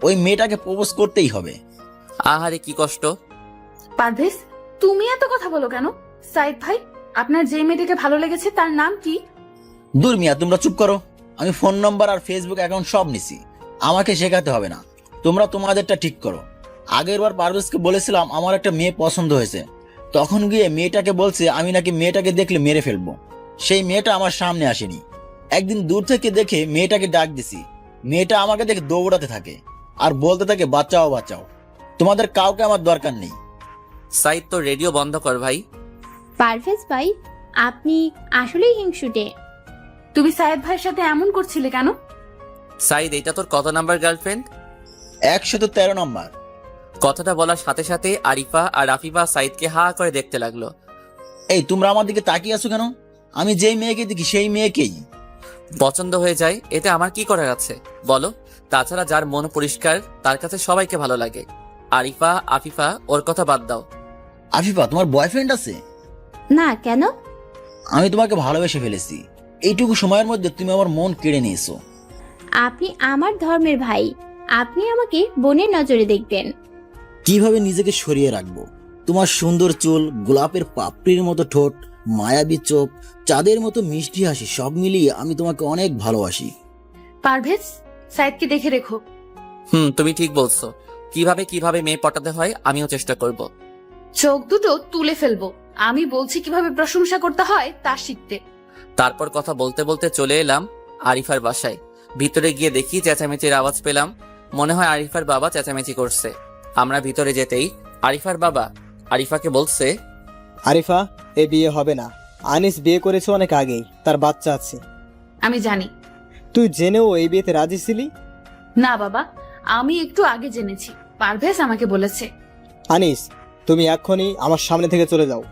ওই মেয়েটাকে প্রপোজ করতেই হবে। আহারে কি কষ্ট। পারভেজ, তুমি এত কথা বলো কেন? সাইদ ভাই, আপনার যে মেয়েটাকে ভালো লেগেছে তার নাম কি? দূর মিয়া, তোমরা চুপ করো। আমি ফোন নম্বর আর ফেসবুক অ্যাকাউন্ট সব নিছি, আমাকে শেখাতে হবে না। তোমরা তোমাদেরটা ঠিক করো। আগের বার পারভেজকে বলেছিলাম আমার একটা মেয়ে পছন্দ হয়েছে, তখন গিয়ে মেয়েটাকে বলছে আমি নাকি মেয়েটাকে দেখলে মেরে ফেলবো। সেই মেয়েটা আমার সামনে আসেনি, একদিন দূর থেকে দেখে মেয়েটাকে ডাক দিছি। মেয়েটা আমাকে দেখে দৌড়াতে থাকে আর বলতে থাকে বাঁচাও বাঁচাও। তোমাদের কাউকে আমার দরকার নেই। সাইদ তো রেডিও বন্ধ কর ভাই। পারভেজ ভাই, আপনি আসলেই হিংসুটে। তুমি সাইদ ভাইয়ের সাথে এমন করছিলে কেন? সাইদ, এটা তোর কত নাম্বার গার্লফ্রেন্ড? 113 নম্বর। কথাটা বলার সাথে সাথে আরিফা আর আফিফা সাইদকে হা করে দেখতে লাগলো। এই তোমরা আমার দিকে তাকিয়ে আছো কেন? আমি যেই মেয়েকে দেখি সেই মেয়েকেই পছন্দ হয়ে যায়, এতে আমার কি করার আছে বলো? তাছাড়া যার মন পরিষ্কার তার কাছে সবাইকে ভালো লাগে। আরিফা আফিফা ওর কথা বাদ দাও। আফিফা, তোমার বয়ফ্রেন্ড আছে? না, কেন? আমি তোমাকে ভালোবেসে ফেলেছি। এইটুকু সময়ের মধ্যে তুমি আমার মন কেড়ে নিয়েছো। আপনি আমার ধর্মের ভাই, আপনি আমাকে বোনের নজরে দেখবেন। কিভাবে নিজেকে সরিয়ে রাখবো? তোমার সুন্দর চুল, গোলাপের পাপড়ির মতো ঠোঁট, মায়াবী চোখ, চাঁদের মতো মিষ্টি হাসি, সব মিলিয়ে আমি তোমাকে অনেক ভালোবাসি। পারভেজ, সাইদকে দেখে রেখো। তুমি ঠিক বলছো। কিভাবে কিভাবে মেয়ে পটাতে হয় আমিও চেষ্টা করব। চোখ দুটো তুলে ফেলবো। আমি বলছি কিভাবে প্রশংসা করতে হয় তা শিখতে। তারপর কথা বলতে বলতে চলে এলাম আরিফার বাসায়। ভিতরে গিয়ে দেখি চেঁচামেচির আওয়াজ পেলাম, মনে হয় আরিফার বাবা চেঁচামেচি করছে। আমরা ভিতরে যেতেই আরিফার বাবা আরিফাকে বলছে, আরিফা, এ বিয়ে হবে না। আনিস বিয়ে করেছে অনেক আগেই, তার বাচ্চা আছে। আমি জানি। তুই জেনেও এই বিয়েতে রাজি ছিলি? না বাবা, আমি একটু আগে জেনেছি, পারভেজ আমাকে বলেছে। আনিস, তুমি এক্ষুনি আমার সামনে থেকে চলে যাও।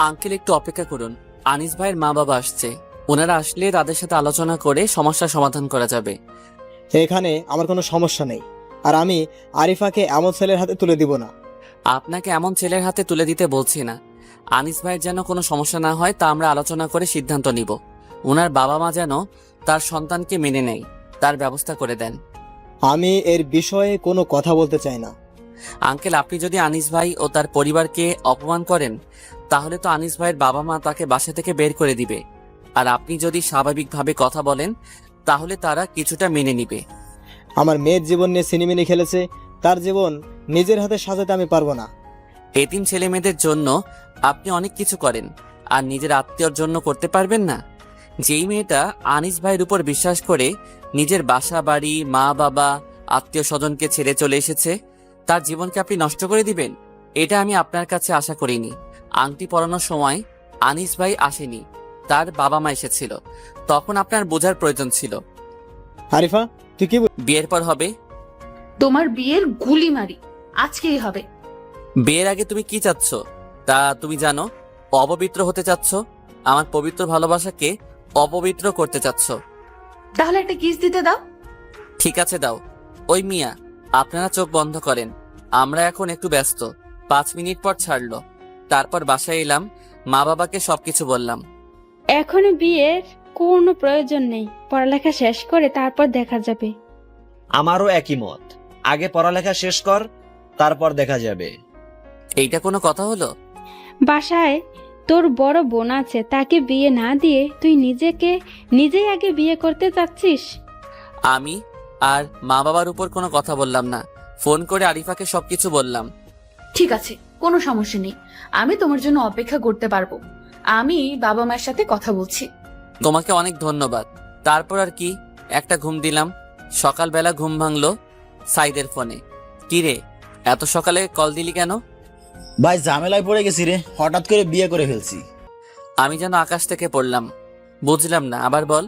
আঙ্কেল একটু অপেক্ষা করুন, আনিস ভাইয়ের মা বাবা আসছে, ওনারা আসলে তাদের সাথে আলোচনা করে সমস্যার সমাধান করা যাবে। এখানে আমার কোনো সমস্যা নেই, আর আমি আরিফাকে এমন ছেলের হাতে তুলে দিব না। আপনাকে এমন ছেলের হাতে তুলে দিতে বলছি না, আনিস ভাইয়ের যেন কোনো সমস্যা না হয় তা আমরা আলোচনা করে সিদ্ধান্ত নিব। ওনার বাবা মা যেন তার সন্তানকে মেনে নেয়, তার ব্যবস্থা করে দেন। আমি এর বিষয়ে কোনো কথা বলতে চাই না। আঙ্কেল, আপনি যদি আনিস ভাই ও তার পরিবারকে অপমান করেন তাহলে তো আনিস ভাইয়ের বাবা মা তাকে বাসা থেকে বের করে দিবে, আর আপনি যদি স্বাভাবিকভাবে কথা বলেন তাহলে তারা কিছুটা মেনে নিবে। আমার মেয়ের জীবন নিয়ে সিনেমিনি খেলেছে, তার জীবন নিজের হাতে সাজাতে আমি পারবো না। এতিম ছেলে মেয়েদের জন্য আপনি অনেক কিছু করেন, আর নিজের আত্মীয়র জন্য করতে পারবেন না? যেই মেয়েটা আনিস ভাইয়ের উপর বিশ্বাস করে নিজের বাসা বাড়ি মা বাবা আত্মীয় স্বজনকে ছেড়ে চলে এসেছে, তার জীবনকে আপনি নষ্ট করে দিবেন? এটা আমি আপনার কাছে আশা করিনি। আংটি পরানোর সময় আনিস ভাই আসেনি, তার বাবা মা এসেছিল, তখন আপনার বোঝার প্রয়োজন ছিল। আরিফা, তুই কি বিয়ের পর হবে? তোমার বিয়ের গুলি মারি, আজকেই হবে। বিয়ের আগে তুমি কি চাচ্ছ তা তুমি জানো? অপবিত্র হতে চাচ্ছ, আমার পবিত্র ভালোবাসাকে অপবিত্র করতে চাচ্ছ। তাহলে একটা কিস দিতে দাও। ঠিক আছে, দাও। ওই মিয়া, আপনারা চোখ বন্ধ করেন, আমরা এখন একটু ব্যস্ত। 5 মিনিট পর ছাড়লো, তারপর বাসায় এলাম, মা বাবাকে সবকিছু বললাম। এখনই বিয়ের কোনো প্রয়োজন নেই, পড়ালেখা শেষ করে তারপর দেখা যাবে। আমারও একই মত, আগে পড়ালেখা শেষ কর, তারপর দেখা যাবে। এইটা কোনো কথা হলো? বাসায় তোর বড় বোন আছে, তাকে বিয়ে না দিয়ে তুই নিজেই আগে বিয়ে করতে চাচ্ছিস? আমি আর মা বাবার উপর কোনো কথা বললাম না, ফোন করে আরিফাকে সবকিছু বললাম। ঠিক আছে, কোনো সমস্যা নেই, আমি তোমার জন্য অপেক্ষা করতে পারবো। আমি বাবা মায়ের সাথে কথা বলছি। তোমাকে অনেক ধন্যবাদ। তারপর আর কি, একটা ঘুম দিলাম। সকালবেলা ঘুম ভাঙলো সাইদের ফোনে। কি রে, এত সকালে কল দিলি কেন? ভাই ঝামেলায় পড়ে গেছি রে, হঠাৎ করে বিয়ে করে ফেলছি। আমি যেন আকাশ থেকে পড়লাম, বুঝলাম না, আবার বল।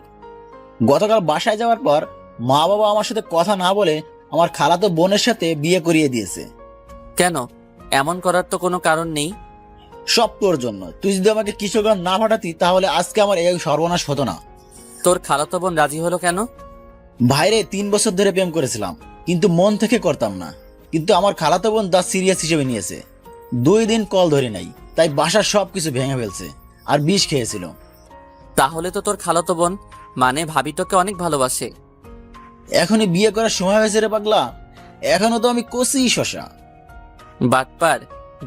গতকাল বাসায় যাওয়ার পর মা বাবা আমার সাথে কথা না বলে আমার খালাতো বোনের সাথে বিয়ে করিয়ে দিয়েছে। কেন? এমন করার তো কোনো কারণ নেই। সব তোর জন্য। তুই যদি আমাকে কিশোরগঞ্জ না পাঠাতি তাহলে আজকে আমার এই সর্বনাশ হতো না। তোর খালাতো বোন রাজি হলো কেন? ভাইরে 3 বছর ধরে প্রেম করেছিলাম, কিন্তু মন থেকে করতাম না। কিন্তু আমার খালাতো বোন দা সিরিয়াস হিসেবে নিয়েছে। 2 দিন কল ধরে নাই, তাই বাসার সবকিছু ভেঙে ফেলছে আর বিষ খেয়েছিল। তাহলে তো তোর খালাতো বোন মানে ভাবি তোকে অনেক ভালোবাসে। এখনই বিয়ে করার সময় হয়েছে রে পাগলা, এখনো তো আমি কষি শশা। বাটপার,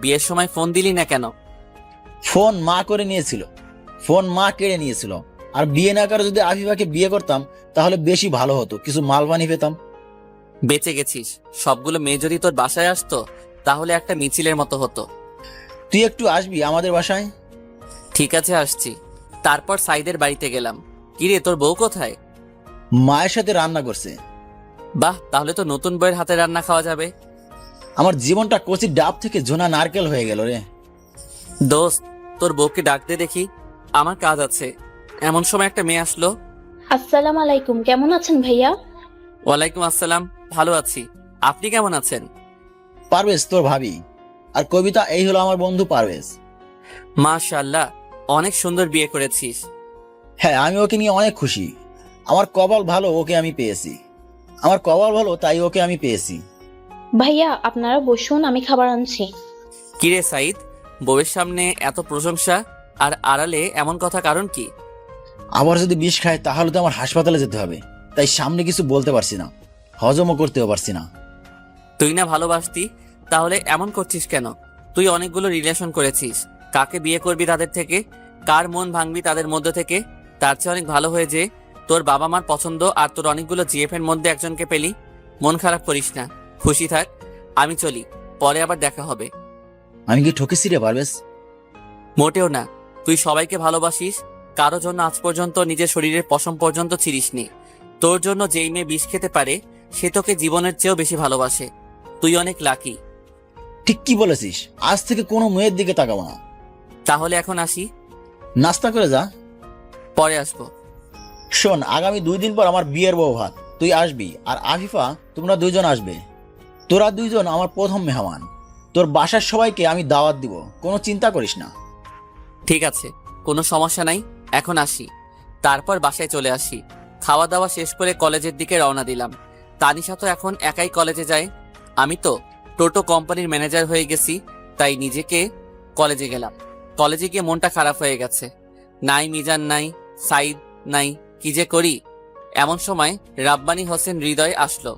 বিয়ের সময় ফোন দিলি না কেন? ফোন মা করে নিয়েছিল, ফোন মা কেড়ে নিয়েছিল। আর বিয়ে না করে যদি আফিফাকে বিয়ে করতাম তাহলে বেশি ভালো হতো, কিছু মালবানি পেতাম। বেঁচে গেছিস। সবগুলো মেয়ে যদি তোর বাসায় আসতো তাহলে একটা মিছিলের মতো হতো। তুই একটু আসবি আমাদের বাসায়? ঠিক আছে, আসছি। তারপর সাইদের বাড়িতে গেলাম। কিরে, তোর বউ কোথায়? মায়ের সাথে রান্না করছে। বাহ, তাহলে তো নতুন বউয়ের হাতে রান্না খাওয়া যাবে। আমার জীবনটা কচি ডাব থেকে জোনা নারকেল হয়ে গেল রে। দোস্ত, তোর বউকে ডাক দে দেখি, আমার কাজ আছে। এমন সময় একটা মেয়ে আসলো। আসসালামু আলাইকুম, কেমন আছেন ভাইয়া? ওয়ালাইকুম আসসালাম, ভালো আছি। আপনি কেমন আছেন? পারভেজ তোর ভাবি, আর কবিতা এই হলো আমার বন্ধু পারভেজ। মাশাআল্লাহ, অনেক সুন্দর বিয়ে করেছিস। হ্যাঁ, আমি ওকে নিয়ে অনেক খুশি। আমার কপাল ভালো, ওকে আমি পেয়েছি। আমার কপাল ভালো, তাই ওকে আমি পেয়েছি। ভাইয়া আপনারা বসুন, আমি খাবার আনছি। কিরে সাইদ, বউয়ের সামনে এত প্রশংসা আর আড়ালে এমন কথা, কারণ কি? আবার যদি বিষ খায় তাহলে তো আমার হাসপাতালে যেতে হবে, তাই সামনে কিছু বলতে পারছি না, হজমও করতেও পারছি না। তুই না ভালোবাসতি, তাহলে এমন করছিস কেন? তুই অনেকগুলো রিলেশন করেছিস, কাকে বিয়ে করবি তাদের থেকে, কার মন ভাঙবি তাদের মধ্য থেকে? তার চেয়ে অনেক ভালো হয়ে যে তোর বাবা মার পছন্দ আর তোর অনেকগুলো জিএফ এর মধ্যে একজনকে পেলি। মন খারাপ করিস না, খুশি থাক। আমি চলি, পরে আবার দেখা হবে। আমি কি ঠকেছি রে পারভেজ? মোটেও না, তুই সবাইকে ভালোবাসিস, কারো জন্য আজ পর্যন্ত নিজের শরীরের পশম পর্যন্ত ছিঁড়িসনি। তোর জন্য যেই মেয়ে বিষ খেতে পারে সে তোকে জীবনের চেয়েও বেশি ভালোবাসে। তুই অনেক লাকি। ঠিক কি বলেছিস, আজ থেকে কোনো মেয়ের দিকে তাকাবো না। তাহলে এখন আসি? নাস্তা করে যা, পরে আসবো। শোন, আগামী 2 দিন পর আমার বিয়ের বউ ভাত, তুই আসবি। আর আফিফা, তোমরা 2জন আসবে। তোরা 2জন আমার প্রথম মেহমান। তোর বাসার সবাইকে আমি দাওয়াত দিব, কোনো চিন্তা করিস না। ঠিক আছে, কোনো সমস্যা নাই, এখন আসি। তারপর বাসায় চলে আসি। খাওয়া দাওয়া শেষ করে কলেজের দিকে রওনা দিলাম। তানিশা তো এখন একাই কলেজে যায়। আমি তো টোটো কোম্পানির ম্যানেজার হয়ে গেছি, তাই নিজেকে কলেজে গেলাম। কলেজে গিয়ে মনটা খারাপ হয়ে গেছে। নাই মিজান, নাই সাইদ, নাই, কি যে করি। এমন সময় রাব্বানী হোসেন হৃদয় আসলো।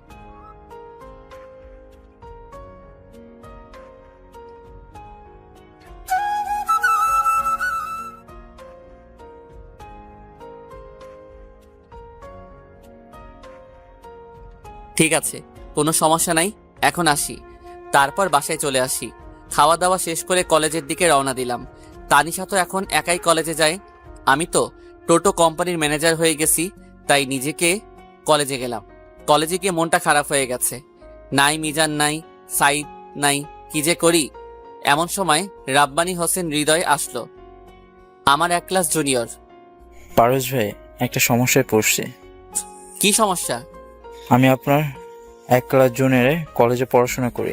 ঠিক আছে, কোনো সমস্যা নাই, এখন আসি। তারপর বাসায় চলে আসি। খাওয়া দাওয়া শেষ করে কলেজের দিকে রওনা দিলাম। তানিশা তো এখন একাই কলেজে যায়। আমি তো টোটো কোম্পানির ম্যানেজার হয়ে গেছি, তাই নিজেকে কলেজে গেলাম। কলেজে গিয়ে মনটা খারাপ হয়ে গেছে। নাই মিজান, নাই সাইদ, নাই, কি যে করি। এমন সময় রাব্বানী হোসেন হৃদয় আসলো। আমার 1 ক্লাস জুনিয়র। পারভেজ ভাই, একটা সমস্যায় পড়ছে। কি সমস্যা? আমি আপনার 1 ক্লাস জুনিয়রে কলেজে পড়াশোনা করি।